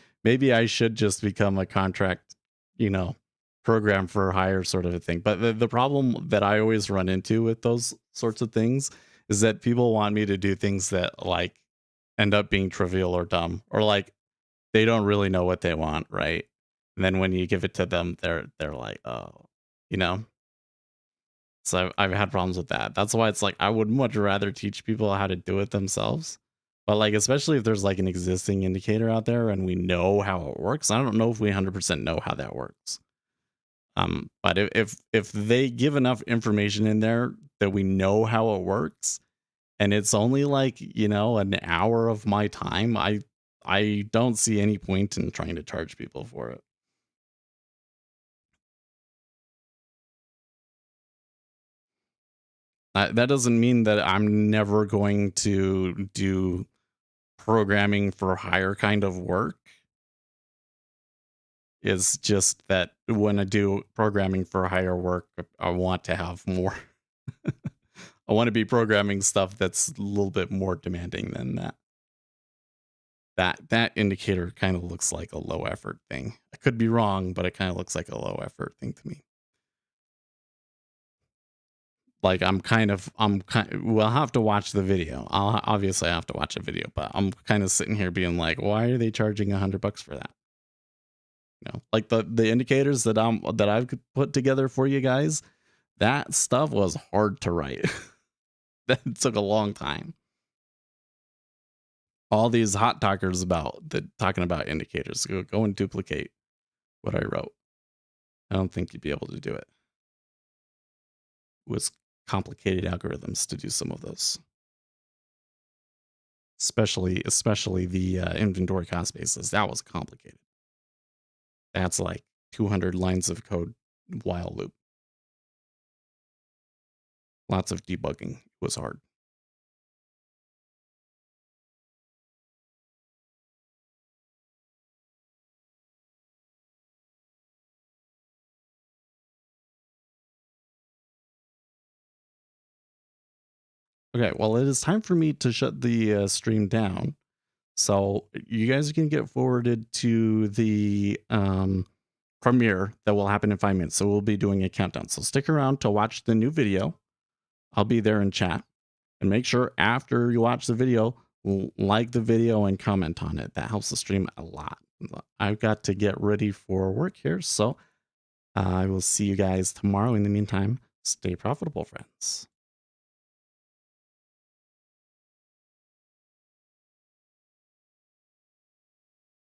Speaker 1: just become a contract, you know, program for hire sort of a thing. But the problem that I always run into with those sorts of things is that people want me to do things that like end up being trivial or dumb or like they don't really know what they want, right? And then when you give it to them, they're like, oh, you know. So I've had problems with that. That's why it's like I would much rather teach people how to do it themselves. But like especially if there's like an existing indicator out there and we know how it works. I don't know if we 100% know how that works. But if they give enough information in there that we know how it works and it's only like, an hour of my time, I don't see any point in trying to charge people for it. That doesn't mean that I'm never going to do programming for higher kind of work. It's just that when I do programming for higher work, I want to have more. I want to be programming stuff that's a little bit more demanding than that. That indicator kind of looks like a low effort thing. I could be wrong, but it kind of looks like a low effort thing to me. Like well, I'll have to watch the video. Obviously I have to watch a video, but I'm kind of sitting here being like, why are they charging $100 for that? Like the indicators that I've put together for you guys, that stuff was hard to write. That took a long time. All these hot talkers talking about indicators, go and duplicate what I wrote. I don't think you'd be able to do it. It was complicated algorithms to do some of those, especially the inventory cost basis. That was complicated. That's like 200 lines of code while loop. Lots of debugging. It was hard. Okay, well, it is time for me to shut the stream down. So you guys can get forwarded to the premiere that will happen in 5 minutes. So we'll be doing a countdown. So stick around to watch the new video. I'll be there in chat. And make sure after you watch the video, like the video and comment on it. That helps the stream a lot. I've got to get ready for work here. So I will see you guys tomorrow. In the meantime, stay profitable, friends.